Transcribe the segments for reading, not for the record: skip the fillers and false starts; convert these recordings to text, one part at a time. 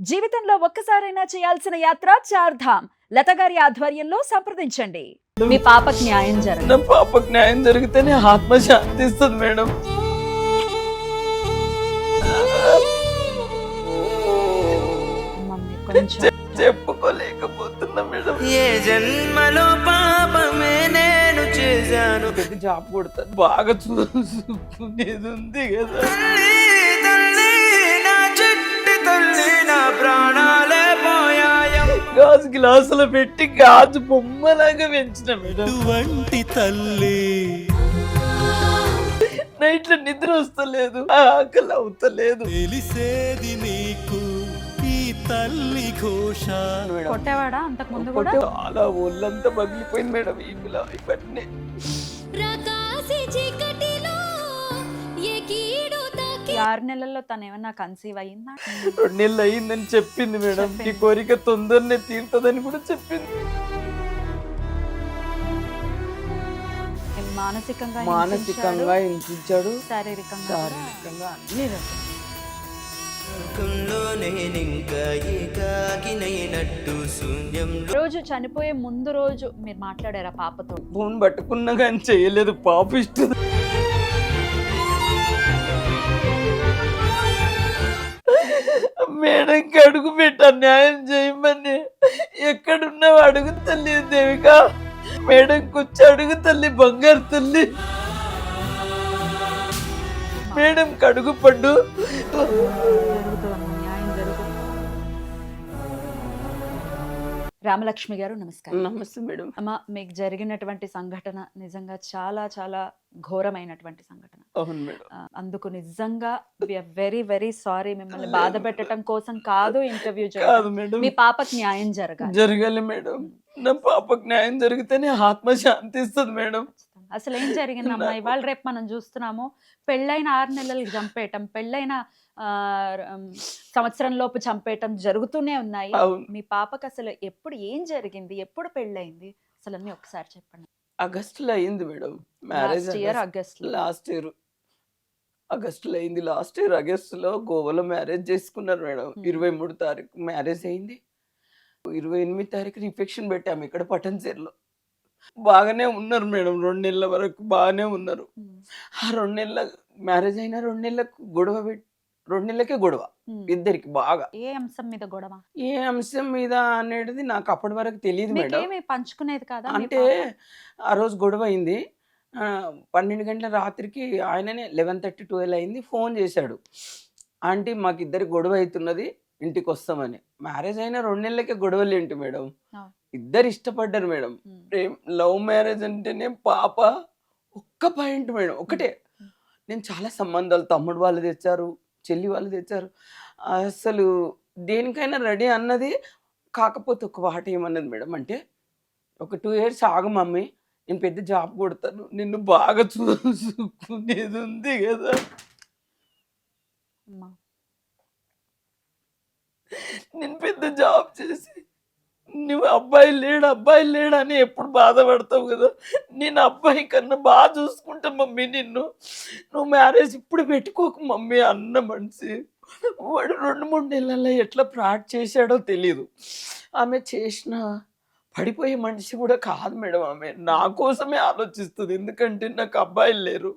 జీవితంలో ఒక్కసారైనా చేయాల్సిన యాత్ర చార్ధామ్. లత గారి ఆధ్వర్యంలో సంప్రదించండి. మీ పాపకి న్యాయం నా జరగదు. పాపకు న్యాయం జరిగితేనే ఆత్మ శాంతిస్తుంది మేడం. మమ్మీ కొంచెం చెప్పుకోలేకపోతున్నా మేడం. ఏ జన్మలో పాపమే నేను చేశాను. పెద్ద జాబ్ కొడతాను బాగా చూసుకునేది ఉంది కదా. తల్లి తల్లి నా చెట్టు తల్లి నా ప్రాణాలే పోయాయం. గాజు గ్లాసులో పెట్టి గాజు బొమ్మలాగా పెంచిన మేడం. వంటి తల్లి నైట్లో నిద్ర వస్తలేదు, ఆకలి అవుతలేదు తెలిసేది నీకు ఈ తల్లి ఘోష. మేడం. కొట్టేవాడా అంతకు ముందు కూడా? చాలా ఒళ్ళంతా పగిలిపోయింది మేడం. ఇవన్నీ ఈ 6 నెలల్లో తను ఏమన్నా కన్సీవ్ అయ్యిందా? 2 నెలలు అయ్యిందని చెప్పింది మేడం. ఈ కోరిక తొందరనే తీరుతుందని కూడా చెప్పింది. మానసికంగా హింసించాడు, శారీరకంగా కూడా. శారీరకంగా అన్ని రకాలు. లోకంలో నేనింకా ఏకాకినైనట్టు శూన్యం. రోజు చనిపోయే ముందు రోజు మీరు మాట్లాడారా పాపతో? ఫోన్ పట్టుకున్నా కానీ చేయలేదు. పాప ఇష్టం మేడంకి అడుగు పెట్ట న్యాయం చేయమని. ఎక్కడున్నావు అడుగు తల్లి దేవిక. మేడం కూర్చో అడుగు తల్లి, బంగారు తల్లి. మేడం కడుగు పడ్డు. జరుగుతుంది, న్యాయం జరుగుతుంది. రామలక్ష్మి గారు నమస్కారం. నమస్తే మేడం. అమ్మ, మీకు జరిగినటువంటి సంఘటన నిజంగా చాలా చాలా ఘోరమైనటువంటి సంఘటన. అవును మేడం. అందుకు నిజంగా వెరీ వెరీ సారీ. మిమ్మల్ని బాధ పెట్టడం కోసం కాదు ఇంటర్వ్యూ కాదు చేయడం. మేడం, మీ పాపకి న్యాయం జరగాలి. జరగాలి మేడం. నా పాపకు న్యాయం జరిగితేనే ఆత్మ శాంతిస్తుంది మేడం. అసలు ఏం జరిగిందమ్మా? ఇవాళ రేపు మనం చూస్తున్నాము, పెళ్ళైన 6 నెలలకు చంపేయటం, పెళ్ళైన సంవత్సరం లోపు చంపేయటం జరుగుతూనే ఉన్నాయి. అవును. మీ పాపకి అసలు ఎప్పుడు ఏం జరిగింది, ఎప్పుడు పెళ్ళైంది, అసలు అన్ని ఒకసారి చెప్పండి. ఆగస్టులో అయింది madam marriage. Last year August last year ఆగస్టులో అయింది. లాస్ట్ ఇయర్ ఆగస్టులో గోవాలో మ్యారేజ్ చేసుకున్నారు మేడం. 23 తారీఖు మ్యారేజ్ అయింది. 28 తారీఖు రిఫెక్షన్ పెట్టాము ఇక్కడ పటన్చేరులో. బాగానే ఉన్నారు మేడం. 2 నెలల వరకు బాగానే ఉన్నారు. ఆ 2 నెలల మ్యారేజ్ అయినా 2 నెలలకు గొడవ 2 నెలలకే గొడవ ఇద్దరికి బాగా. ఏ అంశం మీద గొడవ? ఏ అంశం మీద అనేది నాకు అప్పటి వరకు తెలియదు మేడం. మీకేమీ పంచుకునేది కాదా మీ అంటే పాప? ఆ రోజు గొడవ అయింది. 12 గంటల రాత్రికి ఆయననే 11:30, 12 అయింది. ఫోన్ చేశాడు, ఆంటీ మాకు ఇద్దరికి గొడవ అవుతున్నది, ఇంటికి వస్తామని. మ్యారేజ్ అయిన 2 నెలలకే గొడవలు ఏంటి మేడం? ఇద్దరు ఇష్టపడ్డారు మేడం. ప్రేమ్ లవ్ మ్యారేజ్ అంటేనే పాప ఒక్క పాయింట్ మేడం, ఒకటే. నేను చాలా సంబంధాలు తమ్ముడు వాళ్ళు తెచ్చారు, చెల్లి వాళ్ళు తెచ్చారు. అసలు దేనికైనా రెడీ అన్నది. కాకపోతే ఒక వాట ఏమన్నది మేడం అంటే, ఒక 2 years ఆగు మమ్మీ, నేను పెద్ద జాబ్ కొడతాను, నిన్ను బాగా చూసుకునేది ఉంది కదా. అమ్మా, నేను పెద్ద జాబ్ చేసి నువ్వు అబ్బాయి లేడా అని ఎప్పుడు బాధపడతావు కదా. నేను అబ్బాయి కన్నా బాగా చూసుకుంటా మమ్మీ నిన్ను, నువ్వు మ్యారేజ్ ఇప్పుడు పెట్టుకోకు మమ్మీ అన్న మనిషి. వాడు 2-3 నెలల్లో ఎట్లా ప్రాట్ చేశాడో తెలీదు. ఆమె చేసిన పడిపోయే మనిషి కూడా కాదు మేడం. ఆమె నా కోసమే ఆలోచిస్తుంది. ఎందుకంటే నాకు అబ్బాయిలు లేరు.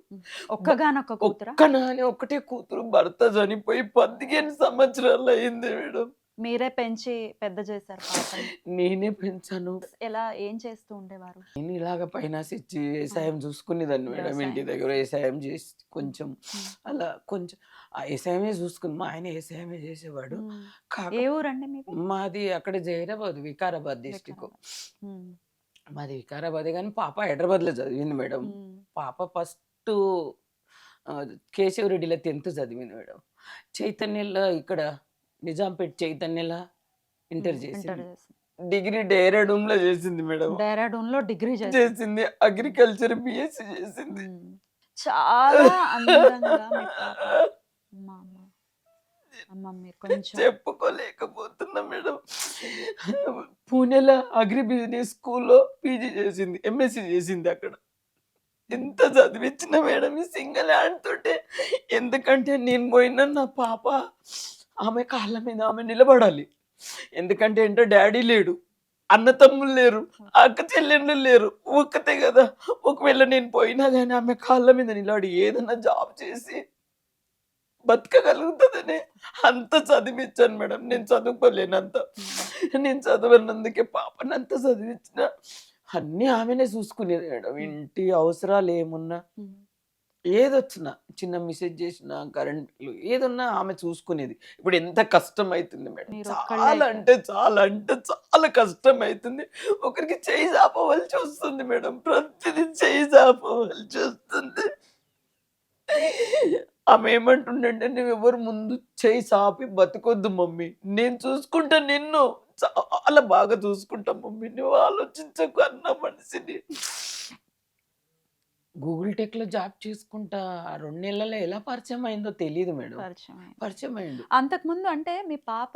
ఒక్కగానొక్క కూతురా? ఒక్క నాని ఒకటే కూతురు, భర్త చనిపోయి 15 సంవత్సరాలు అయింది మేడం. మీరే పెంచి పెద్ద చేశారు పాపని. నేనే పెంచాను. ఎలా ఏం చేస్తూ ఉండేవారు? నేను ఇలాగ ఫైనాన్స్ ఇచ్చి వ్యవసాయం చూసుకునేదాన్ని మేడం. వ్యవసాయం. ఇంటి దగ్గర వ్యవసాయం చేసి కొంచెం అలా కొంచెం ఆ వ్యవసాయమే చూసుకుని, మా ఆయన వ్యవసాయమే చేసేవాడు. ఏ ఊరండి మీది? మాది అక్కడ జైరాబాద్, వికారాబాద్ డిస్టిక్. మాది వికారాబాదే కానీ పాప హైదరాబాద్లో చదివింది మేడం. పాప ఫస్ట్ కేశవరెడ్డిలో 10th చదివింది మేడం. చైతన్యలో ఇక్కడ నిజాంపేట్ చైతన్యలో ఇంటర్ చేసింది. డిగ్రీ డెహ్రాడూన్ లో చేసింది మేడం. డెహ్రాడూన్ లో డిగ్రీ చేసింది. అగ్రికల్చర్ బిఎస్సి చేసింది. చాలా అందంగా మీ పాప. అమ్మా, అమ్మా. అమ్మా, మీరు కొంచెం చెప్పుకోలేకపోతున్నా మేడం. పూణేలో అగ్రి బిజినెస్ స్కూల్లో పీజీ చేసింది, ఎంఎస్సి చేసింది అక్కడ. ఎంత చదివించిన మేడం ఈ సింగిల్ హ్యాండ్ తోటే. ఎందుకంటే నేను పోయినా నా పాప ఆమె కాళ్ళ మీద ఆమె నిలబడాలి. ఎందుకంటే ఏంటో డాడీ లేడు, అన్న తమ్ముళ్ళు లేరు, అక్క చెల్లెళ్ళు లేరు, ఒక్కతే కదా. ఒకవేళ నేను పోయినా కానీ ఆమె కాళ్ళ మీద నిలబడి ఏదైనా జాబ్ చేసి బతకగలుగుతుందనే అంత చదివించాను మేడం. నేను చదువుకోలేనంత, నేను చదవనందుకే పాపని అంత చదివించిన. అన్నీ ఆమెనే చూసుకునేది మేడం. ఇంటి అవసరాలు ఏమున్నా, ఏదొచ్చినా, చిన్న మెసేజ్ చేసినా, కరెంట్ బిల్లు ఏదున్నా ఆమె చూసుకునేది. ఇప్పుడు ఎంత కష్టం అవుతుంది మేడం, మీరు చాలా ఒక్కళ్ళే అంటే చాలా అంటే చాలా కష్టం అవుతుంది. ఒకరికి చేయి చాపవలసి వస్తుంది మేడం, ప్రతిదీ చేయి చాపవలసి వస్తుంది. ఆమె ఏమంటుండంటే, నువ్వెవరు ముందు చేయి చాపి బతకొద్దు మమ్మీ, నేను చూసుకుంటా నిన్ను, చాలా బాగా చూసుకుంటా మమ్మీ, నువ్వు ఆలోచించకు అన్న మనిషిని. గూగుల్ టెక్‌లో జాబ్ చేసుకుంటా 2 నెలల్లో ఎలా పరిచయం అయిందో తెలీదు మేడం. పరిచయం అయింది. పరిచయం అయిండు. అంతకుముందు అంటే మీ పాప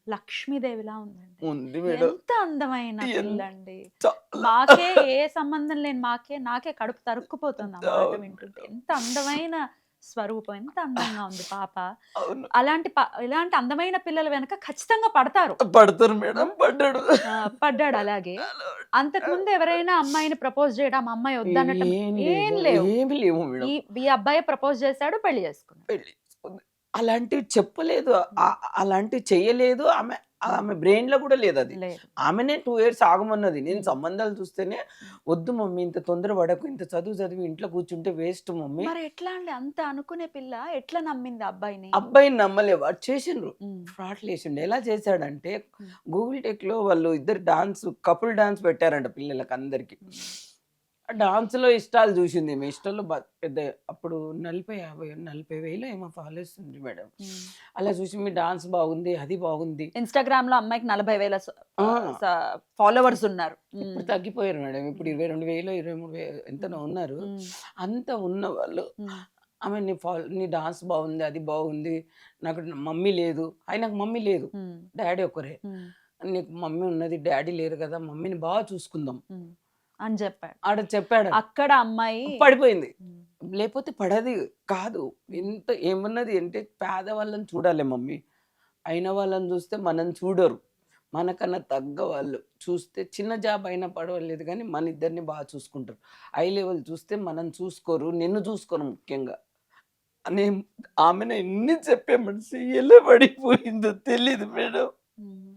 లక్ష్మీదేవిలా ఉందండి. ఉంది మేడం. ఎంత అందమైన ఎంత పిల్లండి. చాలా మాకే ఏ సంబంధం లేని నాకే కడుపు తరుక్కుపోతుంది ఆ మాట అవును వింటుంటే. మేడం. ఎంత అందమైన స్వరూపం, ఎంత అందంగా ఉంది పాప. అవును. ఇలాంటి అందమైన పిల్లల వెనక ఖచ్చితంగా పడతారు. పడతారు మేడం. పడ్డాడు. పడ్డాడు అలాగే. అలా అంతకుముందు ఎవరైనా అమ్మాయిని ప్రపోజ్ చేయడం, అమ్మాయి వద్దనటం ఏం ఏం లేవు. లేవు. ఏమి లేవు మేడం. ఈ అబ్బాయి ప్రపోజ్ చేశాడు, పెళ్లి చేసుకున్నాడు. పెళ్లి చేసుకుంది. అలాంటివి చెప్పలేదు. అలాంటివి చెయ్యలేదు. ఆమె ఆమె బ్రెయిన్‌లో కూడా లేదది. లేదు. ఆమెనే 2 ఇయర్స్ ఆగమన్నది. నేను సంబంధాలు చూస్తేనే, "వద్దు మమ్మీ, ఇంత తొందర పడకు. ఇంత చదువు చదివి ఇంట్లో కూర్చుంటే వేస్ట్ మమ్మీ." మరి ఎట్లా అండి, అంత అనుకునే పిల్ల ఎట్లా నమ్మింది అబ్బాయిని? అబ్బాయిని నమ్మలే. వాడు చేసిండ్రు. ఉమ్, ఫ్రాడ్‌లు చేసిండు. ఎలా చేశాడంటే, ఉమ్, గూగుల్ టెక్‌లో వాళ్ళు ఇద్దరు కపుల్ డాన్స్ పెట్టారంట పిల్లలకి అందరికి. ఉమ్, ఆ డాన్స్‌లో ఇష్టాలు చూసింది ఈమె. ఇష్టాల్లో పెద్ద అప్పుడు 40,000 ఏమో ఫాలోవర్స్ ఉంది మేడం. ఉమ్. అలా చూసి, మీ డాన్స్ బాగుంది, అది బాగుంది. ఇన్‌స్టాగ్రామ్ లో అమ్మాయికి 40,000 ఆ! ఫాలోవర్స్ ఉన్నారు. ఇప్పుడు తగ్గిపోయారు మేడం. ఇప్పుడు 22,000, 23,000 ఎంతనో ఉన్నారు. ఉమ్, అంత ఉన్న వాళ్ళు ఉమ్, ఆమె నీ డాన్స్ బాగుంది, అది బాగుంది. నాకు మమ్మీ లేదు. ఆయనకు మమ్మీ లేదు. ఉమ్, డాడీ ఒక్కరే. ఉమ్, నీకు మమ్మీ ఉన్నది, డాడీ లేరు కదా, మమ్మీని బాగా చూసుకుందాం ఉమ్ అని చెప్పాడు. ఆడ చెప్పాడు. అక్కడ అమ్మాయి పడిపోయింది. ఉమ్, లేకపోతే పడది కాదు. ఎంత ఏమన్నది అంటే, పేదవాళ్ళని చూడాలి మమ్మీ, అయిన వాళ్ళని చూస్తే మనం చూడరు. మనకన్నా తగ్గ వాళ్ళు చూస్తే చిన్న జాబ్ అయినా పర్వాలేదు కానీ మన ఇద్దరిని బాగా చూసుకుంటారు. హై లెవెల్ చూస్తే మనం చూసుకోరు, నిన్ను చూసుకోరు ముఖ్యంగా అని ఆమెను ఎన్ని చెప్పే మనిషి ఎలా పడిపోయిందో తెలీదు మేడం. ఉమ్,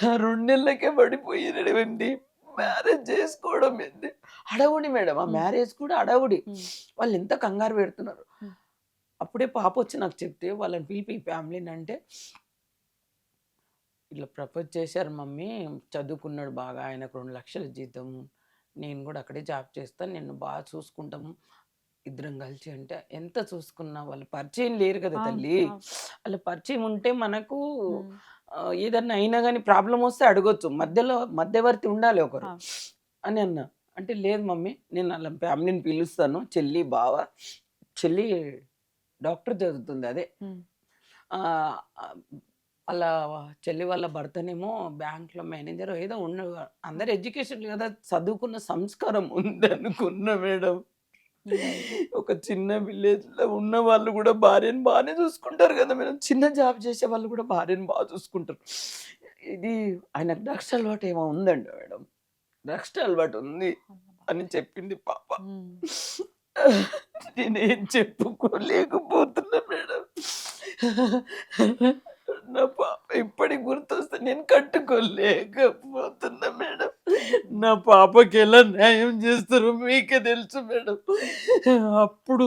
ఆ 2 నెలలకే పడిపోయినటువంటి మ్యారేజ్ చేసుకోవడం ఏంటి అడవుడి మేడం. ఆ మ్యారేజ్ కూడా అడవుడి. ఉమ్, వాళ్ళు ఎంత కంగారు పెడుతున్నారు. ఉమ్, అప్పుడే పాప వచ్చి నాకు చెప్తే, వాళ్ళని పిలిపి ఫ్యామిలీని అంటే, ఇట్లా ప్రపోజ్ చేశారు మమ్మీ, చదువుకున్నాడు బాగా, ఆయనకు 2 లక్షల జీతము, నేను కూడా అక్కడే జాబ్ చేస్తాను, నిన్ను బాగా చూసుకుంటాము ఇద్దరం కలిసి. అంటే ఎంత చూసుకున్నా వాళ్ళు పరిచయం లేరు కదా అవును, తల్లి. అవును. వాళ్ళ పరిచయం ఉంటే మనకు ఉమ్, ఏదన్నా అయినా కానీ ప్రాబ్లం వస్తే అడగొచ్చు. మధ్యలో మధ్యవర్తి ఉండాలి ఒకరు అవును. అని అన్నా. అంటే, లేదు మమ్మీ, నేను వాళ్ళ ఫ్యామిలీని పిలుస్తాను, చెల్లి బావ. చెల్లి డాక్టర్ చదువుతుంది. అదే ఉమ్, ఆ, ఆ, వాళ్ళ చెల్లి వాళ్ళ భర్తనేమో బ్యాంక్లో మేనేజర్ ఏదో ఉన్న. అందరు ఎడ్యుకేషన్ కదా, చదువుకున్న సంస్కారం ఉంది అనుకున్నా మేడం. ఒక చిన్న విలేజ్లో ఉన్న వాళ్ళు కూడా భార్యను బాగానే చూసుకుంటారు కదా మేడం. చిన్న జాబ్ చేసే వాళ్ళు కూడా భార్యను బాగా చూసుకుంటారు. ఇది ఆయనకు డ్రగ్స్ అలవాటు ఏమో ఉందండి మేడం. డ్రగ్స్ అలవాటు ఉంది అని చెప్పింది పాప. ఉమ్. నేనేం చెప్పుకోలేకపోతున్నా మేడం. నా పాప ఇప్పటికి గుర్తొస్తే నేను కట్టుకోలేకపోతున్నా మేడం. నా పాపకి ఎలా న్యాయం చేస్తారో మీకే తెలుసు మేడం. అప్పుడు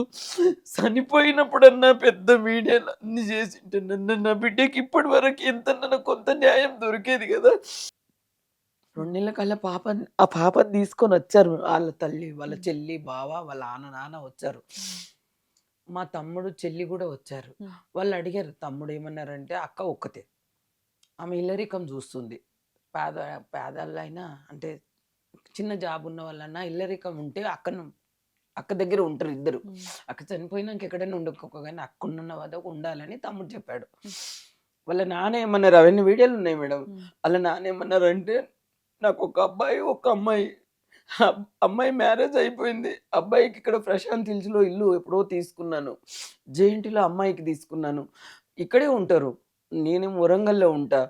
చనిపోయినప్పుడన్నా పెద్ద మీడియాలో అన్ని చేసింటే నన్ను, నా బిడ్డకి ఇప్పటి వరకు ఎంత కొంత న్యాయం దొరికేది కదా. 2 నెలల కల్లా ఆ పాపని తీసుకొని వచ్చారు వాళ్ళ తల్లి, వాళ్ళ చెల్లి, బావ, వాళ్ళ నాన్న వచ్చారు. మా తమ్ముడు, చెల్లి కూడా వచ్చారు. వాళ్ళు అడిగారు. తమ్ముడు ఏమన్నారంటే, అక్క ఒక్కతే, ఆమె ఇల్లరికం చూస్తుంది. పేదలైనా అంటే చిన్న జాబ్ ఉన్న వాళ్ళన్నా ఇల్లరికం ఉంటే అక్క దగ్గర ఉంటారు ఇద్దరు. అక్క చనిపోయినాక ఎక్కడైనా ఉండకపో కానీ అక్క ఉన్న వద్దకు ఉండాలని తమ్ముడు చెప్పాడు. వాళ్ళ నాన్న ఏమన్నారు, అవన్నీ వీడియోలు ఉన్నాయి మేడం. వాళ్ళ నాన్న ఏమన్నారంటే, నాకు ఒక అబ్బాయి, ఒక అమ్మాయి. అమ్మాయి మ్యారేజ్ అయిపోయింది. అబ్బాయికి ఇక్కడ ప్రశాంత్ హిల్స్‌లో ఇల్లు ఎప్పుడో తీసుకున్నాను. జేఎన్టీలో అమ్మాయికి తీసుకున్నాను. ఇక్కడే ఉంటారు. నేనేమో వరంగల్‌లో ఉంటా.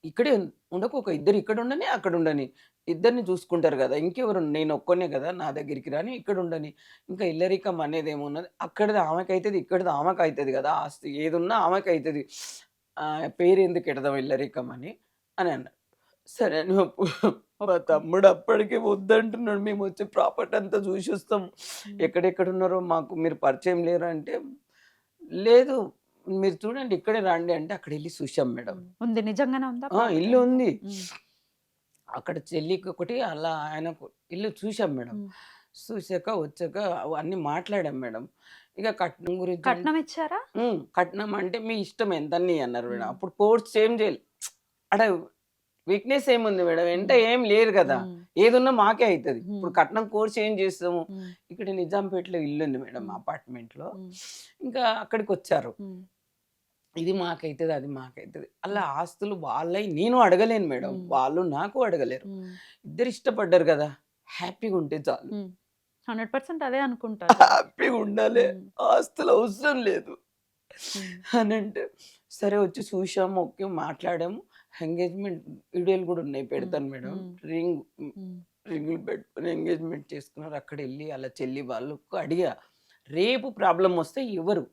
ఇక్కడే ఉండకు, ఒక ఇద్దరు ఇక్కడ ఉండని, అక్కడ ఉండని. ఇద్దరిని చూసుకుంటారు గదా! ఇంకెవరు, నేను ఒక్కడినే గదా! నా దగ్గరికి రాని, ఇక్కడ ఉండని. ఇంకా ఇల్లరికం అనేదేమున్నది, అక్కడిది ఆమెకైతది, ఇక్కడిది ఆమెకైతది గదా! ఆస్తి ఏదున్నా ఆమెకైతది. పేరెందుకు ఎడదాం ఇల్లరికం అని అన్నాడు. సరే అని మా తమ్ముడు అప్పటికే వద్దంటున్నాడు. మేమొచ్చి ప్రాపర్టీ అంతా చూసొస్తాం. ఎక్కడెక్కడున్నారో మాకు మీరు పరిచయం లేరా అంటే, లేదు మీరు చూడండి ఇక్కడే రండి అంటే అక్కడెళ్లి చూసాం మేడం. ఉంది, నిజంగానే ఉందా? ఇల్లు ఉంది. అక్కడ చెల్లికి ఒకటి, అలా ఆయనకు ఇల్లు చూసాం మేడం. చూసాక వచ్చాక అన్నీ మాట్లాడాం మేడం. ఇక కట్నం గురించి కట్నం ఇచ్చారా? కట్నం అంటే మీ ఇష్టం ఎంతని అన్నారు మేడం. అప్పుడు ఫోర్స్ ఏం చేయాలి, అక్కడ వీక్నెస్ ఏముంది మేడం, ఎంత ఏం లేదు కదా, ఏదున్నా మాకే అవుతుంది. ఇప్పుడు కట్నం కోర్స్ ఏం చేస్తాము. ఇక్కడ నిజాంపేటలో ఇల్లు ఉంది మేడం, అపార్ట్మెంట్ లో. ఇంకా అక్కడికి వచ్చారు, ఇది మాకైతుంది, అది మాకైతుంది. అలా ఆస్తులు వాళ్ళవి నేను అడగలేను మేడం, వాళ్ళు నాకు అడగలేరు. ఇద్దరు ఇష్టపడ్డారు కదా, హ్యాపీగా ఉంటే చాలు. 100% అదే అనుకుంటా. హ్యాపీగా ఉండాలి, ఆస్తులు అవసరం లేదు అని అంటే, సరే వచ్చి చూసాము, ఓకే మాట్లాడాము. ఎంగేజ్మెంట్ వీడియోలు కూడా ఉన్నాయి, పెడతాను మేడం. రింగులు పెట్టుకుని ఎంగేజ్మెంట్ చేసుకున్నారు. అక్కడ వెళ్ళి అలా చెల్లి వాళ్ళకు అడిగా, రేపు ప్రాబ్లం వస్తే ఎవరు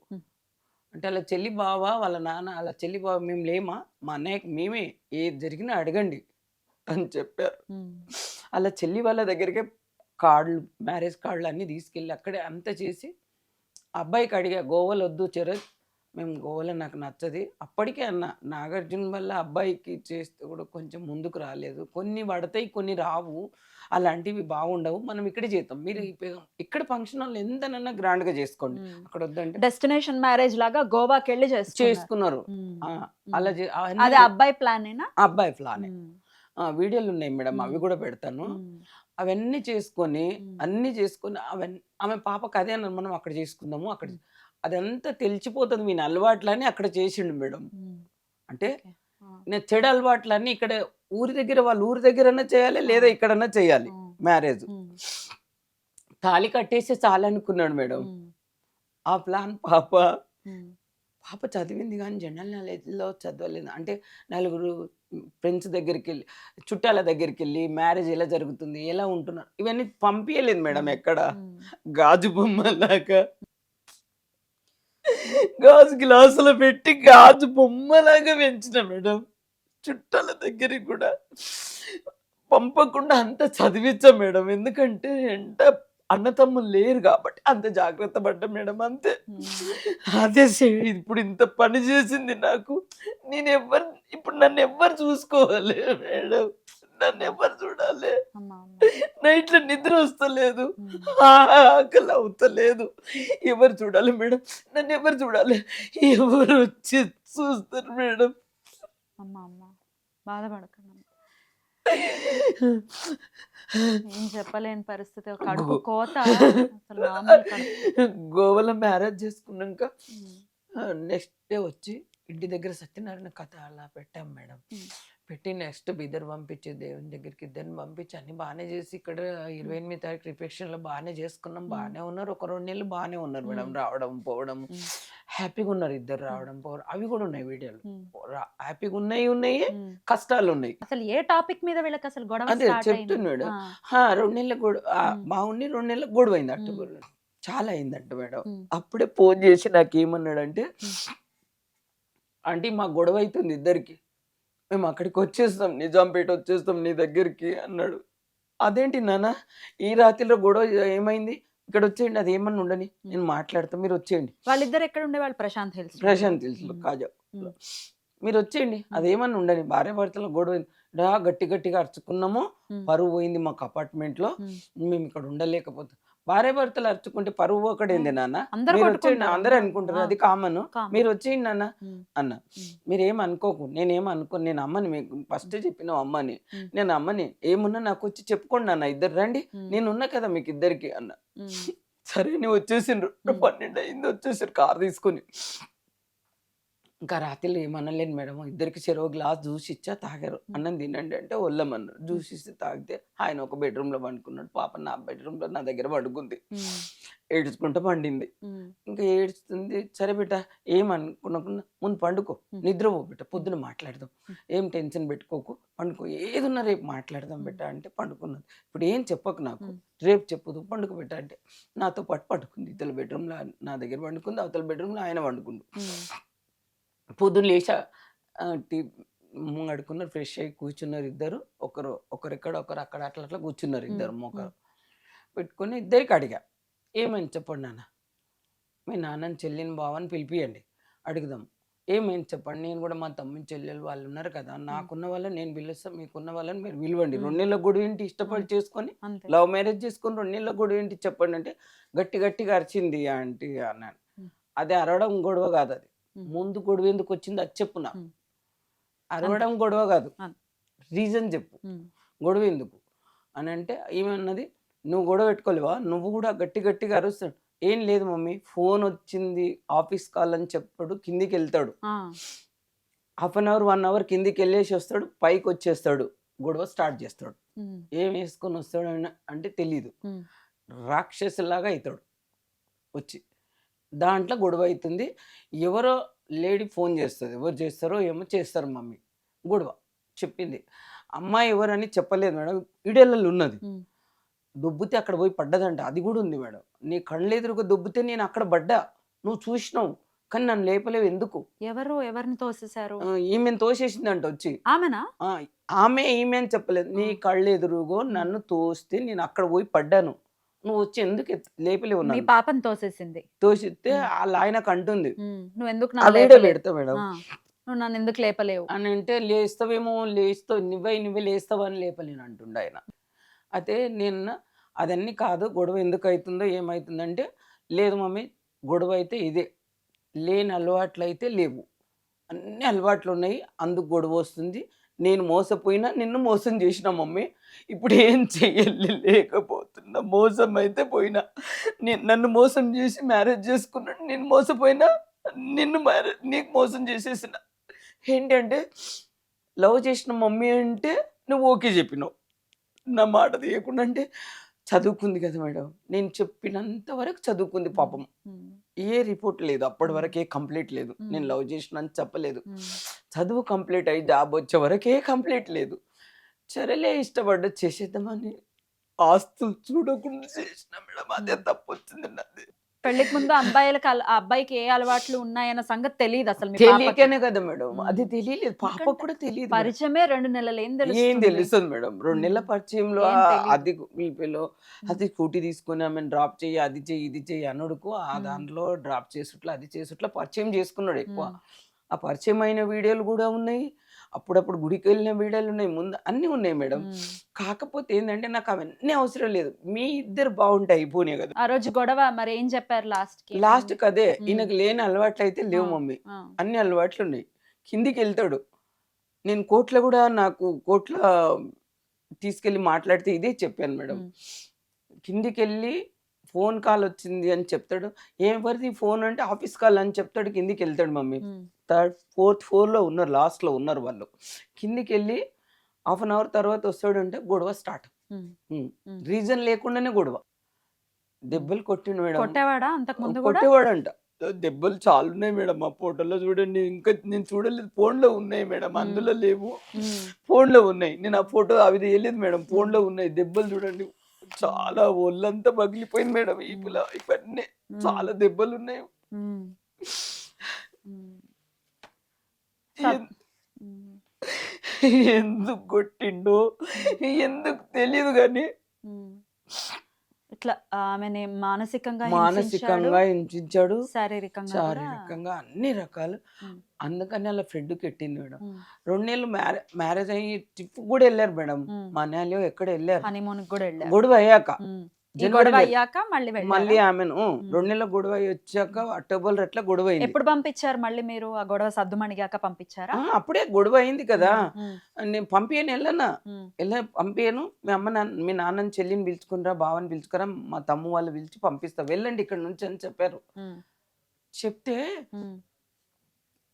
అంటే, అలా చెల్లి బావ వాళ్ళ నాన్న, అలా చెల్లి బావ మేము లేమా, మా అన్నయ్యకి మేమే, ఏది జరిగినా అడగండి అని చెప్పారు. అలా చెల్లి వాళ్ళ దగ్గరికి కార్డులు, మ్యారేజ్ కార్డులు అన్నీ తీసుకెళ్ళి అక్కడే అంతా చేసి అబ్బాయికి అడిగా, గోవాలో వద్దు చరణ్, మేము గోవాలో నాకు నచ్చది. అప్పటికే అన్న, నాగార్జున వల్ల అబ్బాయికి చేస్తే కూడా కొంచెం ముందుకు రాలేదు, కొన్ని పడతాయి కొన్ని రావు, అలాంటివి బాగుండవు, మనం ఇక్కడే చేద్దాం, మీరు ఇక్కడ ఫంక్షన్ హాల్ ఎంతనన్నా గ్రాండ్ గా చేసుకోండి, అక్కడ వద్దంటే డెస్టినేషన్ మ్యారేజ్ లాగా గోవాకి వెళ్ళి చేసుకున్నారు. అలా అదే అబ్బాయి ప్లాన్ అబ్బాయి ప్లాన్. వీడియోలు ఉన్నాయి మేడం, అవి కూడా పెడతాను. అవన్నీ చేసుకొని ఆమె పాపకు అదే అన్నారు, మనం అక్కడ చేసుకుందాము, అక్కడ అదంతా తెలిసిపోతుంది మీ అలవాట్లన్నీ అక్కడ చేసిండు మేడం. అంటే నేను చెడు అలవాట్లన్నీ ఇక్కడ ఊరి దగ్గర, వాళ్ళ ఊరి దగ్గరన్నా చేయాలి, లేదా ఇక్కడన్నా చేయాలి మ్యారేజ్. తాళి కట్టేసి చాలనుకున్నాడు మేడం. ఆ ప్లాన్ పాప చదివింది కానీ జనరల్ నాలెడ్జ్లో చదవలేదు. అంటే నలుగురు ఫ్రెండ్స్ దగ్గరికి వెళ్ళి, చుట్టాల దగ్గరికి వెళ్ళి మ్యారేజ్ ఎలా జరుగుతుంది, ఎలా ఉంటున్నారు, ఇవన్నీ పంపించలేదు మేడం. ఎక్కడ గాజు బొమ్మలాగా, గాజు గ్లాసులో పెట్టి గాజు బొమ్మలాగా పెంచిన మేడం. చుట్టాల దగ్గరికి కూడా పంపకుండా అంత చదివించాం మేడం. ఎందుకంటే ఎంత అన్నతమ్ములు లేరు కాబట్టి అంత జాగ్రత్త పడ్డా మేడం, అంతే. అదే ఇప్పుడు ఇంత పని చేసింది నాకు. ఇప్పుడు నన్ను ఎవ్వరు చూసుకోవాలి మేడం, నన్ను ఎవరు చూడాలి, నైట్లో నిద్ర వస్తలేదు, ఆకలి అవుతలేదు, ఎవరు చూడాలి మేడం, నన్ను ఎవరు చూడాలి, ఎవరు వచ్చి చూస్తారు మేడం. బాధపడకండి, ఏం చెప్పలేని పరిస్థితి, కడుపు కోత. గోవాలో మ్యారేజ్ చేసుకున్నాక నెక్స్ట్ డే వచ్చి ఇంటి దగ్గర సత్యనారాయణ కథ అలా పెట్టాం మేడం. పెట్టి నెక్స్ట్ ఇద్దరు పంపించి దేవుని దగ్గరికి ఇద్దరిని పంపించి అన్ని బాగానే చేసి, ఇక్కడ 28వ తారీఖు రిఫెక్షన్ లో బాగానే చేసుకున్నాం, బాగానే ఉన్నారు. ఒక 2 నెలలు బాగానే ఉన్నారు మేడం, రావడం పోవడం హ్యాపీగా ఉన్నారు, ఇద్దరు రావడం పోవడం, అవి కూడా ఉన్నాయి వీడియోలు. హ్యాపీగా ఉన్నాయి, కష్టాలు ఉన్నాయి. అసలు ఏ టాపిక్ మీద వీళ్ళకి అసలు గొడవ అదే చెప్తున్నాడు. 2 నెలల గొడవ బాగుండి, 2 నెలల గొడవ అయింది అట్టు, చాలా అయిందంట మేడం. అప్పుడే ఫోన్ చేసి నాకేమన్నాడంటే, ఆంటీ మా గొడవ అవుతుంది ఇద్దరికి, మేము అక్కడికి వచ్చేస్తాం, నిజాంపేట వచ్చేస్తాం నీ దగ్గరికి అన్నాడు. అదేంటి నాన్న, ఈ రాత్రిలో గొడవ ఏమైంది, ఇక్కడ వచ్చేయండి, అది ఏమన్నా ఉండని, నేను మాట్లాడతాం, మీరు వచ్చేయండి. వాళ్ళిద్దరు ఎక్కడ ఉండేవాళ్ళు? ప్రశాంత్ హిల్స్ కాజా, మీరు వచ్చేయండి, అదేమన్నా ఉండని, భార్య భర్తల గొడవ గట్టిగా అరుచుకున్నాము, పరువు పోయింది మాకు అపార్ట్మెంట్ లో, మేము ఇక్కడ ఉండలేకపోతాం. భార్య భర్తలు అరుచుకుంటే పరువు ఒకటేంది నాన్న, మీరు వచ్చేయండి, అందరూ అనుకుంటారు, అది కామన్, మీరు వచ్చేయండి నాన్న అన్న. మీరేం అనుకోకు, నేనేమనుకోను, నేను అమ్మని, మీకు ఫస్ట్ చెప్పిన అమ్మని, నేను అమ్మని, ఏమున్నా నాకు వచ్చి చెప్పుకోండి నాన్న, ఇద్దరు రండి, నేను ఉన్నా కదా మీకు ఇద్దరికి అన్న. సరే నువ్వు వచ్చేసిండ్రు, 12 అయింది, వచ్చేసారు కార్ తీసుకొని. ఇంకా రాత్రిలో ఏమనలేను మేడం, ఇద్దరికి చెరో గ్లాస్ జ్యూస్ ఇచ్చా, తాగారు. అన్నం తినండి అంటే వల్లమన్నారు. జ్యూస్ ఇస్తే తాగితే ఆయన ఒక బెడ్రూమ్లో పండుకున్నాడు, పాప నా బెడ్రూమ్లో నా దగ్గర పడుకుంది, ఏడ్చుకుంటూ పండింది. ఇంకా ఏడుస్తుంది. సరే బిడ్డ ఏమనుకున్నకుండా ముందు పండుకో, నిద్రపో బిడ్డ, పొద్దున మాట్లాడదాం, ఏం టెన్షన్ పెట్టుకోకు, పండుకో, ఏదున్నా రేపు మాట్లాడదాం బిడ్డ అంటే పండుకున్నది. ఇప్పుడు ఏం చెప్పకు నాకు, రేపు చెప్పుదు, పండుకో బిడ్డ అంటే నాతో పాటు పడుకుంది. ఇతల బెడ్రూమ్లో నా దగ్గర పండుకుంది, అవతల బెడ్రూమ్లో ఆయన పండుకుండు. పొద్దున్న లేచా టీ ముంగడుకున్నారు, ఫ్రెష్ అయ్యి కూర్చున్నారు ఇద్దరు, ఒకరిక్కడ ఒకరు అక్కడ అట్లా అట్లా కూర్చున్నారు ఇద్దరు. మొక్కరు పెట్టుకొని ఇద్దరికి అడిగా, ఏమని చెప్పండి నాన్న, మీ నాన్నని చెల్లిని బావని పిలిపియండి అడుగుదాం, ఏమేమి చెప్పండి, నేను కూడా మా తమ్ముని చెల్లెలు వాళ్ళు ఉన్నారు కదా, నాకున్న వాళ్ళని నేను పిలుస్తాను, మీకున్న వాళ్ళని మీరు పిలవండి, 2 నెలల గొడవ ఏంటి, ఇష్టపడి చేసుకొని లవ్ మ్యారేజ్ చేసుకొని 2 నెలల గొడవ ఏంటి చెప్పండి అంటే గట్టిగా అరిచింది ఆంటీ అన్నాను. అదే అరవడం గొడవ కాదు, అది ముందు గొడవ ఎందుకు వచ్చింది అది చెప్పు నాకు. అరవడం గొడవ కాదు, రీజన్ చెప్పు, గొడవ ఎందుకు అని అంటే ఏమన్నది, నువ్వు గొడవ పెట్టుకోలేవా, నువ్వు కూడా గట్టిగా అరుస్తాడు. ఏం లేదు మమ్మీ, ఫోన్ వచ్చింది ఆఫీస్ కాల్ అని చెప్పాడు, కిందికి వెళ్తాడు, 1/2 అవర్ 1 అవర్ కిందికి వెళ్ళేసి వస్తాడు, పైకి వచ్చేస్తాడు, గొడవ స్టార్ట్ చేస్తాడు. ఏం వేసుకొని వస్తాడు అంటే తెలీదు, రాక్షసులాగా అవుతాడు వచ్చి, దాంట్లో గొడవ అవుతుంది. ఎవరో లేడీ ఫోన్ చేస్తుంది, ఎవరు చేస్తారో ఏమో చేస్తారు మమ్మీ, గొడవ చెప్పింది. అమ్మాయి ఎవరని చెప్పలేదు మేడం, ఈడేళ్ళలో ఉన్నది, దుబ్బితే అక్కడ పోయి పడ్డదంట, అది కూడా ఉంది మేడం. నీ కళ్ళు ఎదురుగా దుబ్బితే నేను అక్కడ పడ్డా, నువ్వు చూసినావు కానీ నన్ను లేపలేవు ఎందుకు. ఎవరిని తోసేశారు? ఈమెను తోసేసిందంట వచ్చి. ఆమెనా? ఈమె అని చెప్పలేదు, నీ కళ్ళు ఎదురుగో నన్ను తోస్తే నేను అక్కడ పోయి పడ్డాను, నువ్వు వచ్చి ఎందుకు లేపలేవు, మీ పాపని తోసేసింది. తోసిస్తే వాళ్ళ ఆయనకు అంటుంది, నువ్వు ఎందుకు పెడతా మేడం, నువ్వు నన్ను ఎందుకు లేపలేవు అని అంటే, లేస్తావేమో, లేస్తావు నువ్వే లేస్తావు అని లేపలేను అంటుండే ఆయన. అయితే నేను అదన్నీ కాదు, గొడవ ఎందుకు అవుతుందో ఏమవుతుందంటే, లేదు మమ్మీ గొడవ అయితే ఇదే, లేని అలవాట్లు అయితే లేవు, అన్ని అలవాట్లు ఉన్నాయి, అందుకు గొడవ వస్తుంది, నేను మోసపోయినా నిన్ను మోసం చేసిన మమ్మీ, ఇప్పుడు ఏం చెయ్యలేకపోతున్నా, మోసం అయితే పోయినా, నన్ను మోసం చేసి మ్యారేజ్ చేసుకున్నాడు, నేను మోసపోయినా నీకు మోసం చేసేసిన, ఏంటంటే లవ్ చేసిన మమ్మీ అంటే నువ్వు ఓకే చెప్పినావు, నా మాట తీయకుండా అంటే చదువుకుంది కదా మేడం, నేను చెప్పినంత వరకు చదువుకుంది పాపం, ఏ రిపోర్ట్ లేదు అప్పటి వరకే, కంప్లీట్ లేదు, నేను లవ్ చేసిన చెప్పలేదు, చదువు కంప్లీట్ అయ్యి జాబ్ వచ్చే వరకే కంప్లీట్ లేదు. సరేలే ఇష్టపడ్డ చేసేద్దామని ఆస్తులు చూడకుండా చేసిన మేడం, అదే తప్పు వచ్చింది నాది. పెళ్లికి ముందు అబ్బాయికి ఏ అలవాట్లు ఉన్నాయన్న సంగతి తెలియదు అసలు. తెలియకనే కదా మేడం, అది తెలియలేదు, పాపకు కూడా తెలియదు. పరిచయమే 2 నెలలు, ఏం తెలుస్తుంది మేడం, 2 నెలల పరిచయంలో అది పిలిపిలో అది స్కూటీ తీసుకుని ఆమె డ్రాప్ చెయ్యి, అది చెయ్యి, ఇది చెయ్యి అనుడుకు, ఆ దాంట్లో డ్రాప్ చేసుట్లా అది చేసుట్లా పరిచయం చేసుకున్నాడు ఎక్కువ. ఆ పరిచయం అయిన వీడియోలు కూడా ఉన్నాయి, అప్పుడప్పుడు గుడికి వెళ్ళిన వీడియోలు ఉన్నాయి, ముందు అన్నీ ఉన్నాయి మేడం. కాకపోతే ఏంటంటే నాకు అవన్నీ అవసరం లేదు, మీ ఇద్దరు బాగుంటే అయిపోయినాయి కదా. ఆ రోజు గొడవ మరి ఏం చెప్పారు లాస్ట్ అదే, ఈయనకు లేని అలవాట్లు అయితే లేవు మమ్మీ, అన్ని అలవాట్లు ఉన్నాయి, కిందికి వెళ్తాడు. నేను కోర్టులో కూడా, నాకు కోర్టులో తీసుకెళ్ళి మాట్లాడితే ఇదే చెప్పాను మేడం, కిందికి వెళ్ళి ఫోన్ కాల్ వచ్చింది అని చెప్తాడు, ఎవరిది ఫోన్ అంటే ఆఫీస్ కాల్ అని చెప్తాడు, కిందికి వెళ్తాడు మమ్మీ, 3rd 4th ఫ్లోర్లో ఉన్నారు, లాస్ట్లో ఉన్నారు వాళ్ళు, కిందికి వెళ్ళి 1/2 అవర్ తర్వాత వస్తాడు అంటే గొడవ స్టార్ట్, రీజన్ లేకుండానే గొడవ, దెబ్బలు కొట్టిండు మేడం. కొట్టేవాడా అంతకు ముందు? కొట్టేవాడంట, దెబ్బలు చాలా ఉన్నాయి మేడం, ఆ ఫోటోలో చూడండి, ఇంకా నేను చూడలేదు, ఫోన్లో ఉన్నాయి మేడం, అందులో లేవు, ఫోన్లో ఉన్నాయి, నేను ఆ ఫోటో అవి తీయలేదు మేడం, ఫోన్లో ఉన్నాయి దెబ్బలు చూడండి, చాలా ఒళ్ళంతా పగిలిపోయింది మేడం, ఈపులా ఇవన్నీ చాలా దెబ్బలు ఉన్నాయి. ఎందుకు కొట్టిండో ఎందుకు తెలియదు కానీ ఇట్లా ఆమెని మానసికంగా హింసించాడు, శారీరకంగా అన్ని రకాలు. అందుకని అలా ఫ్రెండ్కి ఎట్టింది మేడం. 2 నెలలు మ్యారేజ్ అయ్యి ట్రిప్ కూడా వెళ్ళారు మేడం, మనాలి ఎక్కడ వెళ్ళారు, గొడవ అయ్యాక, మళ్ళీ ఆమెను 2 నెలల గొడవ వచ్చాక అక్టోబర్ అట్లా గొడవ అయింది. ఎప్పుడు పంపించారు మళ్ళీ మీరు? ఆ గొడవ సద్దుమణిగాక పంపించారా? అప్పుడే గొడవ అయింది కదా, నేను పంపియను, పంపియను, మీ నాన్నని చెల్లిని పిలుచుకునిరా, బావని పిలుచుకురా, మా తమ్ము వాళ్ళు పిలిచి పంపిస్తా, వెళ్ళండి ఇక్కడ నుంచి అని చెప్పారు. చెప్తే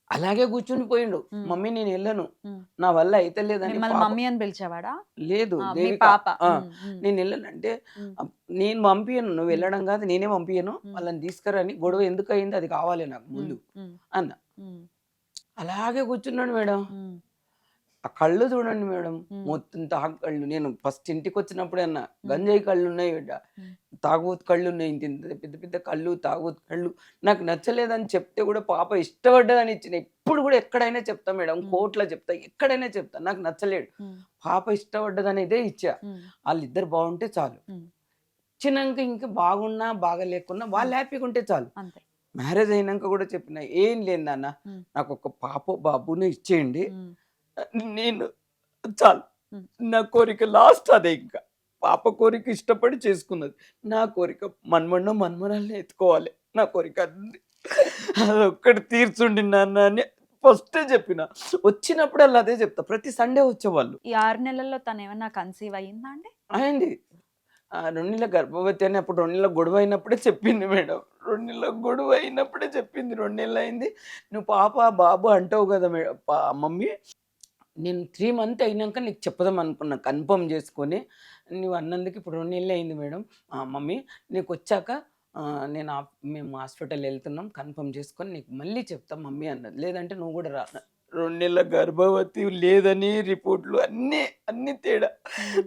అలాగే కూర్చుని పోయిండు. ఉమ్. మమ్మీ నేను వెళ్ళను, ఉమ్. నా వల్ల అయితే లేదని. మిమ్మల్ని మమ్మీ అని పిలిచేవాడా? లేదు మీ దేవిక, పాప. ఆ, ఉమ్, ఉమ్, నేను వెళ్ళను అంటే ఉమ్, నేను పంపియను, నువ్వు ఉమ్. వెళ్ళడం కాదు నేనే పంపియను, ఉమ్. వాళ్ళని తీసుకురని. గొడవ ఎందుకు అయింది అది కావాలి నాకు ఉమ్, ముందు ఉమ్, అన్న. ఉమ్, అలాగే కూర్చున్నాడు మేడం. ఉమ్, ఆ కళ్ళు చూడండి మేడం, ఉమ్, మొత్తం తాగు కళ్ళు. నేను ఫస్ట్ ఇంటికి వచ్చినప్పుడే అన్న ఉమ్, గంజాయి కళ్ళు ఉన్నాయి బిడ్డ, ఉమ్, తాగుబోతు కళ్ళు ఉన్నాయి, ఇంత ఇంత పెద్ద పెద్ద కళ్ళు, తాగుబోతు కళ్ళు. నాకు నచ్చలేదని చెప్తే కూడా పాప ఇష్టపడ్డదని ఇచ్చిన. ఇప్పుడు కూడా ఎక్కడైనా చెప్తా మేడం, ఉమ్. కోర్టులో చెప్తా, ఎక్కడైనా చెప్తా, నాకు నచ్చలేడు, ఉమ్, పాప ఇష్టపడ్డదనేదే ఇచ్చా. ఉమ్, వాళ్ళిద్దరు బాగుంటే చాలు, ఉమ్. చిన్నాక ఇంకా బాగున్నా బాగలేకున్నా వాళ్ళు హ్యాపీగా ఉంటే చాలు. అంతే. మ్యారేజ్ అయినాక కూడా చెప్పిన, ఏం లేదు నాన్న, ఉమ్, నాకు ఒక పాప బాబుని ఇచ్చేయండి, ఉమ్, నేను చాలు, ఉమ్. నా కోరిక లాస్ట్ అదే. ఇంకా పాప కోరిక ఇష్టపడి చేసుకున్నది, నా కోరిక మన్మన్నో మన్మరాల్ని ఎత్తుకోవాలి, నా కోరిక అదొక్కటి తీర్చుండి నాన్న అని ఫస్టే చెప్పిన. వచ్చినప్పుడల్లా అదే చెప్తా, ప్రతి సండే వచ్చేవాళ్ళు. ఈ 6 నెలల్లో తను ఏమన్నా కన్సీవ్ అయ్యిందా అండి? అయింది. 2 నెలల గర్భవతి అని అప్పుడు 2 నెలల గొడవ అయినప్పుడే చెప్పింది మేడం. 2 నెలల గొడవ అయినప్పుడే చెప్పింది. 2 నెలలు అయింది, నువ్వు పాప బాబు అంటావు కదా మమ్మీ, నేను 3 మంత్ అయినాక నీకు చెప్దాం అనుకున్నా, కన్ఫర్మ్ చేసుకొని. నువ్వు అన్నందుకు ఇప్పుడు 2 నెలలు అయింది మేడం. మమ్మీ నీకు వచ్చాక మేము హాస్పిటల్ వెళ్తున్నాం, కన్ఫర్మ్ చేసుకొని నీకు మళ్ళీ చెప్తాం మమ్మీ అన్నది. లేదంటే నువ్వు కూడా రా. 2 నెలల గర్భవతి లేదని రిపోర్ట్లు అన్ని తేడా.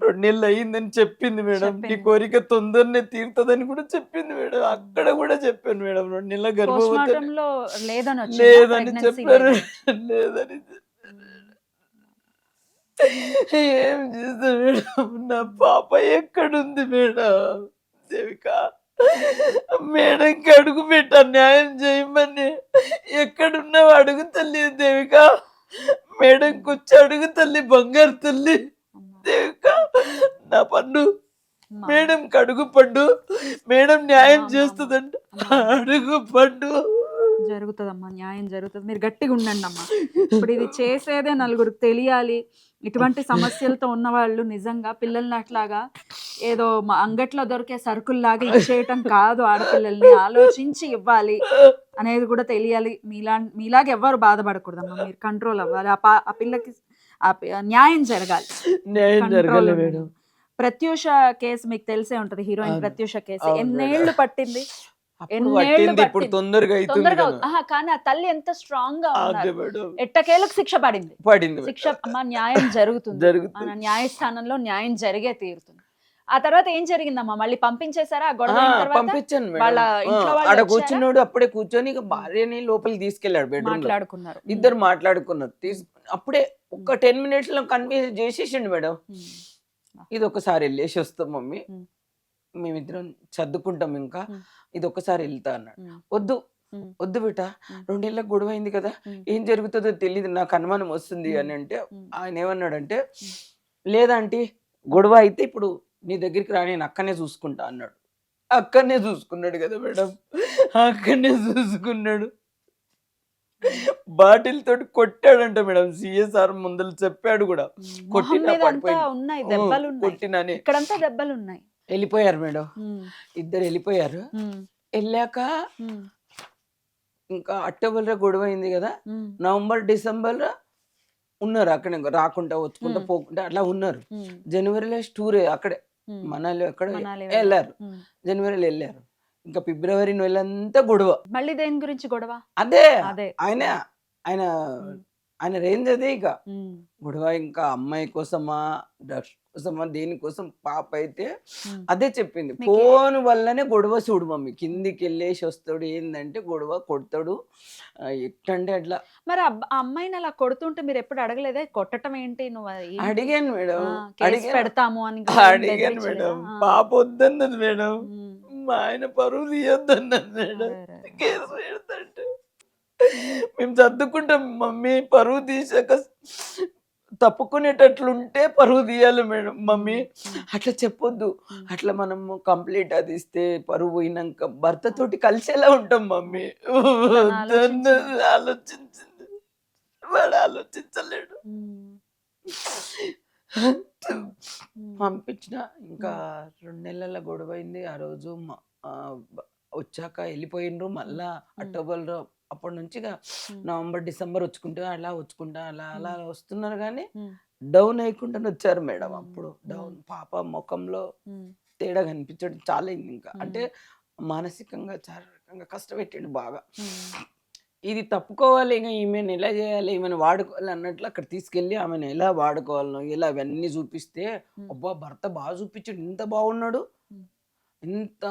2 నెలలు అయిందని చెప్పింది మేడం. నీ చెప్పింది. కోరిక తొందరనే తీరుతుందని కూడా చెప్పింది మేడం. అక్కడ కూడా చెప్పాను మేడం, 2 నెలల పోస్ట్ గర్భవతి మార్టం లో లేదని వచ్చిందా? లేదని Pregnancy చెప్పారు. లేదని. లేదని ఉమ్. ఏం చేస్తా మేడం, నా పాప ఎక్కడుంది మేడం? దేవిక మేడంకి అడుగు పెట్టా, న్యాయం చేయమని. ఎక్కడున్నావు అడుగు తల్లి దేవిక, మేడంకి వచ్చి అడుగు తల్లి, బంగారు తల్లి అమ్మా. దేవిక. నా పన్ను అమ్మా. మేడంకి అడుగు పడ్డు, మేడం న్యాయం అమ్మా, చేస్తుందంట, అమ్మా. అడుగు పడ్డు. జరుగుతుందమ్మా, న్యాయం జరుగుతుంది. మీరు గట్టిగా ఉండండి అమ్మా. ఇప్పుడు ఇది చేసేదే నలుగురికి తెలియాలి. ఇటువంటి సమస్యలతో ఉన్నవాళ్ళు నిజంగా పిల్లల్ని అట్లాగా ఏదో అంగట్లో దొరికే సరుకుల్లాగా ఇచ్చేయటం కాదు, ఆడపిల్లల్ని ఆలోచించి ఇవ్వాలి అనేది కూడా తెలియాలి. మీలాగా ఎవ్వరు బాధపడకూడదమ్మా, మీరు కంట్రోల్ అవ్వాలి. ఆ పిల్లకి న్యాయం జరగాలి. న్యాయం Control జరగాలి ఉండాలి. మేడం. ప్రత్యూష కేసు మీకు తెలిసే ఉంటది, హీరోయిన్ అవును. ప్రత్యూష కేసు. అవును ఎన్నేళ్లు పట్టింది? అప్పుడు ఎన్నేళ్లు పట్టింది, ఇప్పుడు పట్టింది. తొందరగా అవుతుంది తొందరగా కదా. కానీ ఆ తల్లి ఎంత స్ట్రాంగ్ గా అదే ఉన్నారు. మేడం, ఎట్టకేలకు శిక్ష పడింది. పడింది శిక్ష అమ్మా, న్యాయం జరుగుతుంది. జరుగుతుంది. మన న్యాయస్థానంలో న్యాయం జరిగే తీరుతుంది. ఆ తర్వాత ఏం జరిగిందమ్మా? మళ్ళీ పంపించేశారా ఆ గొడవ అయిన తర్వాత? పంపించాను వాళ్ళ మేడం. ఇంట్లో వాళ్ళు ఆడ వచ్చారా? కూర్చున్నాడు, అప్పుడే కూర్చొని ఇక భార్యని లోపలికి తీసుకెళ్లాడు బెడ్రూమ్ లో. మాట్లాడుకున్నారు. ఇద్దరు మాట్లాడుకున్నారు. అప్పుడే ఒక 10 మినిట్స్ లో కన్విన్స్ చేసేసిండు మేడం. ఇది ఒకసారి వెళ్ళేసి వస్తాం మమ్మీ, ఉమ్. మేమిద్దరం సర్దుకుంటాం, ఇంకా ఉమ్. ఇది ఒకసారి వెళ్తా అన్నాడు. ఉమ్. వద్దు ఉమ్. వద్దు బిడ్డ, ఉమ్. 2 నెలలకు గొడవ అయింది కదా, ఉమ్. ఏం జరుగుతుందో తెలియదు, నాకు అనుమానం వస్తుంది అని అంటే ఉమ్. ఆయన ఏమన్నాడంటే, లేదంటే గొడవ అయితే ఇప్పుడు నీ దగ్గరికి రా, నేను అక్కనే చూసుకుంటా అన్నాడు. అక్కడనే చూసుకున్నాడు కదా మేడం, అక్కడనే చూసుకున్నాడు. బాటిల్ తోటి కొట్టాడంట మేడం. సిఎస్ఆర్ ముందర చెప్పాడు కూడా, మొహం కొట్టినా మీద అంతా పడిపోయింది. ఉన్నాయి దెబ్బలు, ఉన్నాయి కొట్టినని ఇక్కడంతా దెబ్బలు ఉన్నాయి. వెళ్ళిపోయారు మేడం, ఉమ్. ఇద్దరు వెళ్ళిపోయారు. ఉమ్. వెళ్ళాక ఉమ్. ఇంకా అక్టోబర్లో గొడవ అయింది కదా, ఉమ్. నవంబర్ డిసెంబర్లో ఉన్నారు అక్కడ, ఇంకా రాకుండా వచ్చుకుంటా పోకుండా అట్లా ఉన్నారు. ఉమ్. జనవరిలో టూరే అక్కడే ఉమ్. మనాలి అక్కడ మనాలి వెళ్ళారు. ఉమ్. జనవరిలో వెళ్ళారు. ఇంకా ఫిబ్రవరి నెలంతా గొడవ. మళ్ళీ దేని గురించి గొడవ? అదే అదే. ఆయన ఆయన ఉమ్. ఆయన రేంజ్ అదే. ఇక ఉమ్. గొడవ ఇంకా అమ్మాయి కోసమా, డ్రగ్స్ కోసమా, దేనికోసం పాప అయితే ఉమ్. అదే చెప్పింది. మీకు- ఫోన్ వల్లనే గొడవ చూడు మమ్మీ, కిందికి వెళ్ళేసి వస్తాడు, ఏంటంటే గొడవ కొడతాడు, ఎట్టంటే అట్లా. మరి ఆ అమ్మాయిని అలా కొడుతుంటే మీరు ఎప్పుడు అడగలేదే? కొట్టటం ఏంటి నువ్వు? అడిగాను మేడం, కేసు అడిగాను పెడతాము అని అడిగాను మేడం. పాప వద్దన్నది మేడం, మా ఆయన పరువు తీయొద్దన్నది మేడం. కేసు పెడతంటే మేము సర్దుకుంటాం మమ్మీ, పరువు తీసాక తప్పుకునేటట్లుంటే పరువు తీయాలి మేడం మమ్మీ, అట్లా చెప్పొద్దు. అట్లా మనము కంప్లీట్ అది ఇస్తే పరువు పోయినాక భర్తతోటి కలిసేలా ఉంటాం మమ్మీ. ఆలోచించింది, వాడు ఆలోచించలేడు. పంపించిన ఇంకా 2 నెలల గొడవ అయింది. ఆ రోజు వచ్చాక వెళ్ళిపోయిండ్రు. మళ్ళా అక్టోబర్లో అప్పటి నుంచి ఇక ఉమ్, నవంబర్ డిసెంబర్ వచ్చుకుంటూ అలా వచ్చుకుంటా అలా అలా వస్తున్నారు కానీ ఉమ్, డౌన్ అయ్యకుండా వచ్చారు మేడం. ఉమ్, అప్పుడు ఉమ్, డౌన్ పాప ముఖంలో ఉమ్, తేడా కనిపించడం చాలా అయింది. ఇంకా ఉమ్, అంటే మానసికంగా శారీరకంగా కష్టపెట్టిండు బాగా. ఉమ్, ఇది తప్పుకోవాలి, ఇక ఈమెను ఎలా చేయాలి, ఈమెను వాడుకోవాలి అన్నట్లు అక్కడ తీసుకెళ్ళి ఆమెను ఎలా వాడుకోవాలనో ఎలా అవన్నీ చూపిస్తే, ఉమ్, అబ్బా భర్త బాగా చూపించాడు, ఇంత బాగున్నాడు, ఉమ్, ఇంత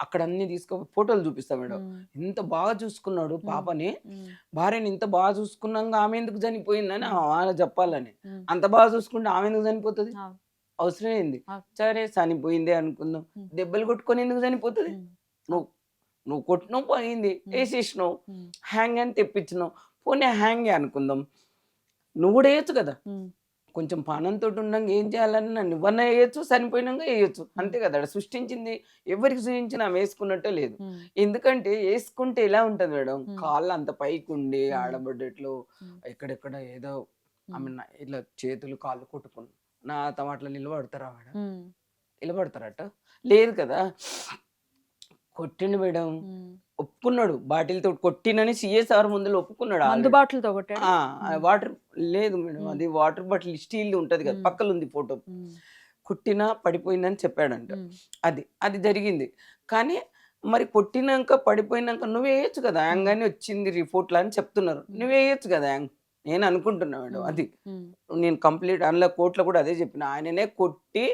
అక్కడ అన్ని తీసుకో ఫోటోలు చూపిస్తా మేడం, ఉమ్, ఇంత బాగా చూసుకున్నాడు ఉమ్, పాపని, ఉమ్, భార్యని ఇంత బాగా చూసుకున్నాక ఆమె ఎందుకు చనిపోయిందని ఆమె చెప్పాలని. ఉమ్, అంత బాగా చూసుకుంటే ఆమె ఎందుకు చనిపోతుంది, అవును, అవసరం ఏంది? అవును, సరే చనిపోయింది అనుకుందాం, ఉమ్, దెబ్బలు కొట్టుకొని ఎందుకు చనిపోతుంది? ఉమ్, నువ్వు నువ్వు కొట్టినావు పోయింది, వేసేసినావు, ఉమ్, హ్యాంగ్ అని తెప్పించినావు, పోనీ హ్యాంగే అనుకుందాం, నువ్వు కూడా వేయచ్చు కదా. ఉమ్, కొంచెం పానంతో ఉండగా ఏం చేయాలని నన్ను ఇవ్వన్నా వేయచ్చు, చనిపోయినాక వేయచ్చు, అంతే కదా. ఆడ సృష్టించింది ఎవరికి సృష్టించినా ఆమె వేసుకున్నట్టే లేదు. ఉమ్, ఎందుకంటే వేసుకుంటే ఎలా ఉంటుంది మేడం, ఉమ్, కాళ్ళు అంత పైకి ఉండి ఉమ్, ఆడబడ్డట్లు ఉమ్, ఎక్కడెక్కడ ఏదో ఉమ్, ఆమె ఇట్లా చేతులు కాళ్ళు కొట్టుకుని నా తమాట్లో నిలబడతారా మేడం, ఉమ్, నిలబడతారట, లేదు కదా. కొట్టిండు మేడం, ఉమ్. ఒప్పుకున్నాడు, బాటిల్తో కొట్టినని సిఎస్ఆర్ ముందులో ఒప్పుకున్నాడు మందు already. బాటిల్తో కొట్టాడు. ఉమ్, వాటర్ లేదు మేడం, ఉమ్, అది వాటర్ బాటిల్ స్టీల్ ఉంటది కదా, ఉమ్, పక్కన ఉంది ఫోటో, ఉమ్, కొట్టినా పడిపోయిందని చెప్పాడంట. ఉమ్, అది అది జరిగింది. కానీ మరి కొట్టినాక పడిపోయినాక నువ్వు వేయచ్చు కదా, యాంగ్ అని వచ్చింది రిపోర్ట్లో అని చెప్తున్నారు, నువ్వు వేయచ్చు కదా యాంగ్. నేను అనుకుంటున్నా మేడం, ఉమ్, అది ఉమ్. నేను కంప్లీట్ అందులో కోర్టులో కూడా అదే చెప్పిన, ఆయననే కొట్టి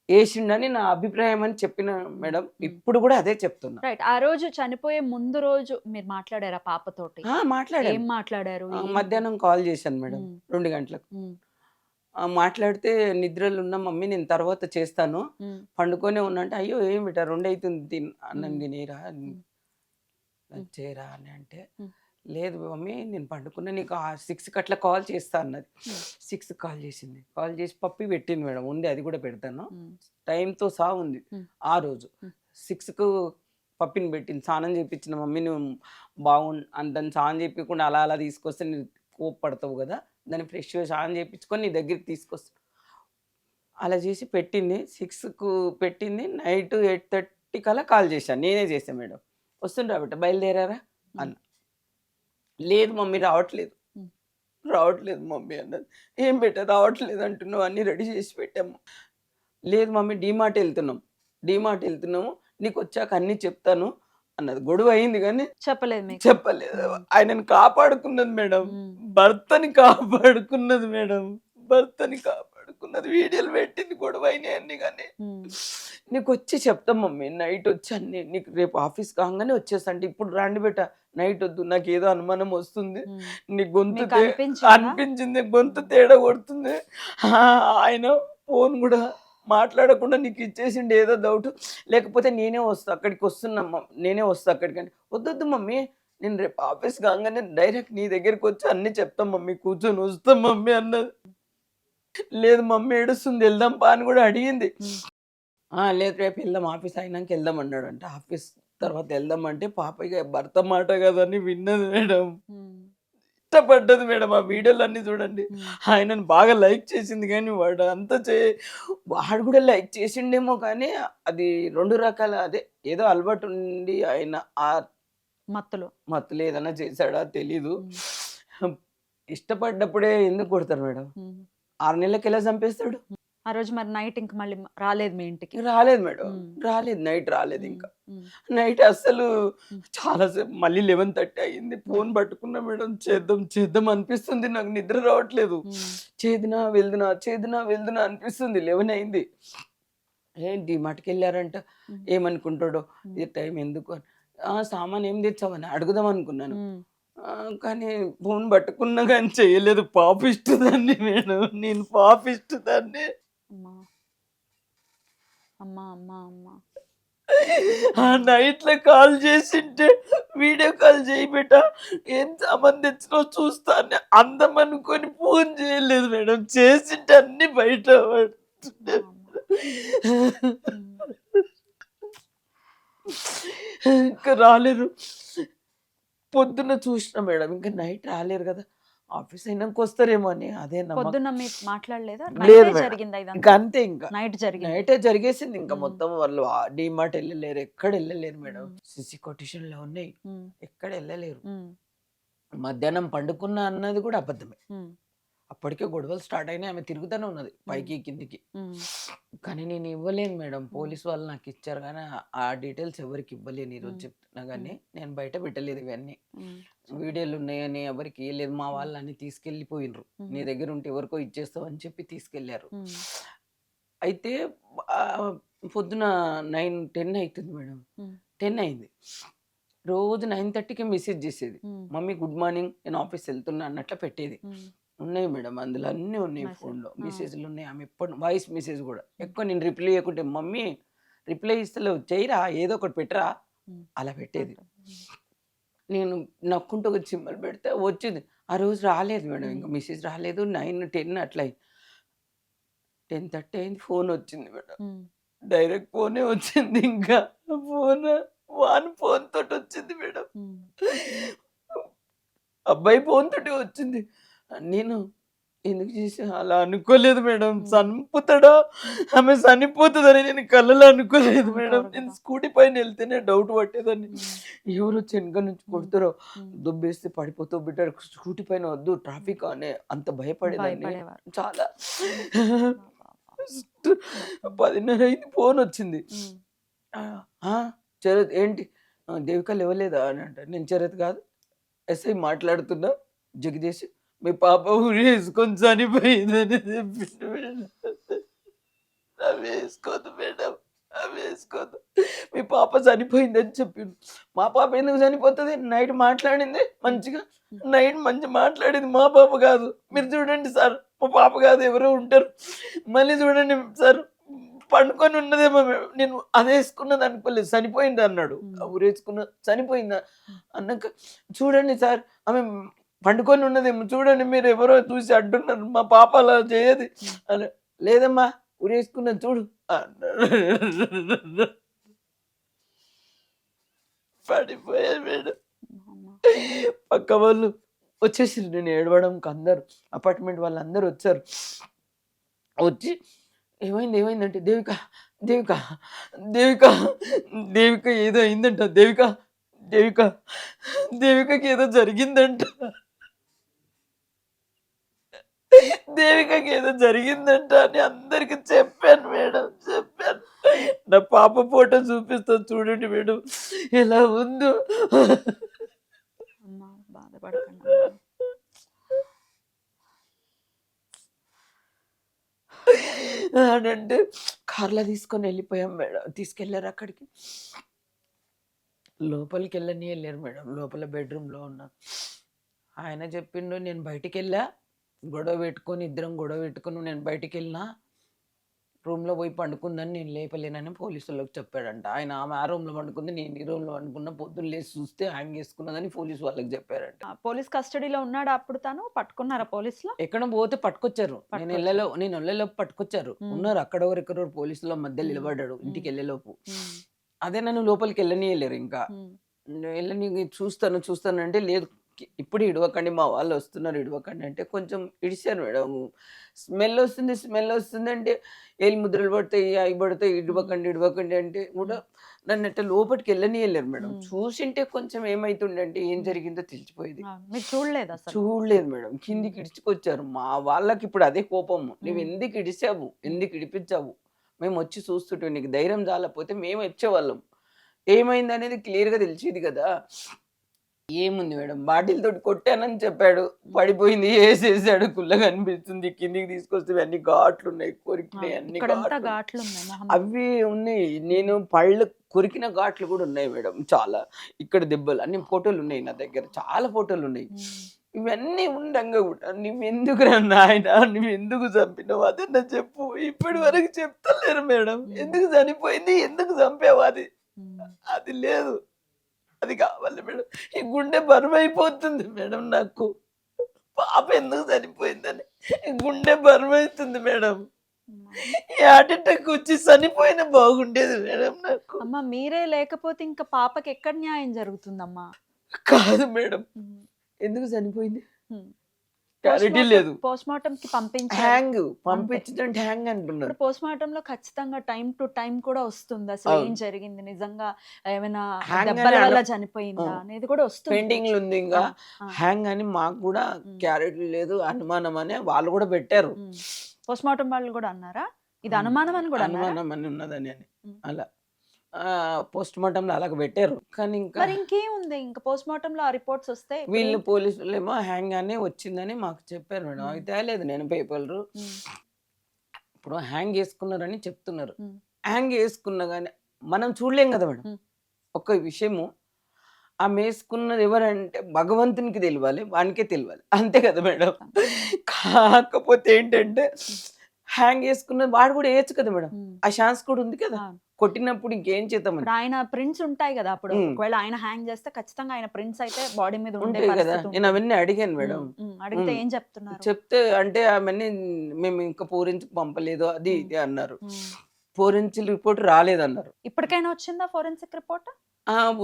వేసిండని నా అభిప్రాయం అని చెప్పిన మేడం. ఇప్పుడు కూడా అదే చెప్తున్నా. రైట్. ఆ రోజు చనిపోయే ముందు రోజు మీరు మాట్లాడారా పాపతోటి? మాట్లాడాను. ఏం మాట్లాడారు? ఏంటి? మధ్యాహ్నం కాల్ చేశాను మేడం, ఉమ్, 2 గంటలకు. ఉమ్, మాట్లాడితే నిద్రలో ఉన్న మమ్మీ నేను తర్వాత చేస్తాను, ఉమ్, పండుకొనే ఉన్నా అంటే, అయ్యో ఏం బిడ్డ 2 అవుతుంది అన్నం ఉమ్, తినేరా ఉమ్, లంచ్ చేయరా అని అంటే, ఉమ్, లేదు మమ్మీ నేను పండుకున్నా, నీకు 6కి అట్లా కాల్ చేస్తా అన్నది. ఉమ్, 6కి కాల్ చేసింది, కాల్ చేసి పప్పి పెట్టింది మేడం, ఉంది అది కూడా పెడతాను, ఉమ్, టైంతో సహా ఉంది. ఉమ్, ఆ రోజు ఉమ్, 6కు పప్పిని పెట్టింది, స్నానం చేయించిన మమ్మీ నువ్వు దాన్ని స్నానం చేయించకుండా అలా అలా తీసుకొస్తే నేను కోప్పడతావు కదా, దాన్ని ఫ్రెష్గా స్నానం చేయించుకొని నీ దగ్గరికి తీసుకొస్తా, అలా చేసి పెట్టింది. 6కు పెట్టింది, నైట్ 8:30 కల్లా కాల్ చేశాను, నేనే చేశాను మేడం. వస్తుండ్రా బిడ్డ బయలుదేరారా అన్న, లేదు మమ్మీ రావట్లేదు, ఉమ్, రావట్లేదు మమ్మీ అన్నది. ఏం బిడ్డ రావట్లేదు అంటున్నావు, అన్నీ రెడీ చేసి పెట్టాము. లేదు మమ్మీ డీమార్ట్ వెళ్తున్నాము, నీకు వచ్చాక అన్నీ చెప్తాను అన్నది. గొడవ అయింది కానీ చెప్పలేదు మీకు? చెప్పలేదు. ఉమ్, ఆయనను కాపాడుకున్నది మేడం, ఉమ్, భర్తని కాపాడుకున్నది మేడం, భర్తని కాపాడుకున్నది. వీడియోలు పెట్టింది, గొడవ అయినాయి అన్ని, కానీ ఉమ్, నీకు వచ్చి చెప్తాం మమ్మీ, నైట్ వచ్చి అన్ని నీకు రేపు ఆఫీస్ కాగానే వచ్చేస్తా అంటే, ఇప్పుడు రాండి బెట్ట, నైట్ వద్దు, నాకు ఏదో అనుమానం వస్తుంది, ఉమ్. నీ గొంతు మీకు అనిపించిందా? అనిపించింది, గొంతు తేడా కొడుతుంది. ఆయన ఫోన్ కూడా మాట్లాడకుండా నీకు ఇచ్చేసిండు, ఏదో డౌట్, లేకపోతే నేనే వస్తా అక్కడికి, నేనే వస్తా అక్కడికి అంటే, వద్దొద్దు మమ్మీ నేను రేపు ఆఫీస్ కాగానే డైరెక్ట్ నీ దగ్గరికి వచ్చి అన్ని చెప్తాం మమ్మీ, కూర్చొని వస్తాం మమ్మీ అన్నది. లేదు మమ్మీ ఏడుస్తుంది, వెళ్దాం పా అని కూడా అడిగింది. ఉమ్, లేదు రేపు వెళ్దాం, ఆఫీస్ అయినాక వెళ్దాం అన్నాడు. అంటే ఆఫీస్ తర్వాత వెళ్దాం అంటే, పాప ఇక భర్త మాట కదని విన్నది మేడం, ఉమ్, ఇష్టపడ్డది మేడం. ఆ వీడియోలు అన్ని చూడండి, ఉమ్, ఆయనను బాగా లైక్ చేసింది, కానీ వాడు కూడా లైక్ చేసిండేమో, కానీ అది 2 రకాల, అదే ఏదో అలవాటు ఉండి ఆయన ఆ మత్తులో. మత్తులో ఏదైనా చేశాడా తెలీదు. ఉమ్, ఇష్టపడ్డప్పుడే ఎందుకు కొడతారు మేడం, ఉమ్. 6 నెలలకి ఎలా చంపేస్తాడు. ఆ రోజు మరి నైట్ ఇంక మళ్ళీ రాలేదు మీ ఇంటికి? రాలేదు మేడం, ఉమ్, రాలేదు, నైట్ రాలేదు. ఉమ్, ఇంకా ఉమ్, నైట్ అస్సలు ఉమ్, చాలాసేపు, మళ్ళీ 11:30 అయింది, ఫోన్ పట్టుకున్నా మేడం, చేద్దాం చేద్దాం అనిపిస్తుంది, నాకు నిద్ర రావట్లేదు, ఉమ్, చేదినా వెళ్దునా అనిపిస్తుంది. 11 అయింది. డిమార్ట్కి వెళ్ళారంట, ఉమ్, ఏమనుకుంటాడో, ఉమ్, ఇది టైం ఎందుకు అని. సామాన్ ఏం తెచ్చావని అడుగుదాం అనుకున్నాను, ఉమ్. కానీ ఫోన్ పట్టుకున్నా కానీ చేయలేదు. పాపిస్తుదాన్ని మేడం, నేను పాపిస్తుదాన్ని. అమ్మా అమ్మా అమ్మా అమ్మా. ఆ నైట్లో కాల్ చేసింటే, వీడియో కాల్ చేయి బిడ్డ, ఏం సామాన్ తెచ్చినావు చూస్తా అని అందం అనుకొని ఫోన్ చేయలేదు మేడం, చేసింటే అన్ని బయట పడుతుండే. ఉమ్, ఇంకా రాలేరు, పొద్దున్న చూసిన మేడం, ఇంకా నైట్ రాలేరు కదా, ఆఫీస్ అయినాక వస్తారేమో అని అదే నమ్మకం. పొద్దున్న మీరు మాట్లాడలేదా? లేదు నైటే మేడం. జరిగిందా ఇంకా ఇదంతా? అంతే, ఇంకా నైట్ జరిగింది. నైటే జరిగేసింది. ఇంకా మ్మ్. మొత్తం వాళ్ళు డిమార్ట్ వెళ్ళలేరు, ఎక్కడ వెళ్ళలేరు మేడం. మ్మ్. సిసి కొటేషన్ లో ఉన్నాయి, ఉమ్, ఎక్కడ వెళ్ళలేరు. ఉమ్, మధ్యాహ్నం పండుకున్నా అన్నది కూడా అబద్ధమే. ఉమ్, అప్పటికే గొడవలు స్టార్ట్ అయినాయి, ఆమె తిరుగుతూనే ఉన్నది పైకి కిందికి. ఉమ్, కానీ నేను ఇవ్వలేను మేడం, పోలీస్ వాళ్ళు నాకు ఇచ్చారు కానీ ఆ డీటెయిల్స్ ఎవరికి ఇవ్వలేను. ఈరోజు చెప్తున్నా కానీ నేను బయట పెట్టలేదు ఇవన్నీ. ఉమ్, వీడియోలు ఉన్నాయని ఎవరికి ఇవ్వలేదు. మా వాళ్ళు అన్ని తీసుకెళ్ళిపోయినరు. నీ దగ్గర ఉంటే ఎవరికో ఇచ్చేస్తావు అని చెప్పి తీసుకెళ్లారు. ఉమ్, అయితే ఆ, పొద్దున 9-10 అవుతుంది మేడం. ఉమ్, 10 అయింది. రోజు 9:30కి మెసేజ్ చేసేది, ఉమ్, మమ్మీ గుడ్ మార్నింగ్, నేను ఆఫీస్ వెళ్తున్నా అన్నట్లు పెట్టేది. ఉమ్, ఉన్నాయి మేడం, అందులో అన్నీ ఉన్నాయి. Message. ఫోన్లో ఆ. మెసేజ్లు ఉన్నాయి. ఆమె ఎప్పుడు వాయిస్ మెసేజ్ కూడా ఎక్కువ నేను రిప్లై ఇవ్వకుంటే, మమ్మీ రిప్లై ఇస్తలేవు, చేయరా ఏదో ఒకటి పెట్టరా ఉమ్, అలా పెట్టేది. ఉమ్, నేను నక్కుంటూ ఒక సింబల్ పెడితే వచ్చింది. ఆ రోజు రాలేదు మేడం, ఇంకా మ్మ్. మెసేజ్ రాలేదు. 9-10 అట్లా 10:30 అయింది, ఫోన్ వచ్చింది మేడం. ఉమ్, డైరెక్ట్ ఫోనే వచ్చింది. ఇంకా ఫోన్ వాన్ ఫోన్ తోటి వచ్చింది మేడం. ఉమ్, అబ్బాయి ఫోన్ తోటి వచ్చింది. నేను ఎందుకు చేసి అలా అనుకోలేదు మేడం. చంపుతాడో ఆమె చనిపోతుందని నేను కళ్ళలో అనుకోలేదు మేడం. అనుకోరు నేను కదా. స్కూటీ పైన వెళ్తేనే డౌట్ పట్టేదాన్ని, ఉమ్, ఎవరు వచ్చి వెనక నుంచి కొడతారో, ఉమ్, దుబ్బేస్తే పడిపోతావు బిడ్డ, స్కూటీ పైన వద్దు ట్రాఫిక్ అనే అంత భయపడేదాన్ని భయపడేవారు. చాలా. ఉమ్, 10:30 అయింది, ఫోన్ వచ్చింది. ఉమ్, ఆ, ఆ, చరత్ ఏంటి, దేవిక లేవలేదా అని అంటారు. నేను చరత్ కాదు, ఎస్ఐ మాట్లాడుతున్నా, జగదీష్ మీ పాప ఉరి వేసుకొని చనిపోయిందని చెప్పిండు మేడం. అవి వేసుకోదు మేడం, అవి వేసుకోదు, మీ పాప చనిపోయిందని చెప్పిండు. మా పాప ఎందుకు చనిపోతుంది, నైట్ మాట్లాడింది మంచిగా, నైట్ మంచి మాట్లాడింది, మా పాప కాదు. మీరు చూడండి సార్, మా పాప కాదు ఎవరో ఉంటారు. మళ్ళీ చూడండి సార్, పండుకొని ఉన్నదేమో, నేను అది వేసుకున్నది అనుకోలేదు, చనిపోయింది అన్నాడు. ఊరేసుకున్న చనిపోయిందా అన్నాక, చూడండి సార్ ఆమె పండుకొని ఉన్నదేమో చూడండి, మీరు ఎవరో చూసి అంటున్నారు, మా పాప అలా చేయదు అని. లేదమ్మా ఊరేసుకున్నది చూడు అన్నాడు. పడిపోయాడు మేడం. అమ్మా. పక్క వాళ్ళు వచ్చేసి నేను ఏడవడంకి అందరు అపార్ట్మెంట్ వాళ్ళు అందరూ వచ్చారు. వచ్చి ఏమైంది ఏమైందంటే, దేవిక దేవిక దేవిక దేవిక ఏదో అయిందంట, దేవిక దేవిక దేవికకి ఏదో జరిగిందంట, దేవికకి ఏదో జరిగిందంట అని అందరికి చెప్పాను మేడం, చెప్పాను. నా పాప ఫోటో చూపిస్తాను చూడండి మేడం ఎలా ఉందో. అమ్మా బాధపడకండి అమ్మా. అని అంటే కార్లో తీసుకొని వెళ్ళిపోయాం మేడం. తీసుకెళ్ళారు అక్కడికి, లోపలికి వెళ్ళని వెళ్ళారు మేడం. లోపల బెడ్రూమ్లో ఉన్నా. ఆయన చెప్పిండు, నేను బయటికి వెళ్ళా, గొడవ పెట్టుకొని ఇద్దరం గొడవ పెట్టుకుని నేను బయటికి వెళ్ళినా, రూమ్లో పోయి పండుకుందని నేను లేపలేనని పోలీసులకు చెప్పాడంట. ఆయన ఆమె ఆ రూమ్లో పండుకుంది, నేను ఈ రూమ్లో పండుకున్నా, పొద్దున్న లేచి చూస్తే హ్యాంగ్ చేసుకున్నదని పోలీసు వాళ్ళకి చెప్పారంట. ఆ, పోలీస్ కస్టడీలో ఉన్నాడా అప్పుడు? తను పట్టుకున్నారా పోలీసులో? ఎక్కడ పోతే పట్టుకొచ్చారు, నేను వెళ్ళేలోపు పట్టుకొచ్చారు. ఉన్నారు అక్కడ ఎవరెక్కడో పోలీసుల మధ్య నిలబడ్డాడు ఇంటికి వెళ్ళేలోపు. ఉమ్, అదే నన్ను లోపలికి వెళ్ళనీయలేరు. ఇంకా ఉమ్, వెళ్ళని చూస్తాను అంటే, లేదు ఇప్పుడు ఇడవకండి, మా వాళ్ళు వస్తున్నారు ఇడవకండి అంటే కొంచెం ఇడిచారు మేడం. స్మెల్ వస్తుంది అంటే, ఏళ్ళు ముద్రలు పడతాయి అవి పడతాయి, ఇడవకండి అంటే కూడా నన్ను అట్లా లోపలికి వెళ్ళనీయలేరు మేడం. చూసింటే కొంచెం ఏమైతుండే అంటే ఏం జరిగిందో తెలిసిపోయేది. ఆ, మీరు చూడలేదు అసలు? చూడలేదు మేడం, కిందికి ఇడిచుకొచ్చారు. మా వాళ్ళకి ఇప్పుడు అదే కోపము, నువ్వు ఎందుకు ఇడిచావు, ఎందుకు ఇడిపించావు, మేము వచ్చి చూస్తుంటే నీకు ధైర్యం చాలకపోతే మేము వచ్చేవాళ్ళం, ఏమైంది అనేది క్లియర్గా తెలిసేది కదా. ఏముంది మేడం, బాటిల్ తోటి కొట్టానని చెప్పాడు, పడిపోయింది, వేసేసాడు, కుల్లగా అనిపిస్తుంది, కిందికి తీసుకొస్తే అన్ని ఘాట్లు ఉన్నాయి, కొరికినాయి, అన్ని ఇక్కడంతా ఘాట్లు ఘాట్లు ఉన్నాయి మొహం. అవి ఉన్నాయి. నేను పళ్ళు కొరికిన ఘాట్లు కూడా ఉన్నాయి మేడం, చాలా. ఇక్కడ దెబ్బలు అన్ని ఫోటోలు ఉన్నాయి నా దగ్గర, చాలా ఫోటోలు ఉన్నాయి. ఇవన్నీ ఉండంగా కూడా నువ్వెందుకు నాయన, నువ్వు ఎందుకు చంపినావు అదన్నా చెప్పు. ఇప్పటి వరకు చెప్తలేరు మేడం, ఎందుకు చనిపోయింది, ఎందుకు చంపావు, అది లేదు, అది కావాలి మేడం. ఈ గుండె బరువు అయిపోతుంది మేడం నాకు, పాప ఎందుకు చనిపోయిందని ఈ గుండె బరువు అవుతుంది మేడం. ఈ హార్ట్ అటాక్ వచ్చి చనిపోయినా బాగుండేది మేడం నాకు. అమ్మా మీరే లేకపోతే ఇంకా పాపకి ఎక్కడ న్యాయం జరుగుతుందమ్మా? కాదు మేడం, ఎందుకు చనిపోయింది, క్లారిటీ లేదు. పోస్ట్ మార్టం కి పంపించారు. హ్యాంగ్ పంపించడం హ్యాంగ్ అంటున్నారు. ఇప్పుడు పోస్ట్ మార్టం లో ఖచ్చితంగా టైం టు టైం కూడా వస్తుంది. అసలు ఏం జరిగింది, నిజంగా ఏమైనా Hang దెబ్బల అని వల్ల చనిపోయిందా అనేది కూడా వస్తుంది. పెండింగ్ ఉంది ఇంకా ఆ. హ్యాంగ్ అని మాకు కూడా క్లారిటీ లేదు, అనుమానం అని వాళ్ళు కూడా పెట్టారు. పోస్ట్ మార్టం వాళ్ళు కూడా అన్నారా ఇది అనుమానం అని కూడా అన్నారా? అనుమానం అని ఉన్నదని అని ఉమ్. అలా పోస్ట్ మార్టం లో అలాగ పెట్టారు. కానీ ఇంకా మరి ఇంకేముంది, ఇంకా పోస్ట్ మార్టం లో ఆ రిపోర్ట్స్ వస్తే వీళ్ళు పోలీసులు ఏమో హ్యాంగ్ అని వచ్చిందని మాకు చెప్పారు మేడం. ఉమ్. అయితే లేదు నేను పేపర్లు ఉమ్, ఇప్పుడు హ్యాంగ్ చేసుకున్నారని చెప్తున్నారు. ఉమ్, హ్యాంగ్ చేసుకున్నా కానీ మనం చూడలేం కదా మేడం. ఉమ్. ఒక విషయము ఆమె వేసుకున్నది ఎవరంటే భగవంతునికి తెలియాలి, వానికే తెలియాలి, అంతే కదా మేడం. కాకపోతే ఏంటంటే హ్యాంగ్ వేసుకున్నది వాడు కూడా వేయచ్చు కదా మేడం. ఉమ్. ఆ ఛాన్స్ కూడా ఉంది కదా. అవును. కొట్టినప్పుడు ఇంకేం చేద్దామని ఇప్పుడు ఆయన ప్రింట్స్ ఉంటాయి కదా, అప్పుడు ఉమ్. ఒకవేళ ఆయన హ్యాంగ్ చేస్తే ఖచ్చితంగా ఆయన ప్రింట్స్ అయితే బాడీ మీద ఉండే ఉంటాయి కదా. పరిస్థితి నేను అవన్నీ అడిగాను మేడం. అడిగితే ఉమ్. ఏం చెప్తున్నారు? చెప్తే అంటే అవన్నీ మేము ఇంకా ఫోరెన్సిక్ పంపలేదు అది ఇది అన్నారు. ఉమ్. ఫోరెన్సిక్ రిపోర్ట్ రాలేదన్నారు. ఇప్పటికైనా వచ్చిందా ఫోరెన్సిక్ రిపోర్ట్?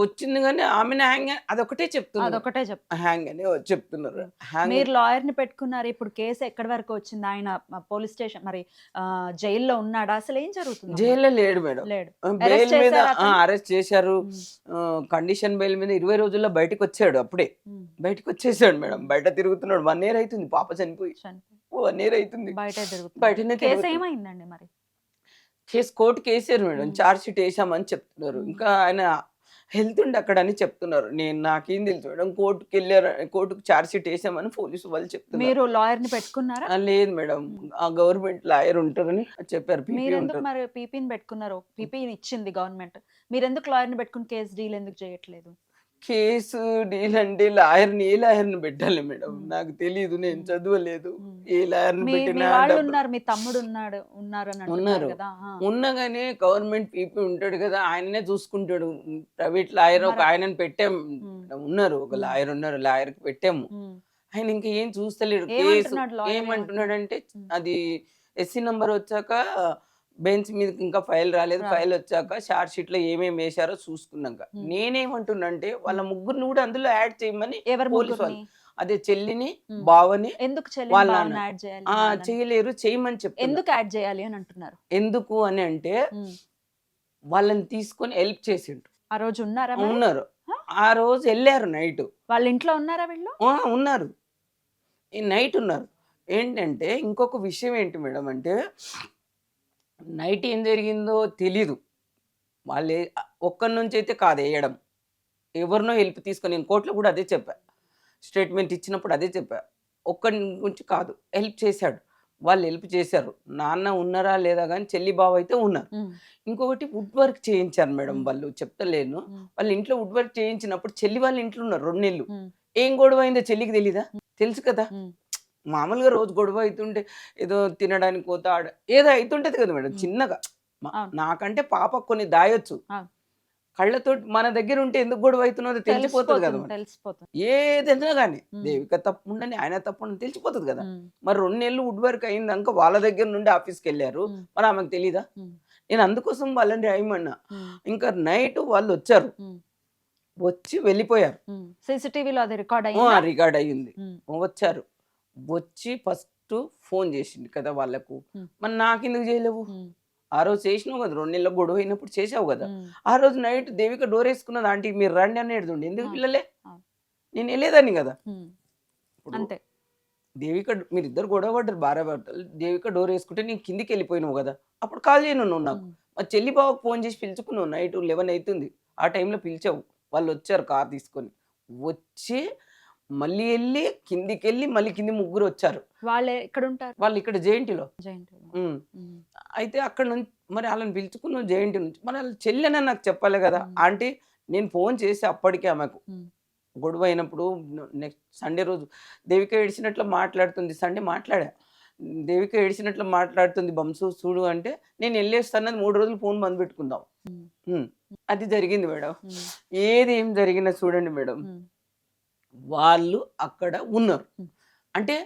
వచ్చింది కానీ ఆమెను హ్యాంగ్ అదొకటే చెప్తున్నారు. అదొకటే చెప్తా. హ్యాంగ్ అని చెప్తున్నారు. హ్యాంగ్ మీరు లాయర్ ని పెట్టుకున్నారు, ఇప్పుడు కేసు ఎక్కడి వరకు వచ్చింది? ఆయన పోలీస్ స్టేషన్ మరి జైల్లో ఉన్నాడా? అసలు ఏం జరుగుతుంది? జైల్లో లేడు మేడం. లేడు. బెయిల్ Arrest మీద చేశారా అతన్ని? అరెస్ట్ చేశారు. ఉమ్. కండిషన్ బెయిల్ మీద 20 రోజుల్లో బయటకు వచ్చాడు. అప్పుడే ఉమ్. బయటకు వచ్చేసాడు మేడం. బయట తిరుగుతున్నాడు. 1 year అవుతుంది పాప చనిపోయి. చనిపోయి 1 year అవుతుంది. బయటే తిరుగుతుంది. బయటనే కేసు తిరుగుతుంది. ఏమైందండి మరి? కేసు కోర్టుకి వేసారు మేడం. ఉమ్. ఛార్జ్ షీట్ వేసామని చెప్తున్నారు. ఉమ్. ఇంకా ఆయన హెల్త్ ఉండి అక్కడ అని చెప్తున్నారు. నాకేం తెలుసు మేడం. కోర్టుకి వెళ్ళారు, కోర్టుకు ఛార్జ్ షీట్ వేసామని పోలీసు వాళ్ళు చెప్తున్నారు. మీరు లాయర్ ని పెట్టుకున్నారా? లేదు మేడం, ఆ గవర్నమెంట్ లాయర్ ఉంటారని చెప్పారు. పీపీ మీరు ఎందుకు ఉంటారు. మరి పీపీని పెట్టుకున్నారు? పీపీని ఇచ్చింది గవర్నమెంట్, మీరు ఎందుకు లాయర్ ని పెట్టుకుని కేసు డీల్ ఎందుకు చేయట్లేదు? కేసు డీల్ అంటే లాయర్ని ఏ లాయర్ని పెట్టాలి మేడం? నాకు తెలియదు, నేను చదవలేదు. ఉమ్. ఏ లాయర్ని మీ పెట్టినా వాళ్ళు డబ్బులు ఉన్నారు, మీ తమ్ముడు ఉన్నారు అని అంటున్నారు ఉన్నారు. కదా. ఉన్నగానే గవర్నమెంట్ పీపీ ఉంటాడు కదా, ఆయననే చూసుకుంటాడు. ప్రైవేట్ లాయర్ ఒక మరి- ఆయనని పెట్టాము. ఉన్నారు, ఒక లాయర్ ఉన్నారు, లాయర్కి పెట్టాము. ఆయన ఇంకా ఏం చూస్తలేడు. కేసు ఏమంటున్నాడు lawyer? ఏమంటున్నాడంటే ఉమ్. అది ఎస్సీ నంబర్ వచ్చాక బెంచ్ మీద ఇంకా ఫైల్ రాలేదు, రాలేదు. ఫైల్ వచ్చాక షార్ట్ షీట్ లో ఏమేమి వేశారో చూసుకున్నాక ఉమ్. నేనేమంటున్నానంటే వాళ్ళ ముగ్గురిని కూడా అందులో యాడ్ చేయమని ఎవరు పోలీసు ముగ్గురిని? వాళ్ళు, అదే చెల్లిని ఉమ్. బావని ఎందుకు వాళ్ళ చెల్లి నాన్న. యాడ్ చేయాలి? చేయలేరు, చేయమని చెప్తున్నారు. ఎందుకు యాడ్ చేయాలి అని అంటున్నారు? ఎందుకు అని అంటే ఉమ్. వాళ్ళని తీసుకొని హెల్ప్ చేసిండ్రు. ఆ రోజు ఉన్నారా మరి? ఉన్నారు. హ? ఆ రోజు వెళ్ళారు నైట్. వాళ్ళ ఇంట్లో ఉన్నారా వీళ్ళు? ఉన్నారు, ఈ నైట్ ఉన్నారు. ఏంటంటే ఇంకొక విషయం ఏంటి మేడం అంటే నైట్ ఏం జరిగిందో తెలీదు. వాళ్ళే ఒక్కరి నుంచి అయితే కాదు వేయడం, ఎవరినో హెల్ప్ తీసుకొని, నేను కోర్టులో కూడా అదే చెప్పా, స్టేట్మెంట్ ఇచ్చినప్పుడు అదే చెప్పా. ఒక్కరి నుంచి కాదు, హెల్ప్ చేశాడు. వాళ్ళు హెల్ప్ చేశారు. నాన్న ఉన్నారా లేదా కానీ చెల్లి బావ అయితే ఉన్నారు. ఉమ్. ఇంకొకటి వుడ్ వర్క్ చేయించారు మేడం ఉమ్. వాళ్ళు, చెప్తలేను. ఉమ్. వాళ్ళ ఇంట్లో వుడ్ వర్క్ చేయించినప్పుడు చెల్లి వాళ్ళ ఇంట్లో ఉన్నారు 2 నెలలు. ఉమ్. ఏం గొడవ అయిందో చెల్లికి తెలీదా? తెలుసు కదా. ఉమ్. మామూలుగా రోజు గొడవ అవుతుంటే ఏదో తినడానికి పోతా ఏదో అవుతుంటది కదా మేడం, చిన్నగా. అవును. నాకంటే పాప కొన్ని దాయొచ్చు. అవును. కళ్ళతో మన దగ్గర ఉంటే ఎందుకు గొడవ అవుతున్నదో తెలిసిపోతుంది కదా మనకి. తెలిసిపోతుంది. ఏదైనా కానీ ఉమ్. దేవిక తప్పు ఉండని ఆయన తప్పు ఉండని తెలిసిపోతుంది కదా. ఉమ్. మరి 2 నెలలు వుడ్ వర్క్ అయిందాక వాళ్ళ దగ్గర నుండి ఆఫీస్కి వెళ్ళారు. ఉమ్. మరి ఆమెకు తెలీదా? ఉమ్. నేను అందుకోసం వాళ్ళని రాయమన్నా. ఉమ్. ఇంకా నైట్ వాళ్ళు వచ్చారు, ఉమ్. వచ్చి వెళ్ళిపోయారు. ఉమ్. CCTV లో అది రికార్డ్ అయ్యిందా? రికార్డ్ అయ్యింది. ఉమ్. వచ్చారు, వచ్చి ఫస్ట్ ఫోన్ చేసింది కదా వాళ్ళకు. ఉమ్. మరి నాకెందుకు చేయలేవు? ఉమ్. ఆ రోజు చేసినావు కదా, 2 నెలల గొడవ అయినప్పుడు చేసావు కదా. ఉమ్. ఆ రోజు నైట్ దేవిక డోర్ వేసుకున్నది, ఆంటీ మీరు రండి అని ఎడుతుండే, ఎందుకు ఆ. పిల్లలే? ఆ. నేను వెళ్ళేదాన్ని కదా. ఉమ్. ఇప్పుడు అంతే. దేవిక మీరిద్దరు గొడవ పడ్డారు, భార్య భర్తలు. దేవిక డోర్ వేసుకుంటే నేను కిందికి వెళ్ళిపోయినావు కదా, అప్పుడు కాల్ చేయను నువ్వు నాకు. ఉమ్. మా చెల్లి బావకు ఫోన్ చేసి పిలుచుకున్నావు, నైట్ 11 అవుతుంది. ఆ టైంలో పిలిచావు. వాళ్ళు వచ్చారు కార్ తీసుకొని. వచ్చి మళ్ళీ వెళ్ళి కిందికి వెళ్ళి మళ్ళీ కింది ముగ్గురు వచ్చారు. వాళ్ళు ఎక్కడ ఉంటారు? వాళ్ళు ఇక్కడ జేఎన్టీలో. జైంట్లో. ఉమ్. ఉమ్. అయితే అక్కడ నుంచి మరి వాళ్ళని పిలుచుకున్నావు జేఎన్టీ నుంచి. మరి వాళ్ళ చెల్లెన నాకు చెప్పాలి కదా. ఉమ్. ఆంటీ నేను ఫోన్ చేసి అప్పటికే ఆమెకు ఉమ్. గొడవ అయినప్పుడు నెక్స్ట్ సండే రోజు దేవిక ఏడిచినట్లు మాట్లాడుతుంది. సండే మాట్లాడా, దేవిక ఏడిచినట్లు మాట్లాడుతుంది బంసు చూడు అంటే, నేను వెళ్ళేస్తానది 3 రోజులు ఫోన్ బంద్ పెట్టుకుందాం. ఉమ్. ఉమ్. అది జరిగింది మేడం. ఉమ్. ఏది ఏం జరిగినా చూడండి మేడం, ఉమ్. వాళ్ళు అక్కడ ఉన్నారు. ఉమ్. అంటే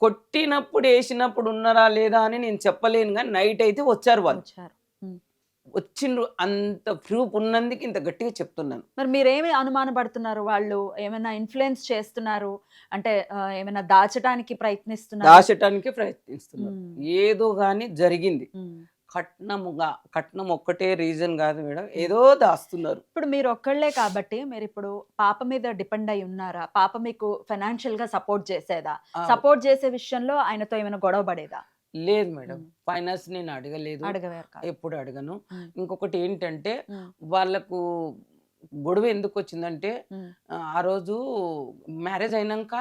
కొట్టినప్పుడు వేసినప్పుడు ఉన్నారా లేదా అని నేను చెప్పలేను, కానీ నైట్ అయితే వచ్చారు వాళ్ళు. వచ్చారు. ఉమ్. వచ్చిండ్రు, అంత ప్రూఫ్ ఉన్నందుకు ఇంత గట్టిగా చెప్తున్నాను. మరి మీరేమి అనుమానపడుతున్నారు? వాళ్ళు ఏమైనా ఇన్‌ఫ్లుయెన్స్ చేస్తున్నారు? అంటే ఏమైనా దాచటానికి ప్రయత్నిస్తున్నారా? దాచటానికే ప్రయత్నిస్తున్నారు. హ్మ్. ఏదో గాని జరిగింది. హ్మ్. కట్నం ఒక్కటే రీజన్ కాదు మేడం, ఏదో దాస్తున్నారు. ఇప్పుడు మీరు ఒక్కళ్ళే కాబట్టి మీరిప్పుడు పాప మీద డిపెండ్ అయి ఉన్నారా? పాప మీకు ఫైనాన్షియల్‌గా సపోర్ట్ చేసేదా? ఆ, సపోర్ట్ చేసే విషయంలో ఆయనతో ఏమైనా గొడవ పడేదా? లేదు మేడం, హ్మ్. ఫైనాన్స్ నేను అడగలేదు, అడగవేరు కాదు. ఎప్పుడు అడగను. హ్మ్. ఇంకొకటి ఏంటంటే హ్మ్. వాళ్ళకు గొడవ ఎందుకు వచ్చిందంటే హ్మ్. ఆ రోజు మ్యారేజ్ అయినాక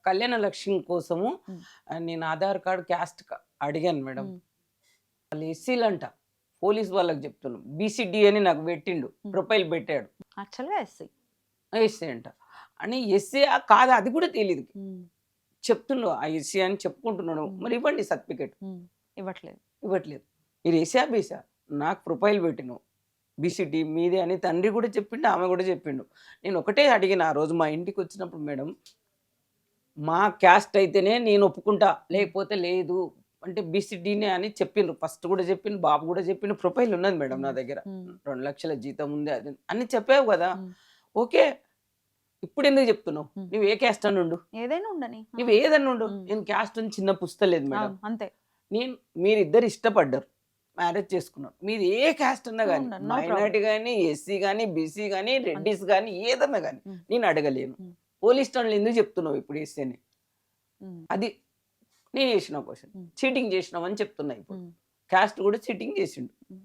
కళ్యాణ లక్ష్మి కోసము హ్మ్. నేను ఆధార్ కార్డ్ క్యాస్ట్ అడిగాను మేడం. హ్మ్. వాళ్ళు ఎస్సీలంట, పోలీస్ వాళ్ళకి చెప్తున్నాను, బీసీడీ అని నాకు పెట్టిండు, హ్మ్. ప్రొఫైల్ పెట్టాడు, యాక్చువల్‌గా ఎస్సీ. ఎస్సీ అంట. అని ఎస్సీ కాదు అది కూడా తెలియదు, హ్మ్. చెప్తున్నాడు ఆ ఎస్సీ అని చెప్పుకుంటున్నాడు. హ్మ్. మరి ఇవ్వండి సర్టిఫికేట్, హ్మ్. ఇవ్వట్లేదు. ఇవ్వట్లేదు. మీరు ఎస్సా బీసా, నాకు ప్రొఫైల్ పెట్టినావు బీసీడీ మీదే అని తండ్రి కూడా చెప్పిండు, ఆమె కూడా చెప్పిండు. నేను ఒకటే అడిగిన ఆ రోజు మా ఇంటికి వచ్చినప్పుడు, మేడం మా క్యాస్ట్ అయితేనే నేను ఒప్పుకుంటా, లేకపోతే లేదు అంటే బీసీడీనే అని చెప్పిండ్రు. ఫస్ట్ కూడా చెప్పిండు, బాబు కూడా చెప్పిండు, ప్రొఫైల్ ఉన్నది మేడం నా హ్మ్. దగ్గర, హ్మ్. 2 లక్షల జీతం ఉంది అది అని చెప్పావు కదా. హ్మ్. ఓకే, ఇప్పుడు ఎందుకు చెప్తున్నావు? హ్మ్. నువ్వు ఏ క్యాస్ట్ అని ఉండు, ఏదైనా ఉండని. ఆ! నువ్వు ఏదన్నా ఉండు, హ్మ్. నేను క్యాస్ట్ అని చిన్న పుస్తలేదు మేడం. అవును. అంతే. మీరిద్దరు ఇష్టపడ్డారు, మ్యారేజ్ చేసుకున్నారు, మీది ఏ క్యాస్ట్ అన్నా కానీ, అవును. No problem. మైనార్టీ కానీ, ఎస్సీ కానీ, బీసీ కానీ, అంతే. రెడ్డిస్ కానీ, ఏదన్నా కానీ హ్మ్. నేను అడగలేను. హ్మ్. పోలీస్ స్టేషన్లో ఎందుకు చెప్తున్నావు ఇప్పుడు ఎస్సీ అని? హ్మ్. అది నేను చేసిన క్వశ్చన్, హ్మ్. చీటింగ్ చేసినామని చెప్తున్నా. ఇప్పుడు హ్మ్. క్యాస్ట్ కూడా చీటింగ్ చేసిండు, హ్మ్.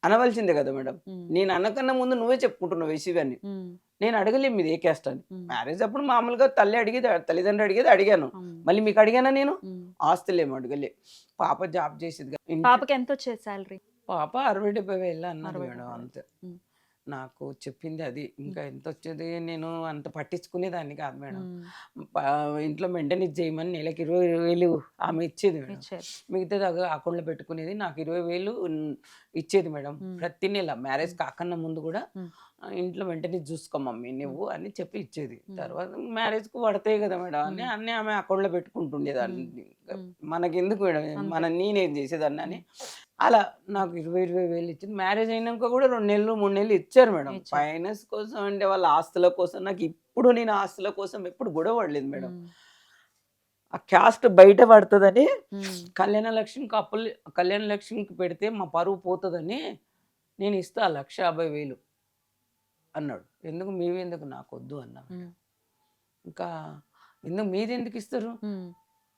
అనవలసిందే కదా మేడం. హ్మ్. నేను అనకన్నా ముందు నువ్వే చెప్పుకుంటున్నావు ఎస్సీ అని. హ్మ్. నేను అడగలేము మీది ఏ క్యాస్ట్ అని. హ్మ్. మ్యారేజ్ అప్పుడు మామూలుగా తల్లి అడిగేది, తల్లిదండ్రులు అడిగేది అడిగాను. హ్మ్. మళ్ళీ మీకు అడిగానా నేను? హ్మ్. ఆస్తులేమో అడగలే. పాప జాబ్ చేసేది కదా. పాపకి ఎంతొచ్చేది సాలరీ? పాప 60,000-70,000 అన్నది 60,000. మేడం, అంతే. హ్మ్. నాకు చెప్పింది అది. హ్మ్. ఇంకా ఎంత వచ్చేది నేను అంత పట్టించుకునేదాన్ని కాదు మేడం. హ్మ్. ఇంట్లో మెయింటెనెన్స్ చేయమని నెలకి 20,000 ఆమె ఇచ్చేది మేడం. ఇచ్చారు. మిగతాది అకౌంట్‌లో పెట్టుకునేది. నాకు 20,000 ఇచ్చేది మేడం. హ్మ్. ప్రతి నెల మ్యారేజ్ హ్మ్. కాకన్నా ముందు కూడా హ్మ్. ఇంట్లో మెయింటెనెన్స్ చూసుకో మమ్మీ హ్మ్. నువ్వు అని చెప్పి ఇచ్చేది. హ్మ్. తర్వాత మ్యారేజ్‌కి పడతాయి కదా మేడం అని హ్మ్. అన్నీ ఆమె అకౌంట్‌లో పెట్టుకుంటుండేదాన్ని. హ్మ్. హ్మ్. మనకెందుకు మేడం, అంతే. నేనేం చేసేదాన్ని అని. హ్మ్. అలా నాకు 20,000 ఇచ్చింది. మ్యారేజ్ అయినాక కూడా 2 నెలలు, 3 నెలలు ఇచ్చారు మేడం. ఇచ్చారు. ఫైనాన్స్ కోసం అంటే వాళ్ళ ఆస్తుల కోసం, నాకు ఇప్పుడు నేను ఆస్తుల కోసం ఎప్పుడు గొడవ పడలేదు మేడం. హ్మ్. ఆ క్యాస్ట్ బయట పడతదని హ్మ్. కళ్యాణ లక్ష్మికి పెడితే మా పరువు పోతదని నేను ఇస్తా 1,50,000 అన్నాడు. ఎందుకు మీవెందుకు నాకొద్దు అన్నా మేడం. హ్మ్. ఇంకా ఎందుకు మీరెందుకు ఇస్తారు? హ్మ్.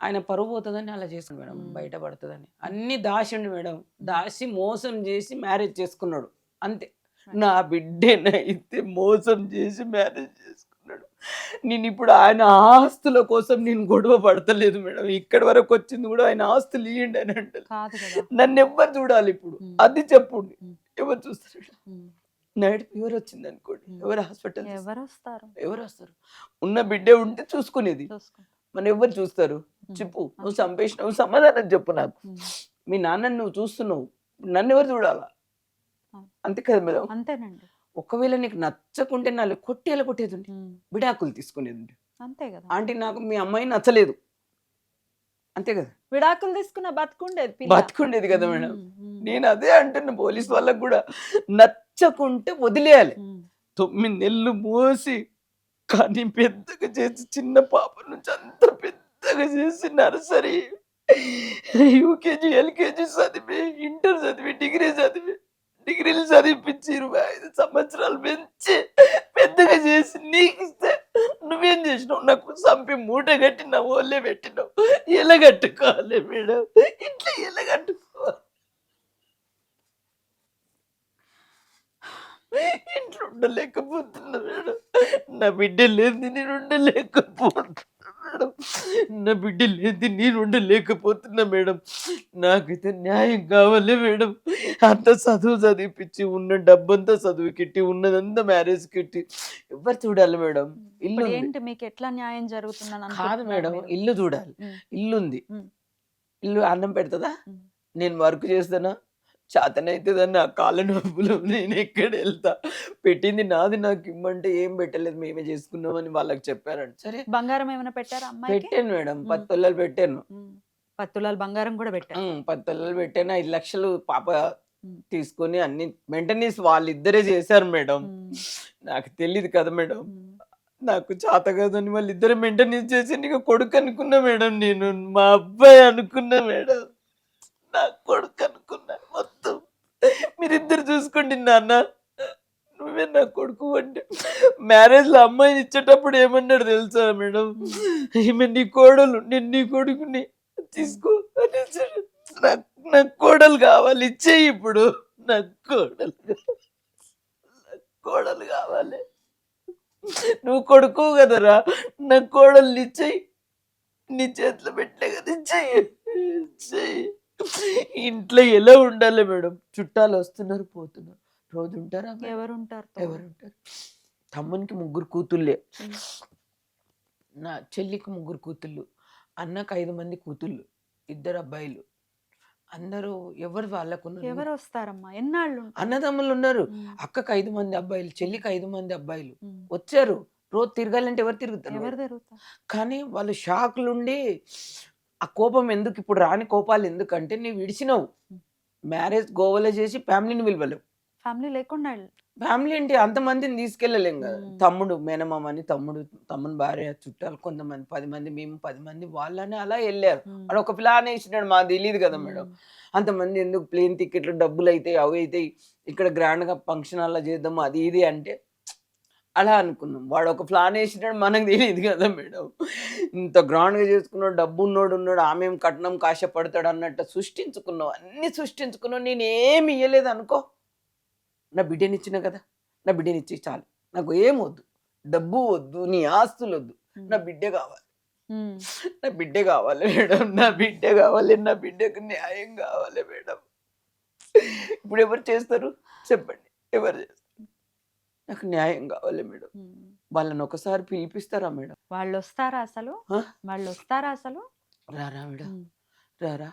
ఆయన పరువు పోతదని అలా చేసుకున్నాడు మేడం, హ్మ్. బయట పడతదని. అన్నీ దాచిండు మేడం. హ్మ్. దాసి మోసం చేసి మ్యారేజ్ చేసుకున్నాడు. అంతే. రైట్. నా బిడ్డనైతే మోసం చేసి మ్యారేజ్ చేసుకున్నాడు. నేనిప్పుడు ఆయన ఆస్తుల కోసం నేను గొడవ పడతలేదు మేడం. ఇక్కడి వరకు వచ్చింది కూడా ఆయన ఆస్తులు ఇయ్యండి అని అంటది. కాదు కదా! నన్నెవ్వరు చూడాలి ఇప్పుడు? హ్మ్. అది చెప్పుండి. హ్మ్. ఎవరు చూస్తారు? హ్మ్. నైట్ ఫీవర్ వచ్చిందనుకోండి, హ్మ్. ఎవరు హాస్పిటల్ తీసుకెళ్తారు? ఎవరొస్తారు? ఎవరొస్తారు? ఉన్న బిడ్డే ఉంటే చూసుకునేది. చూసుకుంటా. మన ఎవరు చూస్తారు? హ్మ్. చెప్పు. నువ్వు అంతే. చంపేసినావు, సమాధానం చెప్పు నాకు. హ్మ్. మీ నాన్నని నువ్వు చూస్తున్నావు, నన్నెవరు చూడాలా? అవును. అంతే కదా మేడం. అంతేనండి. ఒకవేళ నీకు నచ్చకుంటే నాలుగు కొట్టేలా కొట్టేదుండే, హ్మ్. విడాకులు తీసుకునేదుండే. అంతే గదా! ఆంటీ నాకు మీ అమ్మాయి నచ్చలేదు, అంతే కదా, విడాకులు తీసుకున్న బతికుండేది పిల్ల. బతికుండేది కదా మేడం. హ్మ్. హ్మ్. నేను అదే అంటున్నా పోలీస్ హ్మ్. వాళ్ళకు కూడా, నచ్చకుంటే వదిలేయాలి. హ్మ్. 9 నెలలు మోసి కానీ పెద్దగా చేసి, చిన్న పాప నుంచి అంత పెద్దగా చేసి, నర్సరీ, యూకేజీ, ఎల్కేజీ చదివి, ఇంటర్ చదివి, డిగ్రీలు చదివిపించి 25 సంవత్సరాలు పెంచి పెద్దగా చేసి నీకిస్తే నువ్వేం చేసినావు? నాకు చంపి మూట కట్టి నా ఓళ్ళే పెట్టినావు. ఎలా కట్టుకోవాలి మేడం? ఇట్లా ఎలా కట్టుకోవాలి? ఇంట్లో ఉండలేకపోతున్నా మేడం. నా బిడ్డ లేనిది నేను ఉండలేకపోతున్నా మేడం. నా బిడ్డ లేనిది నేను ఉండలేకపోతున్నా మేడం. నాకైతే న్యాయం కావాలి మేడం. అంత చదువు చదివిపించి, ఉన్న డబ్బంతా చదువుకెట్టి, ఉన్నదంతా మ్యారేజ్ కెట్టి ఎవరు చూడాలి మేడం? ఇల్లు ఉంది. ఇప్పుడేంటి మీకెట్లా న్యాయం జరుగుతుందని కాదు అనుకుంటున్నారు మేడం, మీరు? ఇల్లు చూడాలి. హ్మ్. ఇల్లుంది. హ్మ్. ఇల్లు అన్నం పెడతదా? హ్మ్. నేను వర్క్ చేస్తానా? చేతనైతదని నా కాళ్ళ నొప్పులు నేనెక్కడెళ్తా? పెట్టింది నాది, నాకిమ్మంటే ఏం పెట్టలేదు, మేమే చేసుకున్నామని వాళ్ళకి చెప్పారంట. సరే బంగారం ఏమైనా పెట్టారా అమ్మాయికి? పెట్టాను మేడం. హ్మ్. 10 తులాలు పెట్టాను. హ్మ్. 10 తులాల బంగారం గూడా పెట్టారు. 10 తులాలు పెట్టాను. 5 లక్షలు పాప ఉమ్. తీసుకొని అన్ని మెయింటెనెన్స్ వాళ్ళిద్దరే చేశారు మేడం. ఉమ్. నాకు తెలియదు కదా మేడం. ఉమ్. నాకు చేత కాదని వాళ్ళిద్దరు మెయింటెనెన్స్ చేసి నీకు కొడుకు అనుకున్నా మేడం. నేను మా అబ్బాయి అనుకున్నా మేడం. నా కొడుకు అనుకున్నా మొత్తం. మీరిద్దరు చూసుకోండి నాన్న, నువ్వే నా కొడుకు అంటే. మ్యారేజ్ లో అమ్మాయిని ఇచ్చేటప్పుడు ఏమన్నాడు తెలుసా మేడం? ఈమె నీ కోడలు, నేను నీ కొడుకుని, తీసుకో అనేసాడు. నాకు కోడలు కావాలి, ఇచ్చేయి ఇప్పుడు. నాకు కోడలు కావాలి. నువ్వు కొడుకు కదరా, నా కోడలు ఇచ్చేయి. నీ చేతిలో పెట్టలే కదా, ఇచ్చేయి ఇచ్చేయి. ఇంట్లో ఎలా ఉండాలి మేడం? చుట్టాలు వస్తున్నారు పోతున్నారు, రోజు ఉంటారా మేడం? ఎవరుంటారు ఎవరుంటారు? తమ్మునికి 3 కూతుళ్ళే, ఉమ్. నా చెల్లికి 3 కూతుళ్ళు, అన్నకు 5 మంది కూతుళ్ళు, 2 అబ్బాయిలు. అందరూ ఎవరు వాళ్ళకు ఉన్నారు. ఎవరు వస్తారమ్మా? ఎన్నాళ్ళు ఉంటారు? అన్నదమ్ములు ఉన్నారు. ఉమ్. అక్కకు 5 మంది అబ్బాయిలు, చెల్లికి 5 మంది అబ్బాయిలు ఉమ్. వచ్చారు. రోజు తిరగాలంటే ఎవరు తిరుగుతారు ఎవరు మేడం? తిరుగుతారు? కానీ వాళ్ళు షాక్లుండి, ఆ కోపం ఎందుకు ఇప్పుడు రాని కోపాలు ఎందుకంటే నీవు విడిచినావు. మ్యారేజ్ గోవాలో చేసి ఫ్యామిలీని పిలవలేవు. ఫ్యామిలీ లేకుండా ఫ్యామిలీ అంటే అంతమందిని తీసుకెళ్ళలేం కదా. మ్మ్. తమ్ముడు మేనమామ అని, తమ్ముని భార్య, చుట్టాలు కొంతమంది 10 మంది, మేము 10 మంది, వాళ్ళని అలా వెళ్ళారు. ఉమ్. వాడు ఒక ప్లాన్ వేసినాడు, మాకు తెలియదు కదా మేడం. ఉమ్. అంతమంది ఎందుకు, ప్లేన్ టికెట్లు డబ్బులు అయితే అవి అయితే, ఇక్కడ గ్రాండ్గా ఫంక్షన్ హాల్లో చేద్దాము అది ఇది అంటే అలా అనుకున్నాం. వాడు ఒక ప్లాన్ వేసినాడు, మనకు తెలియదు కదా మేడం. ఇంత గ్రాండ్గా చేసుకున్నాడు, డబ్బు ఉన్నాడు, ఆమె ఏం కట్నం కాశ పడతాడు అన్నట్టు సృష్టించుకున్నావు, అన్ని సృష్టించుకున్నావు. నేను ఏమి ఇయ్యలేదు అనుకో, నా బిడ్డనిచ్చిన కదా, నా బిడ్డనిచ్చి చాలు, నాకు ఏం వద్దు, డబ్బు వద్దు, నీ ఆస్తులు వద్దు, నా బిడ్డే కావాలి. ఉమ్. నా బిడ్డే కావాలి మేడం, నా బిడ్డే కావాలి, నా బిడ్డకు న్యాయం కావాలి మేడం. ఇప్పుడు ఎవరు చేస్తారు చెప్పండి, ఎవరు చేస్తారు? నాకు న్యాయం కావాలి మేడం. ఉమ్. వాళ్ళని ఒకసారి పిలిపిస్తారా మేడం? వాళ్ళు వస్తారా అసలు? ఆ? వాళ్ళు వస్తారా అసలు? రారా మేడం, ఉమ్. రారా.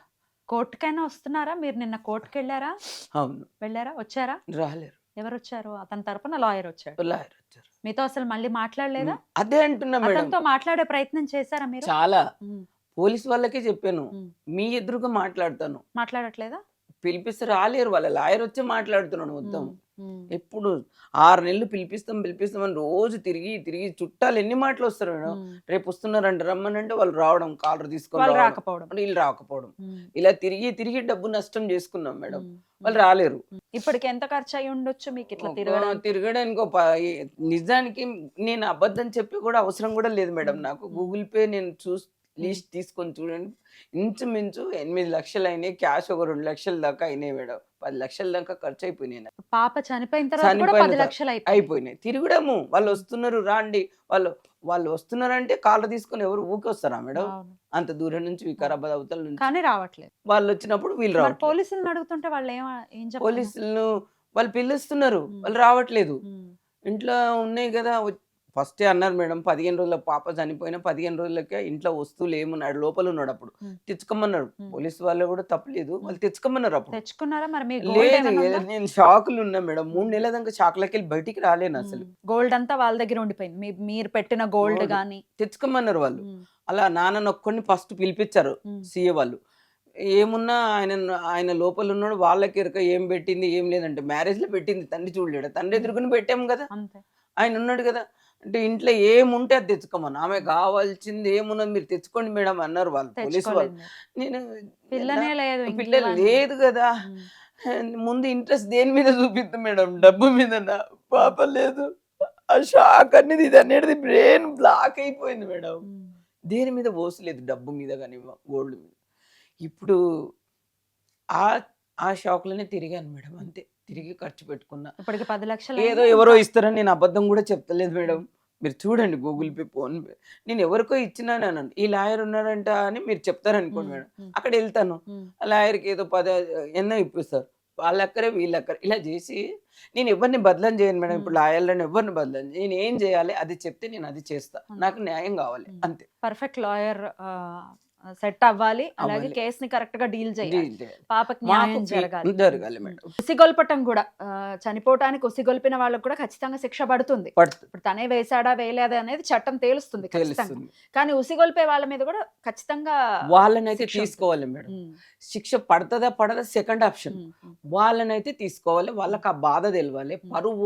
కోర్టుకైనా వస్తున్నారా? మీరు నిన్న కోర్టుకి వెళ్ళారా? అవును, వెళ్ళారా? వచ్చారా? రాలేరు. ఎవరు వచ్చారు? అతని తరపున లాయర్ వచ్చాడు. లాయర్ వచ్చారు. మీతో అసలు మళ్ళీ మాట్లాడలేదా? అదే అంటున్నా మేడం. అతనితో మాట్లాడే ప్రయత్నం చేశారా మీరు? చాలా ఉమ్. పోలీస్ వాళ్ళకే చెప్పాను, ఉమ్. మీ ఎదురుగా మాట్లాడతాను. మాట్లాడట్లేదా? పిలిపిస్తే రాలేరు, వాళ్ళ లాయర్ వచ్చి మాట్లాడుతున్నాడు మొత్తం. ఉమ్. ఉమ్. ఎప్పుడు 6 నెలలు పిలిపిస్తామని రోజు తిరిగి తిరిగి చుట్టాలు ఎన్ని మాటలు వస్తారు మేడం. ఉమ్. రేపు వస్తున్నారంట రమ్మనంటే వాళ్ళు రావడం, కాలర్ తీసుకొని వాళ్ళు రావడం, రాకపోవడం. వీళ్ళు రాకపోవడం, ఉమ్. ఇలా తిరిగి తిరిగి డబ్బు నష్టం చేసుకున్నాం మేడం. ఉమ్. వాళ్ళు రాలేరు. ఇప్పటికి ఎంత ఖర్చు అయి ఉండొచ్చు మీకు ఇట్లా తిరగడానికి? తిరగడానికి నిజానికి నేను అబద్ధం చెప్పి కూడా అవసరం కూడా లేదు మేడం. నాకు గూగుల్ పే నేను లిస్ట్ తీసుకొని చూడండి, ఇంచుమించు 8 లక్షలు అయినాయి. క్యాష్ ఒక 2 లక్షల దాకా అయినాయి మేడం. 10 లక్షల దాకా ఖర్చు అయిపోయినాయి నాకు. పాప చనిపోయిన తర్వాత కూడా 10 చనిపోయిన లక్షలు అయిపోయినాయి. తిరగడము, వాళ్ళు వస్తున్నారు రాండి, వాళ్ళు వస్తున్నారంటే కాళ్ళు తీసుకొని ఎవరు ఊకి వస్తారా మేడం? అవును. అంత దూరం నుంచి, వికారాబాద్ అవతల నుంచి కానీ రావట్లేదు. వాళ్ళు వచ్చినప్పుడు వీళ్ళు మరి రావట్లేదు. పోలీసులను అడుగుతుంటే వాళ్ళు ఏం చెప్పారు? పోలీసులను వాళ్ళు పిలుస్తున్నారు, ఉమ్. వాళ్ళు రావట్లేదు. ఉమ్. ఇంట్లో ఉన్నాయి కదా, ఫస్టే అన్నారు మేడం 15 రోజుల పాప చనిపోయిన 15 రోజులకే ఇంట్లో వస్తువులు ఏమున్నాడు, లోపల ఉన్నాడు. అప్పుడు ఉమ్. తెచ్చుకోమన్నారు. ఉమ్. పోలీసు వాళ్ళు కూడా తప్పలేదు, వాళ్ళు తెచ్చుకోమన్నారు. అప్పుడు తెచ్చుకున్నారా? మరి మీ గోల్డ్ లేదు, ఏమైనా ఉందా? నేను షాకులు ఉన్నా మేడం. 3 నెలల దాకా షాక్లకి వెళ్ళి బయటికి రాలేను అసలు. గోల్డ్ అంతా వాళ్ళ దగ్గర ఉండిపోయింది. మీరు పెట్టిన గోల్డ్ Gold. గానీ. తెచ్చుకోమన్నారు వాళ్ళు. ఉమ్. అలా నాన్న ఒక్కడిని ఫస్ట్ పిలిపించారు ఉమ్. సీఏ వాళ్ళు. ఏమున్నా ఆయన లోపల ఉన్నాడు, వాళ్ళకి ఎరక ఏం పెట్టింది ఏం లేదంటే మ్యారేజ్ లో పెట్టింది, తండ్రి చూడలేడు, తండ్రి ఎదురుకుని పెట్టాము కదా, అంతే. ఆయన ఉన్నాడు కదా. అంటే ఇంట్లో ఏముంటే అది తెచ్చుకోమని, ఆమె కావాల్సింది ఏమున్నది మీరు తెచ్చుకోండి మేడం అన్నారు వాళ్ళు, పోలీసు వాళ్ళు. తెచ్చుకోలేదు. నేను పిల్లనే లేదు, ఇంక పిల్లలు ఇవ్వండి. లేదు కదా. ఉమ్. ముందు ఇంట్రెస్ట్ దేని మీద చూపిద్దాం మేడం? డబ్బు మీద. పాప లేదు. ఆ షాక్ అనేది ఇది అనేది బ్రెయిన్ బ్లాక్ అయిపోయింది మేడం. ఉమ్. దేని మీద పోసలేదు, డబ్బు మీద కానీ గోల్డ్ మీద. ఇప్పుడు ఆ షాక్లోనే తిరిగాను మేడం, అంతే. తిరిగి ఖర్చు పెట్టుకున్నా. ఇప్పటికి 10 లక్షలు ఏదో అయిందా? ఎవరో ఇస్తారని నేను అబద్ధం కూడా చెప్తలేదు మేడం. మీరు చూడండి గూగుల్ పే, ఫోన్ పే, నేను ఎవరికో ఇచ్చినాను అన్నాను. ఈ లాయర్ ఉన్నారంట అని మీరు చెప్తారనుకోండి మేడం, ఉమ్. అక్కడ వెళ్తాను, ఉమ్. ఆ లాయర్కి ఏదో ఎన్నో ఇప్పిస్తారు, వాళ్ళక్కరే వీళ్ళక్కరే ఇలా చేసి. నేను ఎవరిని బదలం చేయను మేడం. ఇప్పుడు లాయర్లను ఎవరిని బదలం చేయను. నేను ఏం చేయాలి అది చెప్తే నేను అది చేస్తా, నాకు న్యాయం కావాలి, అంతే. పర్ఫెక్ట్ లాయర్ సెట్ అవ్వాలి, అలాగే అవ్వాలి. కేసుని కరెక్ట్ గా డీల్ చేయాలి, డీల్ చేయాలి. పాపకి మాకు న్యాయం జరగాలి. జరగాలి మేడం. ఉసిగొల్పటం కూడా చనిపోవటానికి ఉసిగొల్పిన వాళ్ళకు కూడా ఖచ్చితంగా శిక్ష పడుతుంది. పడుతుంది, ఇప్పుడు తనే వేసాడా వేయలేదా అనేది చట్టం తేలుస్తుంది ఖచ్చితంగా. తెలుస్తుంది. కానీ ఉసిగొల్పే వాళ్ళ మీద కూడా ఖచ్చితంగా వాళ్ళనైతే శిక్ష ఉంటుంది. తీసుకోవాలి మేడం. ఉమ్, శిక్ష పడుతుందా పడదా సెకండ్ ఆప్షన్. ఉమ్, ఉమ్, వాళ్ళనైతే తీసుకోవాలి, వాళ్ళకి ఆ బాధ తెలవాలి. పరువు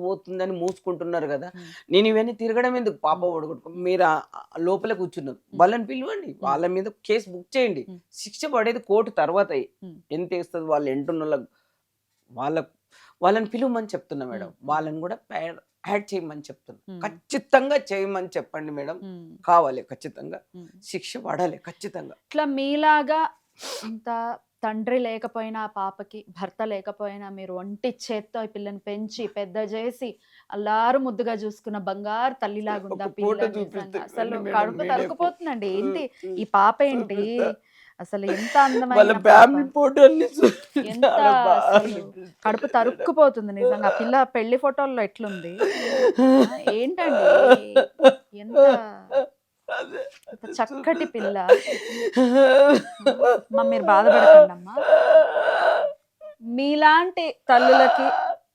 పోతుంది అని మూసుకుంటున్నారు కదా. ఉమ్. నేను ఇవన్నీ తిరగడం ఎందుకు, పాప ఒడగొట్టుకో, మీరు లోపల కూర్చున్నారు, వాళ్ళని పిలవండి, వాళ్ళ మీద కేసు బుక్ చేయండి. శిక్ష పడేది కోర్టు తర్వాత ఎంత వేస్తుంది, వాళ్ళు ఎంటున్న వాళ్ళని పిలువమని చెప్తున్నా మేడం. వాళ్ళని కూడా యాడ్ చేయమని చెప్తున్నా. ఖచ్చితంగా చేయమని చెప్పండి మేడం. కావాలి, ఖచ్చితంగా శిక్ష పడాలి ఖచ్చితంగా. ఇట్లా మీలాగా ఇంత తండ్రి లేకపోయినా, ఆ పాపకి భర్త లేకపోయినా, మీరు ఒంటి చేత్తో ఈ పిల్లని పెంచి పెద్ద చేసి అల్లారు ముద్దుగా చూసుకున్న బంగారు తల్లిలాగుందా ఒక పిల్ల. ఫోటో నిజంగా చూపిస్తే అసలు మేడం, కడుపు నేనే తరుక్కుపోతుందండి. ఏంటి ఈ పాప ఏంటి, అసలు ఎంత వాళ్ళ అందమైన ఫ్యామిలీ పాప. ఫోటో ఎంత అసలు కడుపు తరుక్కుపోతుంది నిజంగా. ఆ పిల్ల పెళ్లి ఫోటోల్లో ఎట్లుంది, ఏంటండి ఎంత ఎంత చక్కటి పిల్ల. అమ్మా మీరు బాధపడకండి అమ్మా. మీలాంటి తల్లులకి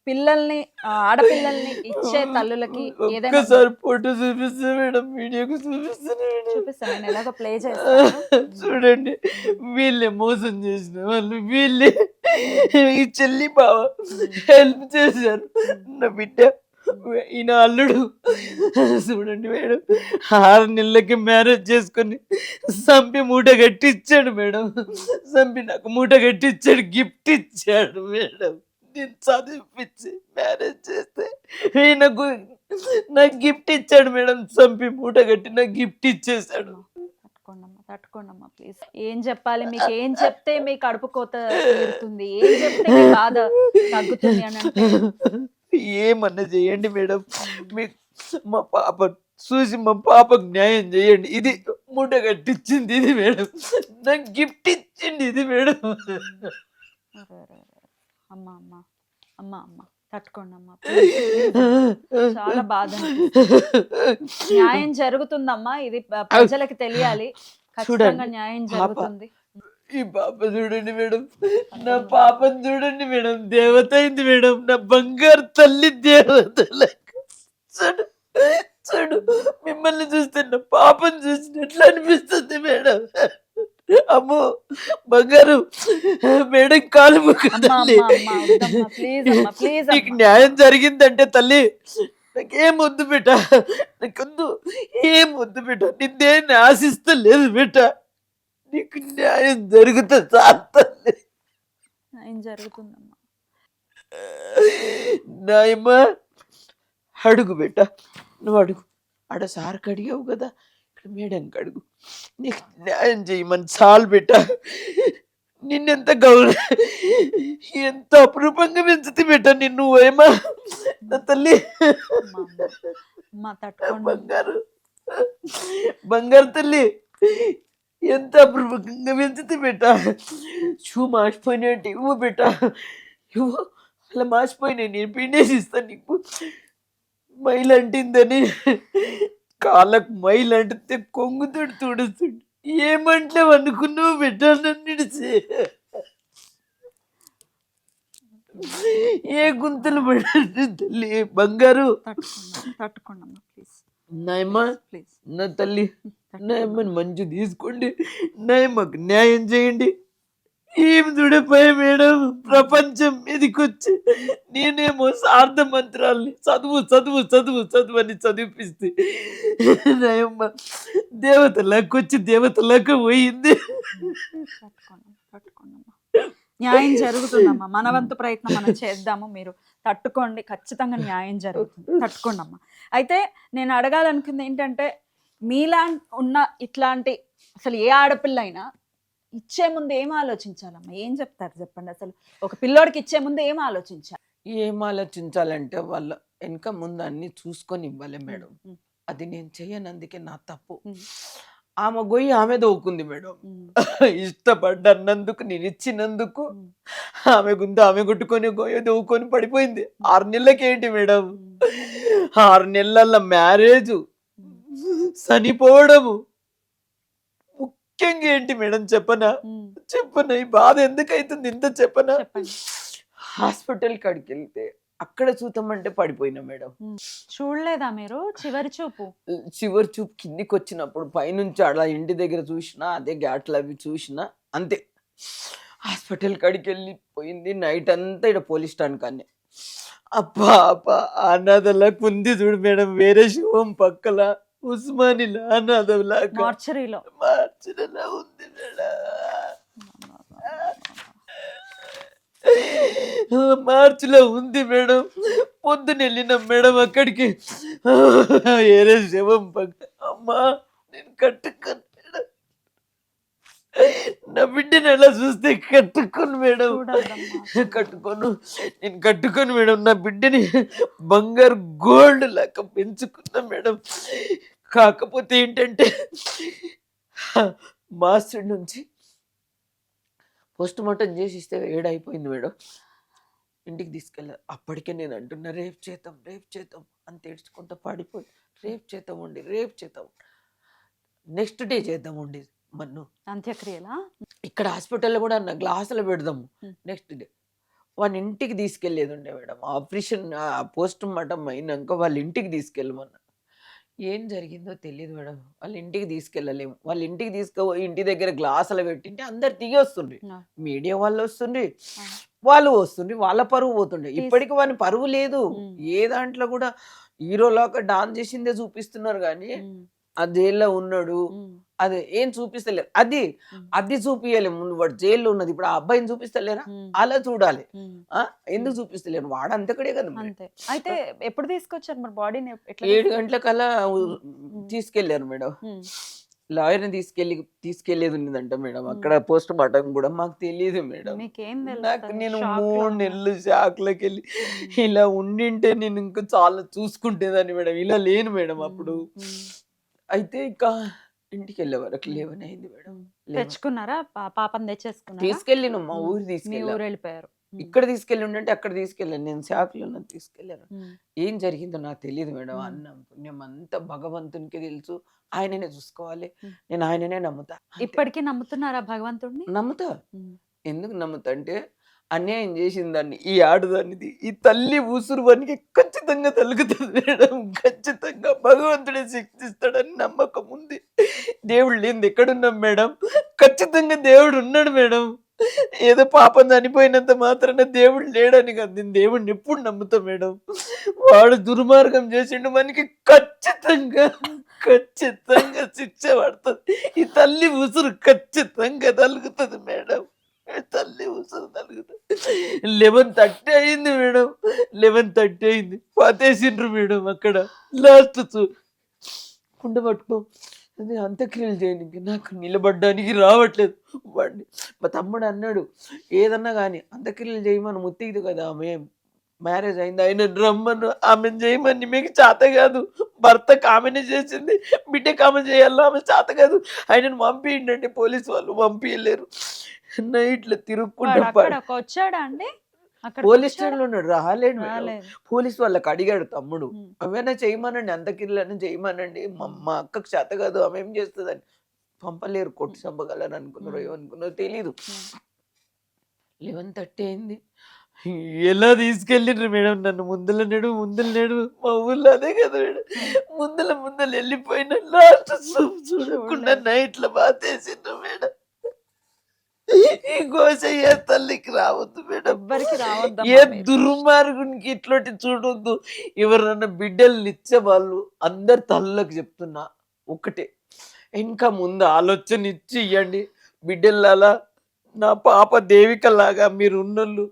పిల్లల్ని ఆడపిల్లల్ని ఇచ్చే తల్లులకి ఏదైనా ఒక్కసారి ఫోటో చూపిస్తే మేడం, వీడియోకి చూపిస్తాను మేడం. చూపిస్తాను, నేను ఎలాగో ప్లే చేస్తాను. చూడండి, వీళ్ళే మోసం చేసిన వాళ్ళు, వీళ్ళే ఈ చెల్లి బావ హెల్ప్ చేశారు నా బిడ్డ, ఈయన అల్లుడు. చూడండి మేడం, 6 నెలలకి మ్యారేజ్ చేసుకొని సంపి మూట కట్టిచ్చాడు మేడం. సంపి నాకు మూట కట్టిచ్చాడు, గిఫ్ట్ ఇచ్చాడు మేడం. నేను చదివిపించి మ్యారేజ్ చేస్తే ఈయనకు నాకు గిఫ్ట్ ఇచ్చాడు మేడం. సంపి మూట కట్టి నాకు గిఫ్ట్ ఇచ్చేసాడు. తట్టుకోండమ్మా ప్లీజ్. ఏం చెప్పాలి మీకు, ఏం చెప్తే మీ కడుపు కోత తీరుతుంది, ఏం చెప్తే మీ బాధ తగ్గుతుంది అని అంటే ఏమన్నా చేయండి మేడం. మీ మా పాప చూసి మా పాపకు న్యాయం చేయండి. ఇది మూట కట్టించింది ఇది మేడం, నాకు గిఫ్ట్ ఇచ్చింది ఇది మేడం. అమ్మా అమ్మా అమ్మా అమ్మా తట్టుకోండి అమ్మా, చాలా బాధ. న్యాయం జరుగుతుందమ్మా, ఇది ప్రజలకి తెలియాలి. ఖచ్చితంగా న్యాయం జరుగుతుంది. ఈ పాప చూడండి మేడం, నా పాపను చూడండి మేడం, దేవత అయింది మేడం, నా బంగారు తల్లి దేవత. చూడు చూడు, మిమ్మల్ని చూస్తే నా పాపను చూసినట్లు అనిపిస్తుంది మేడం. అమ్మో బంగారు మేడం, కాలు తల్లి, నీకు న్యాయం జరిగిందంటే తల్లి నాకేం వద్దు బిడ్డ, నాకొద్దు, ఏం వద్దు బిడ్డ, నిన్నేం ఆశిస్తా లేదు బిడ్డ, నీకు న్యాయం జరుగుతుంది చాలు తల్లి. న్యాయం జరుగుతుందమ్మా. నాయమ్మా అడుగు బిడ్డ, నువ్వు అడుగు. ఆడ సార్కి అడిగావు కదా, ఇక్కడ మేడానికి అడుగు. నీకు న్యాయం చేయమని చాలు బిడ్డ. నిన్నెంత ఎంత అపురూపంగా పెంచుతుంది బిడ్డ నిన్ను. ఏమా నా తల్లి, బంగారు బంగారు తల్లి, ఎంత అపురూపంగా పెంచుతుంది బిడ్డ. షూ మాసిపోయినట్టు ఇవ్వు బిడ్డ, ఇవ్వు. అలా మాసిపోయినాయి, నేను పిండేసి ఇస్తాను నీకు. మైలు అంటిందని కాళ్ళకు మైలు అంటితే కొంగుతోడు తుడుస్తుండు. ఏమంటే అనుకున్నావు బిడ్డ నన్ను, ఏ గుంతలు పడ్డాడు తల్లి. బంగారు తట్టుకోండి ప్లీజ్. నాయమ్మా, నా తల్లి, నాయమ్మని మంచి తీసుకోండి, నాయమ్మకు న్యాయం చేయండి. ఏం చూడిపోయా మేడం, ప్రపంచం మీదకొచ్చి నేనేమో సార్థ మంత్రాల్ని చదువు చదువు చదువు చదువు అని చదివిపిస్తే నాయమ్మ దేవతలకు వచ్చి దేవతలకు పోయింది. న్యాయం జరుగుతుందమ్మా, మన వంతు ప్రయత్నం మనం చేద్దాము. మీరు తట్టుకోండి, ఖచ్చితంగా న్యాయం జరుగుతుంది. తట్టుకోండి అమ్మా. అయితే నేను అడగాలనుకుంది ఏంటంటే, మీలా ఉన్న ఇట్లాంటి అసలు ఏ ఆడపిల్ల అయినా ఇచ్చే ముందు ఏం ఆలోచించాలమ్మా? ఏం చెప్తారు చెప్పండి. అసలు ఒక పిల్లోడికి ఇచ్చే ముందు ఏం ఆలోచించాలి? ఏం ఆలోచించాలంటే వాళ్ళ వెనక ముందు అన్ని చూసుకొని ఇవ్వాలి మేడం. అది నేను చెయ్యనందుకే నా తప్పు. ఆమె గొయ్యి ఆమె దోవుకుంది మేడం. ఇష్టపడ్డన్నందుకు, నేను ఇచ్చినందుకు ఆమె గుంత ఆమె కొట్టుకొని గొయ్య దోవుకొని పడిపోయింది. 6 నెలలకి ఏంటి మేడం, 6 నెలల మ్యారేజ్, చనిపోవడము, ముఖ్యంగా ఏంటి మేడం చెప్పనా ఉమ్, చెప్పనా ఈ బాధ ఎందుకు అవుతుంది ఇంత చెప్పనా చెప్పండి. హాస్పిటల్ కాడికి వెళ్తే అక్కడ చూద్దామంటే పడిపోయినా మేడం. ఉమ్. చూడలేదా మీరు చివరి చూపు? చివరి చూపు కిందికి వచ్చినప్పుడు పైనుంచి అలా ఇంటి దగ్గర చూసినా అదే ఘాట్లు అవి చూసినా అంతే. హాస్పిటల్ కాడికి వెళ్ళిపోయింది నైట్ అంతా ఇక్కడ పోలీస్ స్టాండ్ కానీ అబ్బా అబ్బా అనాథలకు ఉంది చూడు మేడం వేరే శివం పక్కల ఉస్మానిలా అనాథలాగా మార్చరీలో. మార్చినలా ఉంది మేడం. మార్చిలో ఉంది మేడం. పొద్దున వెళ్ళినాం మేడం అక్కడికి వేరే శవం పక్క అమ్మా నేను కట్టుకోను మేడం. నా బిడ్డని ఎలా చూస్తే కట్టుకోను మేడం. చూడొద్దమ్మా. కట్టుకోను నేను కట్టుకోను మేడం. నా బిడ్డని బంగారు గోల్డ్ లాగా పెంచుకున్నా మేడం. కాకపోతే ఏంటంటే మాస్టర్ నుంచి పోస్ట్ మార్టం చేసి ఇస్తే ఏడైపోయింది మేడం. ఇంటికి తీసుకెళ్ళారు. అప్పటికే నేను అంటున్నా రేపు చేద్దాం అని తెడ్చుకుంటా పడిపోయి రేపు చేద్దాం నెక్స్ట్ డే చేద్దామండి మన్ను అంత్యక్రియలా? ఇక్కడ హాస్పిటల్లో కూడా అన్న గ్లాసులు పెడదాము Hmm. నెక్స్ట్ డే వాళ్ళ ఇంటికి తీసుకెళ్ళేది ఉండే మేడం. ఆపరేషన్ పోస్ట్ మార్టం అయినాక వాళ్ళ ఇంటికి తీసుకెళ్ళమన్నా. ఏం జరిగిందో తెలియదు మేడం. వాళ్ళ ఇంటికి తీసుకెళ్ళలేము. వాళ్ళ ఇంటికి తీసుకుపోయి ఇంటి దగ్గర గ్లాసులు పెట్టింటే అందరు దిగి వస్తుండ్రి. No. మీడియా వాళ్ళు వస్తుండ్రి, Ah. వాళ్ళు వస్తుండ్రి, వాళ్ళ పరువు పోతుండే. తీస్- ఇప్పటికి వాని పరువు లేదు. Hmm. ఏ దాంట్లో కూడా హీరోలాగా డాన్స్ చేసిందే చూపిస్తున్నారు కానీ ఉమ్, ఆ జైల్లో ఉన్నాడు ఉమ్, అదే ఏం చూపిస్తలేరు. అది ఉమ్, అది చూపియాలి ముందు. వాడు జైల్లో ఉన్నది ఇప్పుడు ఆ అబ్బాయిని చూపిస్తలేరా? ఉమ్, అలా చూడాలి. ఉమ్. ఎందుకు చూపిస్తలేరు? వాడు అంతకడే కదా మరి. అంతే. అయితే ఎప్పుడు తీసుకొచ్చారు మరి బాడీని? ఎట్లా 7 గంటలకల్లా తీసుకెళ్లారు మేడం. ఉమ్, లాయర్ని తీసుకెళ్లేది ఉన్నదంట మేడం. అక్కడ పోస్ట్ మార్టం కూడా మాకు తెలియదు మేడం. మీకేం నాకు తెలుసు? నేను షాక్ లో 3 ఉన్నా. నెలలు షాక్లోకి వెళ్ళి ఇలా ఉండింటే నేను ఇంకా చాలా చూసుకుంటేదాన్ని మేడం. ఇలా లేను మేడం అప్పుడు. ఉమ్, అయితే ఇంకా ఇంటికి వెళ్ళే వరకు 11 అయింది మేడం. ఉమ్. 11 తెచ్చుకున్నారా? పాపని తెచ్చేసుకున్నారా? తీసుకెళ్ళిన మా ఉమ్. ఊరు మీ తీసుకెళ్ళా. ఊరు వెళ్ళిపోయారు. ఉమ్, ఇక్కడ తీసుకెళ్ళి ఉండంటే అక్కడ తీసుకెళ్ళాను. నేను షాక్లో తీసుకెళ్ళాను. ఉమ్, ఏం జరిగిందో నాకు తెలియదు మేడం. మ్మ్. అన్నం పుణ్యం అంతా భగవంతునికి తెలుసు. ఆయననే చూసుకోవాలి. మ్మ్. నేను ఆయననే నమ్ముతా. అంతే. ఇప్పటికీ నమ్ముతున్నారా భగవంతుడిని? నమ్ముతా. ఉమ్, ఎందుకు నమ్ముతా అంటే అన్యాయం చేసిన దాన్ని ఈ ఆడుదానిది ఈ తల్లి ఊసురు వానికి ఖచ్చితంగా తలుగుతుంది మేడం. ఖచ్చితంగా భగవంతుడే శిక్షిస్తాడని నమ్మకం ఉంది. దేవుడు లేనిది ఎక్కడున్నాం మేడం? ఖచ్చితంగా దేవుడు ఉన్నాడు మేడం. ఏదో పాపం చనిపోయినంత మాత్రాన దేవుడు లేడని కాదు. నేను దేవుడిని ఎప్పుడు నమ్ముతా మేడం. వాడు దుర్మార్గం చేసిండు మనకి ఖచ్చితంగా శిక్ష పడుతుంది. ఈ తల్లి ఉసురు ఖచ్చితంగా తలుగుతుంది మేడం. తల్లి ఉసురు తలుగుతుంది. 11:30 అయింది మేడం. 11:30 అయింది. పాతేసిండ్రు మేడం అక్కడ. లాస్ట్ కుండ పట్టుకో అది అంత్యక్రియలు చేయడానికి నాకు నిలబడ్డానికి రావట్లేదు. వాడిని మా తమ్ముడు అన్నాడు ఏదన్నా కానీ అంత్యక్రియలు చేయమని ముత్తిది కదా ఆమె మ్యారేజ్ అయింది ఆయన రమ్మను ఆమెను చేయమని మీకు చేత కాదు. భర్తకు ఆమెనే చేసింది బిడ్డకు ఆమె చేయాలి ఆమె చేత కాదు. ఆయనను పంపించండి పోలీసు వాళ్ళు పంపించలేరు. నైట్లో వాడు తిరుక్కుంటా అక్కడికి వచ్చాడా అండి? అక్కడికి పోలీస్ వచ్చాడా? స్టేషన్లో ఉన్నాడు. రాలేడు మేడం. రాలేదు. పోలీస్ వాళ్ళకి అడిగాడు తమ్ముడు ఉమ్, అవైనా చేయమనండి అంత్యక్రియలను చేయమనండి మా అక్కకు చేత కాదు ఆమె ఏం చేస్తుందని. పంపలేరు కొట్టి చంపగలని అనుకున్నారు ఏమనుకున్నారో తెలీదు. ఉమ్. 11:30 అయింది. ఎలా తీసుకెళ్ళిండ్రు మేడం నన్ను ముందల నేడు మా ఊర్లో అదే కదా మేడం. ముందల వెళ్ళిపోయిన లాస్ట్ చూడకుండా నైట్లో బాధేసిండ్రు మేడం. ఈ గోసయ్య తల్లికి రావద్దు మేడం. ఎవ్వరికి రావద్దమ్మా ఏ మీరు. దుర్మార్గునికి ఇట్లాంటి చూడొద్దు. ఎవరన్నా బిడ్డల్ని ఇచ్చే వాళ్ళు అందరు తల్లులకు చెప్తున్నా ఒకటే ఇంకా ముందు ఆలోచన ఇచ్చి ఇవ్వండి బిడ్డలలా. నా పాప దేవికలాగా మీరు ఉన్నోళ్ళు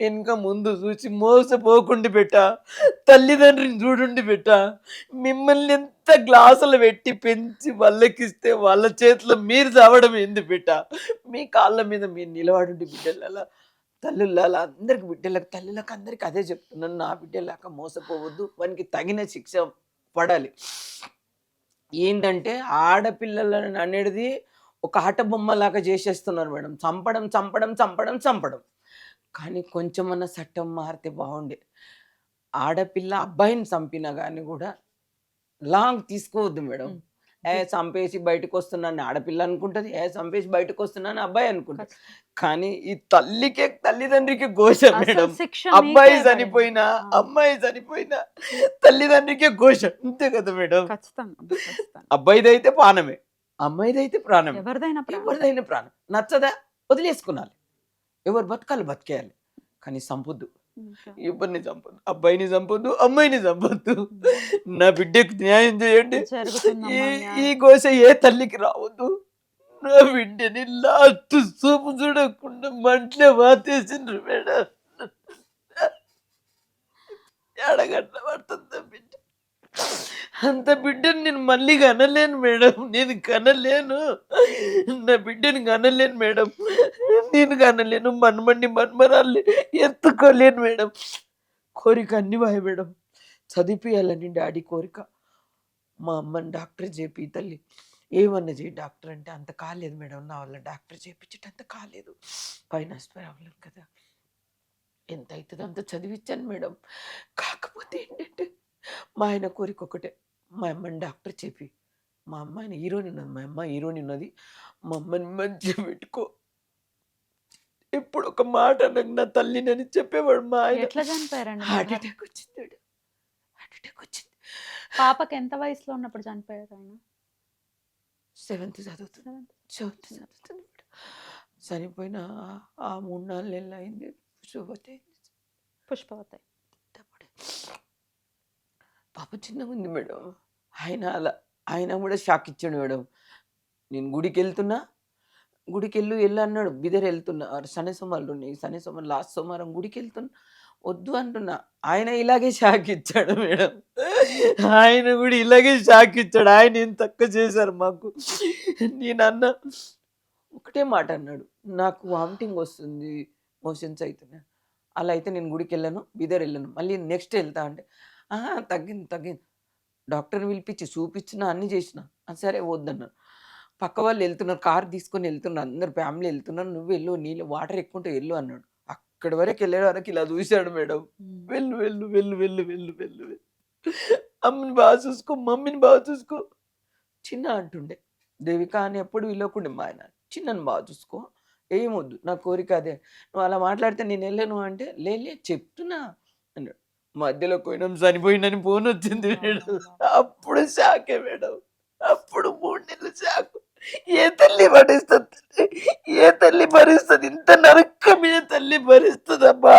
వెనక ముందు చూసి మోసపోకుండా పెట్టా. తల్లిదండ్రిని చూడండి పెట్టా. మిమ్మల్ని ఎంత గ్లాసులు పెట్టి పెంచి వాళ్ళకిస్తే వాళ్ళ చేతిలో మీరు చావడం ఏంది పెట్టా. మీ కాళ్ళ మీద మీరు నిలబడండి బిడ్డలలా తల్లులాలా. అందరికి బిడ్డలకు తల్లులకు అందరికి అదే చెప్తున్నాను. నా బిడ్డలాగా మోసపోవద్దు. వానికి తగిన శిక్ష పడాలి. ఏంటంటే ఆడపిల్లలను అనేది ఒక ఆట బొమ్మలాగా చేసేస్తున్నారు మేడం. చంపడం. కానీ కొంచెమన్నా చట్టం మారితే బాగుండే. ఆడపిల్ల అబ్బాయిని చంపినా కానీ కూడా లాంగ్ తీసుకోవద్దు మేడం. ఉమ్. చంపేసి బయటకు వస్తున్నాను ఆడపిల్ల అనుకుంటది, చంపేసి బయటకు వస్తున్నాను అబ్బాయి అనుకుంటది. కానీ ఈ తల్లిదండ్రికి ఘోష మేడం. శిక్ష అబ్బాయి మీకే చనిపోయినా పడింది. అమ్మాయి చనిపోయినా తల్లిదండ్రికే ఘోష, అంతే కదా మేడం. ఖచ్చితంగా. అబ్బాయిదైతే ప్రాణమే, అమ్మాయిదైతే ప్రాణమే, ఎవరిదైనా ఎవరిదైనా ప్రాణం. నచ్చదా వదిలేసుకున్నాలి, ఎవరు బతకాలి బతికేయాలి, కానీ సంపొద్దు, ఎవరిని చంపొద్దు, అబ్బాయిని చంపొద్దు, అమ్మాయిని చంపొద్దు. నా బిడ్డకు న్యాయం చేయండి. ఈ ఘోష ఏ తల్లికి రావద్దు. నా బిడ్డని లాస్ట్ చూపు చూడకుండా మంటలే వాతేసిండ్రు మేడం. ఎడగట్ల పడుతుంది బిడ్డ, అంత బిడ్డని నేను మళ్ళీ కనలేను మేడం, నేను కనలేను, నా బిడ్డని కనలేను మేడం, నేను కనలేను, మన్మరాల్ని ఎత్తుకోలేను మేడం. కోరిక అన్ని వాయి మేడం, చదివిపియాలని డాడీ కోరిక. మా అమ్మని డాక్టర్ చేపి తల్లి, ఏమన్నా చేయి డాక్టర్ అంటే అంత కాలేదు మేడం, నా వల్ల డాక్టర్ చేయించట అంత కాలేదు, ఫైనాన్స్ ప్రాబ్లం కదా, ఎంత అవుతుందో అంత చదివించాను మేడం. కాకపోతే ఏంటంటే మా ఆయన కోరిక ఒకటే, మా అమ్మని డాక్టర్ చెప్పి, మా అమ్మాయిని హీరోని ఉన్నది, మా అమ్మ హీరోని ఉన్నది, మా అమ్మని మంచిగా పెట్టుకో. ఎప్పుడు ఒక మాట నాకు నా తల్లినని చెప్పేవాడు మా ఆయన. ఎట్లా చనిపోయారండి? హార్ట్ అటాక్ వచ్చింది మేడం, హార్ట్ అటాక్ వచ్చింది. పాపకి ఎంత వయసులో ఉన్నప్పుడు చనిపోయారు ఆయన? 7th చదువుతుంది మేడం. చనిపోయిన ఆ 3-4 నెలలు అయింది. పుష్పవతి పాప చిన్నగా ఉంది మేడం. ఆయన కూడా షాక్ ఇచ్చాడు మేడం. నేను గుడికి వెళ్తున్నా, గుడికి వెళ్ళు అన్నాడు. బిదర్ వెళ్తున్నా, శని సోమవారాలు ఉన్నాయి, శని సోమవారం లాస్ట్ సోమవారం గుడికి వెళ్తున్నా, వద్దు అంటున్నా. ఆయన ఇలాగే షాక్ ఇచ్చాడు మేడం, ఆయన కూడా ఇలాగే షాక్ ఇచ్చాడు. ఆయన ఏం తక్కువ చేశారు మాకు. నేను అన్న ఒకటే మాట అన్నాడు, నాకు వామిటింగ్ వస్తుంది, మోషన్స్ అవుతున్నాయి, అలా అయితే నేను గుడికి వెళ్ళను, బిదర్ వెళ్ళను, మళ్ళీ నెక్స్ట్ వెళ్తా అంటే తగ్గింది. డాక్టర్ని పిలిపించి చూపించిన అన్ని చేసిన, సరే వద్దన్నారు. పక్క వాళ్ళు వెళ్తున్నారు, కార్ తీసుకొని వెళ్తున్నారు, అందరు ఫ్యామిలీ వెళ్తున్నారు, నువ్వు వెళ్ళు, నీళ్ళు వాటర్ ఎక్కువ ఉంటే వెళ్ళు అన్నాడు. అక్కడి వరకు వెళ్ళే వరకు ఇలా చూశాడు మేడం, వెళ్ళు వెళ్ళు వెళ్ళు వెళ్ళు వెళ్ళు వెళ్ళు వెళ్ళు, అమ్మని బాగా చూసుకో, మమ్మీని బాగా చూసుకో. చిన్న అంటుండే, దేవిక అని ఎప్పుడు వెళ్ళకుండే మా ఆయన, చిన్నని బాగా చూసుకో, ఏమొద్దు, నా కోరిక అదే, నువ్వు అలా మాట్లాడితే నేను వెళ్ళను అంటే, లే చెప్తున్నా అన్నాడు. మధ్యలో పోయినాం, చనిపోయిందని ఫోన్ వచ్చింది మేడం. అప్పుడు షాకే మేడం, అప్పుడు 3 నెలలు షాక్. ఏ తల్లి భరిస్తుంది, ఇంత నరకం ఏ తల్లి భరిస్తుందమ్మా?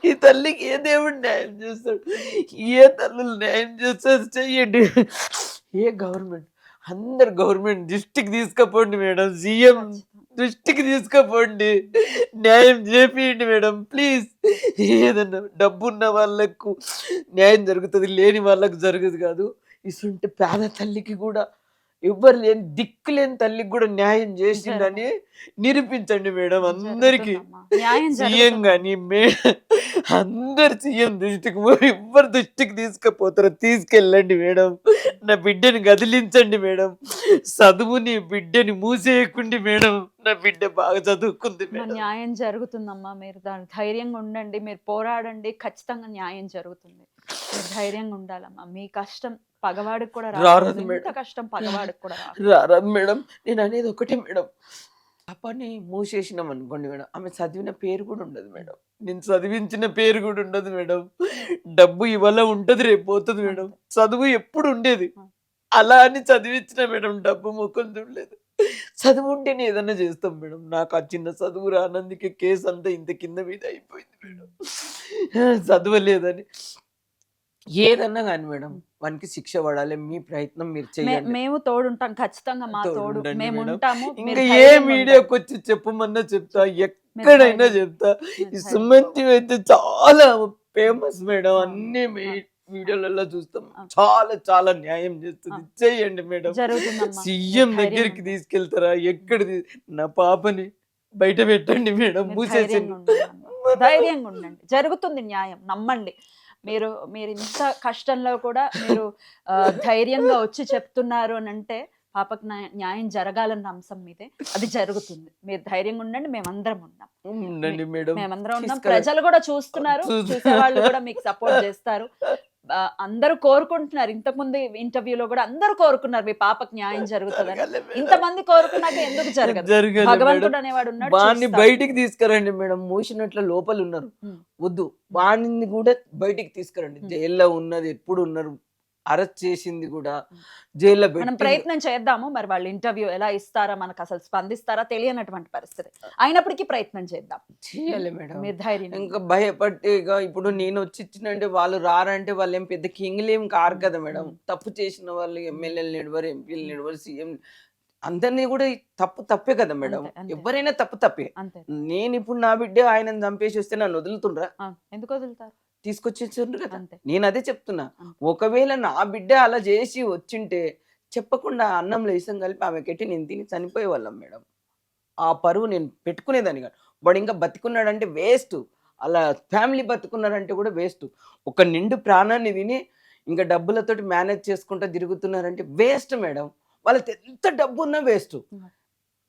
ఈ తల్లికి ఏ దేవుడు న్యాయం చేస్తాడు? ఏ తల్లులు న్యాయం చేస్తారు? చెయ్యండి. ఏ గవర్నమెంట్, అందరు గవర్నమెంట్ దృష్టికి తీసుకపోండి మేడం, సీఎం దృష్టికి తీసుకపోండి, న్యాయం చేపియండి మేడం ప్లీజ్. ఏదన్నా డబ్బున్న వాళ్ళకు న్యాయం జరుగుతుంది, లేని వాళ్ళకు జరగదు కాదు. ఇసుంటే పేద తల్లికి కూడా, ఎవ్వరు లేని దిక్కు లేని తల్లికి కూడా న్యాయం చేసిందని నిరూపించండి మేడం. అందరికి సీఎం కానీ అందరు సీఎం దృష్టికి ఎవ్వరు దృష్టికి తీసుకుపోతారో తీసుకెళ్ళండి మేడం. నా బిడ్డని కదిలించండి మేడం, చదువుని బిడ్డని మూసేయకండి మేడం, నా బిడ్డ బాగా చదువుకుంది మేడం. న్యాయం జరుగుతుందమ్మా, మీరు దాని ధైర్యంగా ఉండండి, మీరు పోరాడండి, ఖచ్చితంగా న్యాయం జరుగుతుంది. మీరు ధైర్యంగా ఉండాలమ్మా. మీ కష్టం పగవాడికి కూడా రాదు మేడం, కష్టం పగవాడికి కూడా రాదు మేడం. నేను అనేది ఒకటే మేడం, పాపని మూసేసినాం అనుకోండి మేడం, ఆమె చదివిన పేరు కూడా ఉండదు మేడం, నేను చదివించిన పేరు కూడా ఉండదు మేడం. డబ్బు ఇవాళ ఉంటది, రేపు పోతుంది మేడం, చదువు ఎప్పుడు ఉండేది. అలా అని చదివించిన మేడం, డబ్బు ముఖం చూడలేదు. చదువు ఉంటేనే ఏదన్నా చేస్తాం మేడం. నాకు ఆ చిన్న చదువు రానందుకే కేసు అంతా ఇంత కింద మీద అయిపోయింది మేడం, చదవలేదని. ఏదన్నా కానీ మేడం, వానికి శిక్ష పడాలి, మీ ప్రయత్నం మీరు చేయండి, మేము తోడుంటాం, ఖచ్చితంగా మా తోడు మేము ఉంటాము. ఇంకా ఏ మీడియాకి వచ్చి చెప్పమన్నా చెప్తా, ఎక్కడైనా చెప్తా. ఈ సుమంతి అయితే చాలా ఫేమస్ మేడం, అన్ని వీడియోలలో చూస్తాం, చాలా చాలా న్యాయం చేస్తుంది, చేయండి మేడం. సీఎం దగ్గరికి తీసుకెళ్తారా, ఎక్కడ నా పాపని బయట పెట్టండి మేడం, మూసేసింది. ధైర్యంగా ఉండండి, జరుగుతుంది న్యాయం, నమ్మండి. మీరు ఇంత కష్టంలో కూడా మీరు ధైర్యంగా వచ్చి చెప్తున్నారు అని అంటే పాపకు న్యాయం జరగాలన్న అంశం మీదే, అది జరుగుతుంది. మీరు ధైర్యంగా ఉండండి, మేమందరం ఉన్నాం, ఉండండి మేడం, మేమందరం ఉన్నాం. ప్రజలు కూడా చూస్తున్నారు, చూసే వాళ్ళు కూడా మీకు సపోర్ట్ చేస్తారు. అందరూ కోరుకుంటున్నారు. ఇంతకుముందు ఇంటర్వ్యూలో కూడా అందరూ కోరుకున్నారు మీ పాపకు న్యాయం జరుగుతుందని. ఇంతమంది కోరుకున్నాక ఎందుకు జరగదు? జరగదు భగవంతుడు మేడం. అనేవాడు ఉన్నాడు, వాడిని చూస్తాడు. బయటికి తీసుకురండి మేడం. మూసినట్ల లోపల ఉన్నారు, ఉమ్. వద్దు. వాడిని కూడా బయటికి తీసుకురండి. జైల్లో ఉన్నది ఎప్పుడు ఉన్నారు, అరెస్ట్ చేసింది కూడా జైల్లో మనం పెట్టి. ప్రయత్నం చేద్దాము. మరి వాళ్ళు ఇంటర్వ్యూ ఎలా ఇస్తారా, మనకు అసలు స్పందిస్తారా తెలియనటువంటి పరిస్థితి అయినప్పటికీ ప్రయత్నం చేద్దాం. చేయాలి మేడం. మీరు ధైర్యం ఇంకా భయపట్టి ఇక ఇప్పుడు నేను వచ్చి ఇచ్చినంటే వాళ్ళు రారంటే వాళ్ళు ఏం పెద్ద కింగ్లు ఏం కారు కదా మేడం. తప్పు చేసిన వాళ్ళు ఎమ్మెల్యేలు నిడవరు, ఎంపీలు నిడవరు, సీఎం అందరినీ కూడా ఈ తప్పే కదా మేడం. అంతే, అంతే. ఎవరైనా తప్పే. అంతే. నేను ఇప్పుడు నా బిడ్డ ఆయనను చంపేసి వస్తే నన్ను వదులుతుండ్రా? ఎందుకు వదులుతారు? తీసుకొచ్చేసారు కదా. అంతే. నేను అదే చెప్తున్నా. అంతే. ఒకవేళ నా బిడ్డ అలా చేసి వచ్చింటే చెప్పకుండా అన్నంలో ఇసం కలిపి ఆమె కెట్టి నేను తిని చనిపోయే వాళ్ళం మేడం. ఆ పరువు నేను పెట్టుకునేదాన్ని కాదు. వాడు ఇంకా బతికున్నాడంటే వేస్ట్, అలా ఫ్యామిలీ బతుకున్నారంటే కూడా వేస్ట్. ఒక నిండు ప్రాణాన్ని తిని ఇంకా డబ్బులతోటి మేనేజ్ చేసుకుంటూ తిరుగుతున్నారంటే వేస్ట్ మేడం. వాళ్ళకి ఎంత డబ్బు ఉన్నా వేస్ట్.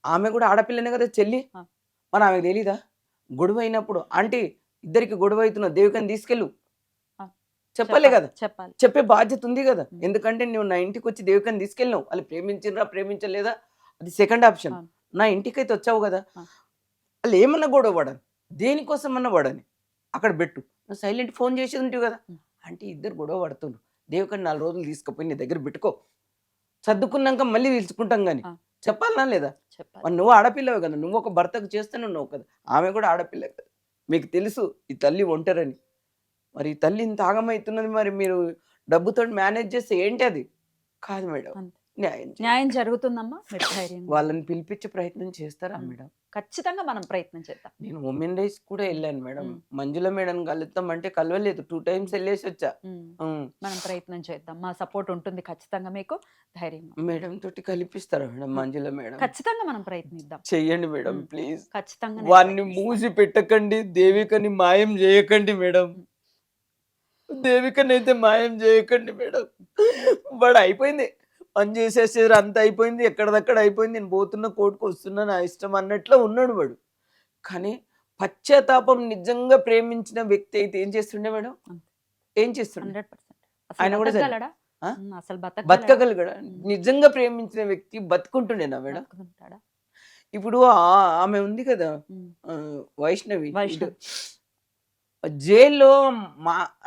ఆమె కూడా ఆడపిల్లనే కదా చెల్లి, మరి ఆమెకు తెలీదా? గొడవ అయినప్పుడు ఆంటీ ఇద్దరికి గొడవ అవుతున్నా దేవికని తీసుకెళ్ళు చెప్పలే కదా. చెప్పాలి. చెప్పే బాధ్యత ఉంది కదా. ఎందుకంటే నువ్వు నా ఇంటికి వచ్చి దేవికని తీసుకెళ్ళినావు, వాళ్ళు ప్రేమించినరా ప్రేమించలేదా అది సెకండ్ ఆప్షన్. నా ఇంటికి అయితే వచ్చావు కదా, వాళ్ళు ఏమన్నా గొడవ పడని, దేనికోసం అన్నా పడని అక్కడ పెట్టు. నువ్వు సైలెంట్ ఫోన్ చేసేది ఉంటావు కదా. అంటే ఇద్దరు గొడవ పడుతున్నారు, దేవికని 4 రోజులు తీసుకుపోయి నీ దగ్గర పెట్టుకో, సర్దుకున్నాక మళ్ళీ పిలుచుకుంటాం కానీ చెప్పాలనా లేదా? మరి నువ్వు ఆడపిల్లవే కదా, నువ్వు ఒక భర్తకు చేస్తూనే ఉన్నావు కదా, ఆమె కూడా ఆడపిల్ల కదా. మీకు తెలుసు ఈ తల్లి ఒంటరని. మరి ఈ తల్లి ఇంత ఆగమవుతున్నది, మరి మీరు డబ్బుతో మేనేజ్ చేస్తే ఏంటి అది? కాదు మేడం. న్యాయం జరుగుతుందమ్మా. మీరు ధైర్యంగా వాళ్ళని పిలిపించే ప్రయత్నం చేస్తారా మేడం? ఖచ్చితంగా మనం ప్రయత్నం చేద్దాం. నేను ఉమెన్ రైట్స్ కూడా వెళ్ళాను మేడం. మంజుల మేడం కలుద్దాం అంటే కలవలేదు, 2 times వెళ్ళేసి వచ్చా. మనం ప్రయత్నం చేద్దాం, మా సపోర్ట్ ఉంటుంది ఖచ్చితంగా మీకు. ధైర్యం మేడం తోటి కల్పిస్తారా మేడం? మంజుల మేడం ఖచ్చితంగా మనం ప్రయత్నిద్దాం. చెయ్యండి మేడం ప్లీజ్. ఖచ్చితంగా వాడిని మూసి పెట్టకండి, దేవికని మాయం చేయకండి మేడం. దేవికని అయితే మాయం చేయకండి మేడం. వాడు అయిపోయింది, పని చేసేసారు, అంత అయిపోయింది, ఎక్కడదక్కడ అయిపోయింది, నేను పోతున్న కోర్టుకు వస్తున్నా, నా ఇష్టం అన్నట్లో ఉన్నాడు వాడు. కానీ పశ్చాత్తాపం నిజంగా ప్రేమించిన వ్యక్తి అయితే ఏం చేస్తుండే మేడం? ఏం చేస్తుండే? 100% ఆయన కూడా బతకగలడా? ఆ? అసలు బతకగలగడా? నిజంగా ప్రేమించిన వ్యక్తి బతుకుంటుండేనా మేడం? బతకగలుగుతాడా? ఇప్పుడు ఆమె ఉంది కదా వైష్ణవి, వైష్ణవి. జైల్లో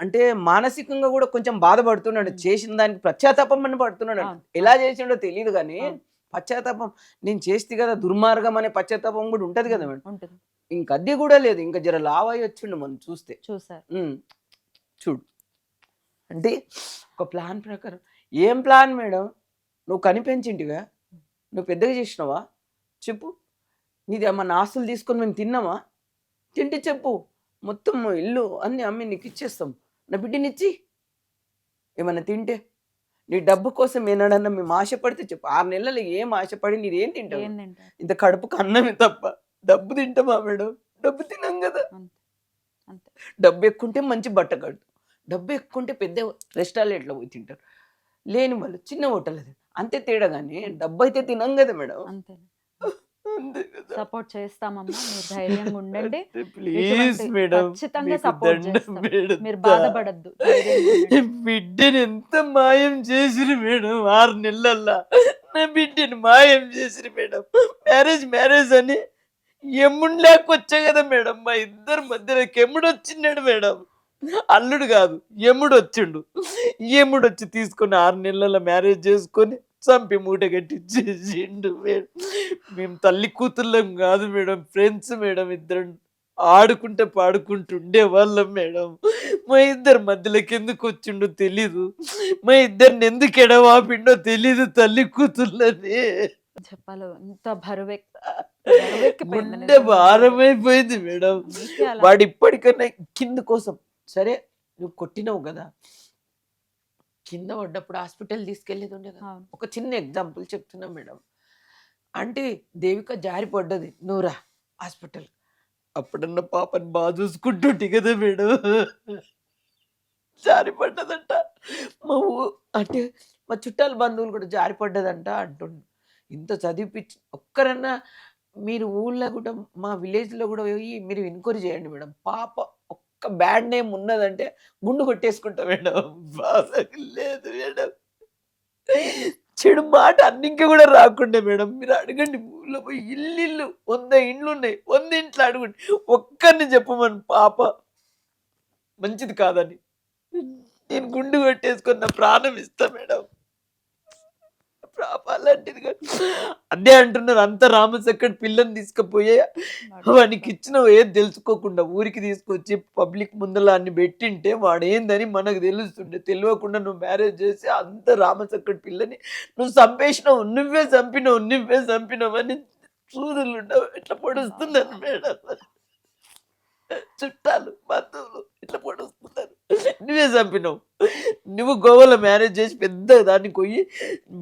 అంటే మానసికంగా కూడా కొంచెం బాధపడుతున్నాడు. చేసిన దానికి పశ్చాత్తాపం అని పడుతున్నాడు. ఎలా చేసిండో తెలియదు కానీ పశ్చాత్తాపం, నేను చేస్తే కదా దుర్మార్గం అనే పశ్చాత్తాపం కూడా ఉంటది కదా మేడం. ఇంక అది కూడా లేదు, ఇంకా జర లావై వచ్చిండు మనం చూస్తే. చూసారు చూడు అంటే ఒక ప్లాన్ ప్రకారం. ఏం ప్లాన్ మేడం? నువ్వు కనిపించింటివా? నువ్వు పెద్దగా చేసినావా చెప్పు? నీది ఏమన్నా ఆస్తులు తీసుకొని మేము తిన్నామా? తింటే చెప్పు, మొత్తం ఇల్లు అన్ని అమ్మి నీకు ఇచ్చేస్తాం. నా బిడ్డనిచ్చి ఏమన్నా తింటే నీ డబ్బు కోసం ఏనాడన్నా మేము ఆశపడితే చెప్పు. 6 నెలలు ఏం ఆశపడి నీదేం తింటావు? ఇంత కడుపుకు అన్నమే తప్ప డబ్బు తింటామా మేడం? డబ్బు తినాం కదా. డబ్బు ఎక్కుంటే మంచి బట్ట కట్టు, డబ్బు ఎక్కుంటే పెద్ద రెస్టారెంట్లో పోయి తింటారు, లేని వాళ్ళు చిన్న హోటల్. అంతే తేడా, కానీ డబ్బు అయితే తినాం కదా మేడం. సపోర్ట్ చేస్తామమ్మా, మీరు ధైర్యంగా ఉండండి. ప్లీజ్ మేడం, ఖచ్చితంగా సపోర్ట్ చేస్తాం, మీరు బాధపడద్దు. బిడ్డని ఎంత మాయం చేసిరు మేడం 6 నెలల్లో. నా బిడ్డని మాయం చేసిరు మేడం. మ్యారేజ్ అని ఎమ్ముడు లేకొచ్చా కదా మేడం. మా ఇద్దరు మధ్యలో ఎమ్ముడు వచ్చిన్నాడు మేడం. అల్లుడు కాదు, ఎమ్ముడు వచ్చిండు. ఎమ్ముడు వచ్చి తీసుకొని 6 నెలల్లో మ్యారేజ్ చేసుకొని చంపి మూట కట్టించేసిండు మేడం. మేము తల్లి కూతుర్లం కాదు మేడం, ఫ్రెండ్స్ మేడం. ఇద్దరు ఆడుకుంటే పాడుకుంటూ ఉండేవాళ్ళం మేడం. మా ఇద్దరు మధ్యలోకి ఎందుకు వచ్చిండో తెలీదు, మా ఇద్దరిని ఎందుకు ఎడవాపిండో తెలీదు. తల్లి కూతుర్లని చెప్పాలి, ఇంత గుండె భారమైపోయింది మేడం. వాడు ఇప్పటికన్నా కింద కోసం, సరే నువ్వు కొట్టినావు కదా, కింద పడ్డప్పుడు హాస్పిటల్ తీసుకెళ్ళేది ఉండే కదా. ఒక చిన్న ఎగ్జాంపుల్ చెప్తున్నా మేడం. అంటే దేవిక జారి పడ్డది, నువ్వురా హాస్పిటల్. అప్పుడన్న పాపని బాగా చూసుకుంటుంటే కదా మేడం. జారి పడ్డదంట. అంటే మా చుట్టాల బంధువులు కూడా జారి పడ్డదంట అంటుండు. ఇంత చదివిపించి ఒక్కరన్నా మీరు ఊళ్ళో కూడా, మా విలేజ్లో కూడా పోయి మీరు ఎంక్వైరీ చేయండి మేడం. పాప ఒక్క బ్యాడ్ నేమ్ ఉన్నదంటే గుండు కొట్టేసుకుంటా మేడం. బాధకి లేదు మేడం. చెడు మాట అన్నింకి కూడా రాకుండే మేడం. మీరు అడగండి ఊళ్ళో పోయి ఇల్లు 100 ఇండ్లు ఉన్నాయి. 100 ఇంట్లో అడగండి. ఒక్కరిని చెప్పమని పాప మంచిది కాదని. నేను గుండు కొట్టేసుకొని నా ప్రాణం ఇస్తా మేడం. పాప అలాంటిది కాదు. అదే అంటున్నారు అంత రామసక్కడి పిల్లని తీసుకుపోయే వానికి ఇచ్చిన ఏది తెలుసుకోకుండా ఊరికి తీసుకొచ్చి పబ్లిక్ ముందర అన్ని పెట్టింటే వాడు ఏందని మనకు తెలుస్తుండే. తెలియకుండా నువ్వు మ్యారేజ్ చేసి అంత రామసక్కడి పిల్లని నువ్వు నువ్వే చంపినావు అని సూదులు ఉండవు ఇట్లా పొడుస్తుందని మేడం. చుట్టాలు బంధువులు ఇట్లా పొడుస్తున్నారు. నువ్వే చంపినావు. నువ్వు గోవాలో మ్యారేజ్ చేసి పెద్ద దాన్ని పోయి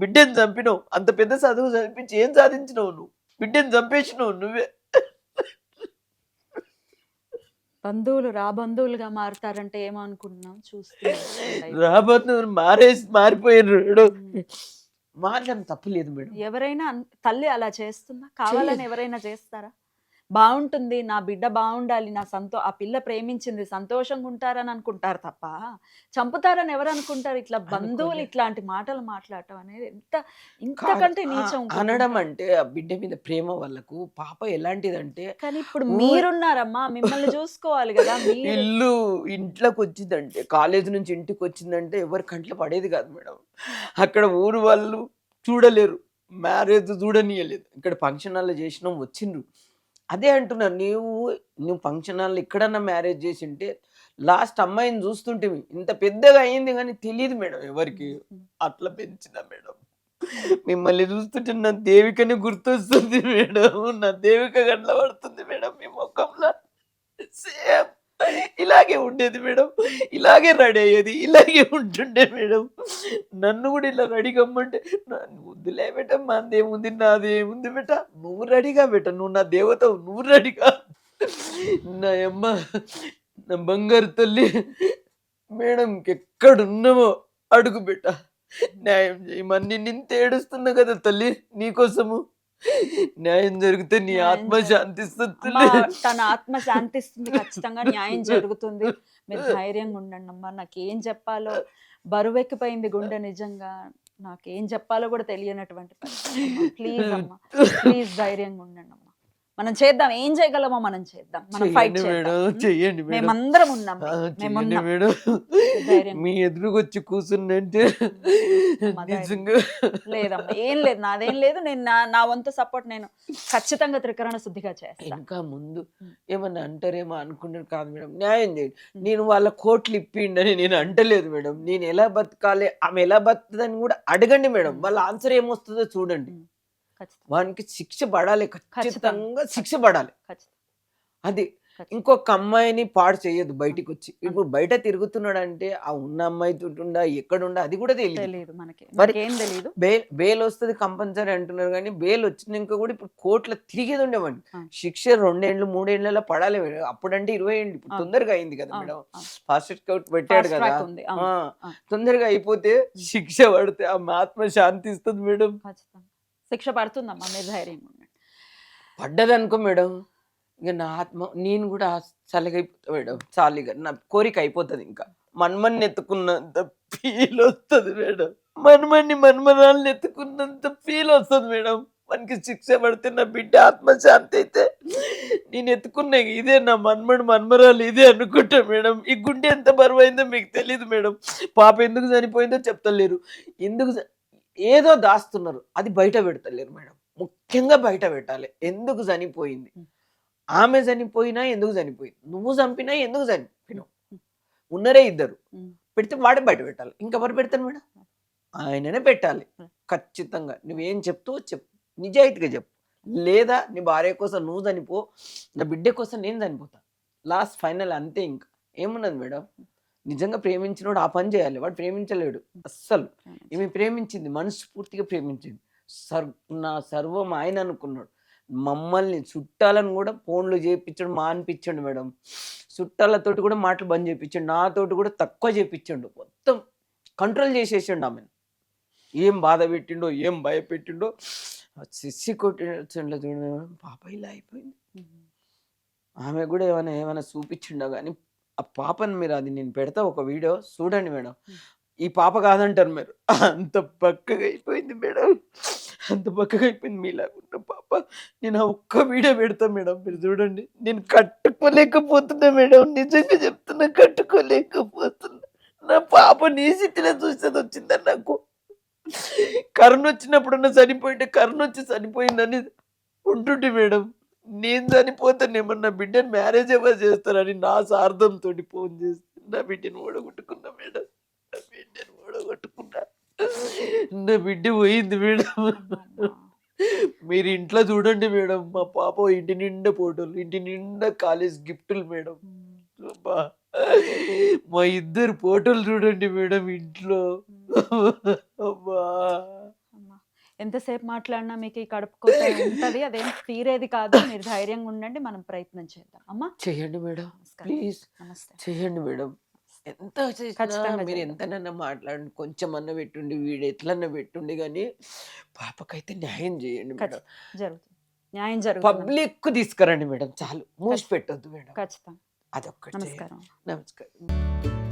బిడ్డని చంపినావు. అంత పెద్ద చదువు చదివించి ఏం సాధించినావు నువ్వు? బిడ్డని చంపేసినావు నువ్వే. బంధువులు రాబంధువులుగా మారుతారంటే ఏమనుకుంటున్నాం చూస్తున్నాం. రాబోతున్నారు మారిపోయినారు. మాట్లాడిన తప్పులేదు మేడం. ఎవరైనా తల్లి అలా చేస్తుందా? కావాలని ఎవరైనా చేస్తారా? బాగుంటుంది నా బిడ్డ బాగుండాలి, ఆ పిల్ల ప్రేమించింది సంతోషంగా ఉంటారని అనుకుంటారు తప్ప చంపుతారని ఎవరు అనుకుంటారు? ఇట్లా బంధువులు ఇట్లాంటి మాటలు మాట్లాడటం అనేది ఇంతకంటే నీచం అనడం అంటే ఆ బిడ్డ మీద ప్రేమ వాళ్ళకు. పాప ఎలాంటిదంటే కానీ ఇప్పుడు మీరున్నారమ్మా, మిమ్మల్ని చూసుకోవాలి కదా. ఇంట్లోకి వచ్చిందంటే కాలేజ్ నుంచి ఇంటికి వచ్చిందంటే ఎవరి కంట్లో పడేది కాదు మేడం. అక్కడ ఊరు వాళ్ళు చూడలేరు, మ్యారేజ్ చూడనీయలేదు. ఇక్కడ ఫంక్షన్ హాల్లో చేసినాం వచ్చిండ్రు. అదే అంటున్నా, నువ్వు ఫంక్షన్ హాల్లో ఎక్కడన్నా మ్యారేజ్ చేసి ఉంటే లాస్ట్ అమ్మాయిని చూస్తుంటే ఇంత పెద్దగా అయింది కానీ తెలియదు మేడం ఎవరికి. అట్లా పెంచిన మేడం. మిమ్మల్ని చూస్తుంటే నా దేవికని గుర్తొస్తుంది మేడం. నా దేవిక గంటల పడుతుంది మేడం మీ ముఖంలో. సేమ్ ఇలాగే ఉండేది మేడం. ఇలాగే రెడీ అయ్యేది, ఇలాగే ఉంటుండే మేడం. నన్ను కూడా ఇలా రెడీ కమ్మంటే వద్దులే బెట, మాదేముంది నాదేముంది బెట, నువ్వు రెడీగా బెట, నువ్వు నా దేవతవు, నువ్వు రెడీగా. నా అమ్మ నా బంగారు తల్లి మేడం, ఎక్కడున్నామో అడుగు బెట, న్యాయం చేయమని నింత ఏడుస్తున్నా కదా తల్లి నీకోసము. న్యాయం జరిగితే నీ ఆత్మ శాంతిస్తుంది. తన ఆత్మ శాంతిస్తుంది, ఖచ్చితంగా న్యాయం జరుగుతుంది. మీరు ధైర్యంగా ఉండండి అమ్మా. నాకేం చెప్పాలో బరువెక్కిపోయింది గుండె. నిజంగా నాకేం చెప్పాలో కూడా తెలియనటువంటి పరిస్థితి. ప్లీజ్ అమ్మా, ప్లీజ్ ధైర్యంగా ఉండండి అమ్మా. మనం చేద్దాం, ఏం చేయగలమో మనం చేద్దాం. మనం ఫైట్ చేయండి. మేమందరం ఉన్నాం. మేడం మీ ఎదురుగా వచ్చి కూర్చుందంటే లేదమ్మా, ఏం లేదు, నాదేం లేదు. నేను నా వంతు సపోర్ట్ నేను ఖచ్చితంగా త్రికరణ శుద్ధిగా చేస్తాను. ఇంకా ముందు ఏమన్నా అంటారేమో అనుకుంటారు కాదు మేడం. న్యాయం చేయండి. నేను వాళ్ళ కోట్లు ఇప్పిండని నేను అంటలేదు మేడం. నేను ఎలా బతకాలి, ఆమె ఎలా బతుకుతుందని కూడా అడగండి మేడం. వాళ్ళ ఆన్సర్ ఏమొస్తుందో చూడండి. వానికి శిక్ష పడాలి, ఖచ్చితంగా శిక్ష పడాలి. అది ఇంకొక అమ్మాయిని పాడు చేయొద్దు బయటికి వచ్చి. ఇప్పుడు బయట తిరుగుతున్నాడు అంటే ఆ ఉన్న అమ్మాయి తోటుండా ఎక్కడుండా అది కూడా తెలియదు మనకి. బెయిల్ వస్తుంది కంపల్సరీ అంటున్నారు కానీ బెయిల్ వచ్చినాక కూడా ఇప్పుడు కోర్టులో తిరిగేది ఉండేవాడిని. శిక్ష 2 ఏళ్ళు 3 ఏళ్ళలో పడాలి. అప్పుడంటే 20 ఏళ్ళు, ఇప్పుడు తొందరగా అయింది కదా మేడం. ఫాస్ట్ కోర్ట్ పెట్టాడు కదా, తొందరగా అయిపోతే శిక్ష పడితే ఆ ఆత్మ శాంతి ఇస్తుంది మేడం. శిక్ష పడుతుందమ్మా, మీరు ధైర్యంగా ఉండండి. పడ్డదనుకో మేడం, ఇంకా నా ఆత్మ నేను కూడా చల్లగైపోతా మేడం. చాలిగా నా కోరిక అయిపోతుంది. ఇంకా మన్మన్ని ఎత్తుకున్నంత ఫీల్ వస్తుంది మేడం. మన్మరాలను ఎత్తుకున్నంత ఫీల్ వస్తుంది మేడం. మనకి శిక్ష పడితే నా బిడ్డ ఆత్మశాంతి అయితే నేను ఎత్తుకున్నా ఇదే నా మన్మరాలు ఇదే అనుకుంటా మేడం. ఈ గుండె ఎంత బరువు అయిందో మీకు తెలియదు మేడం. పాప ఎందుకు చనిపోయిందో చెప్తలేరు, ఎందుకు ఏదో దాస్తున్నారు, అది బయట పెడతలేరు మేడం. ముఖ్యంగా బయట పెట్టాలి. ఎందుకు చనిపోయింది, ఆమె చనిపోయినా ఎందుకు చనిపోయింది, నువ్వు చంపినా ఎందుకు చనిపోయినావు, ఉన్నరే ఇద్దరు, పెడితే వాడే బయట పెట్టాలి. ఇంకెవరు పెడతాను మేడం? ఆయననే పెట్టాలి ఖచ్చితంగా. నువ్వేం చెప్తావో చెప్పు, నిజాయితీగా చెప్పు. లేదా నీ భార్య కోసం నువ్వు చనిపో, నా బిడ్డ కోసం నేను చనిపోతా. లాస్ట్ ఫైనల్ అంతే. ఇంకా ఏమున్నది మేడం? నిజంగా ప్రేమించినోడు ఆ పని చేయాలి. వాడు ప్రేమించలేడు అస్సలు. ఈమె ప్రేమించింది, మనస్ఫూర్తిగా ప్రేమించింది. నా సర్వం ఆయన అనుకున్నాడు. మమ్మల్ని చుట్టాలను కూడా ఫోన్లు చేయించాడు, అనిపించాడు మేడం. చుట్టాలతోటి కూడా మాటలు బంద్ చేయించాడు, నాతోటి కూడా తక్కువ చేయించాడు. మొత్తం కంట్రోల్ చేసేసాడు ఆమెను. ఏం బాధ పెట్టిండో, ఏం భయపెట్టిండో. సిసి కొట్టిండో చూడండి పాప ఇలా అయిపోయింది. ఆమె కూడా ఏమైనా చూపించిండో కానీ ఆ పాపని మీరు అది నేను పెడతా ఒక వీడియో చూడండి మేడం. ఈ పాప కాదంటారు మీరు. అంత బక్కగా అయిపోయింది మేడం. అంత బక్కగా అయిపోయింది మీలాగున్న పాప. నేను ఆ ఒక్క వీడియో పెడతా మేడం, మీరు చూడండి. నేను కట్టుకోలేకపోతున్నా మేడం. నిజంగా చెప్తున్నా, కట్టుకోలేకపోతున్నా. నా పాప నీ స్థితిలో చూసేది వచ్చిందని నాకు. కరోనా వచ్చినప్పుడన్నా చనిపోయింటే కరోనా వచ్చి చనిపోయిందని ఉంటుంటే మేడం. నేను చనిపోతానేమన్నా బిడ్డని మ్యారేజ్ ఎవరు చేస్తారని నా స్వార్థంతో ఫోన్ చేసి నా బిడ్డని ఓడగొట్టుకున్నా మేడం. నా బిడ్డని ఓడగొట్టుకున్నా. నా బిడ్డ పోయింది మేడం. అమ్మా. మీరు ఇంట్లో చూడండి మేడం. మా పాప ఇంటి నిండా ఫోటోలు, ఇంటి నిండా కాలేజ్ గిఫ్టులు మేడం. అబ్బా! మా ఇద్దరు ఫోటోలు చూడండి మేడం ఇంట్లో. అబ్బా! అమ్మా. ఎంతసేపు మాట్లాడినా మీకు ఈ కడుపు కోత ఉంటది, అదేం తీరేది కాదు. మీరు ధైర్యంగా ఉండండి, మనం ప్రయత్నం చేద్దాం. అమ్మా చేయండి మేడం, నమస్కారం. ప్లీజ్ నమస్తే. చేయండి మేడం. ఎంత చేసినా ఖచ్చితంగా మీరు చేద్దాం. ఎంతనన్నా మాట్లాడండి, కొంచెమన్నా పెట్టుండి, వీడు ఎట్లన్నా పెట్టుండి, కానీ పాపకైతే న్యాయం చేయండి మేడం. జరుగుతుంది, న్యాయం జరుగుతుంది. పబ్లిక్ తీసుకురండి మేడం, చాలు. మూసి పెట్టొద్దు మేడం. ఖచ్చితంగా. అదొక్కటి చేయండి. నమస్కారం. నమస్కారం.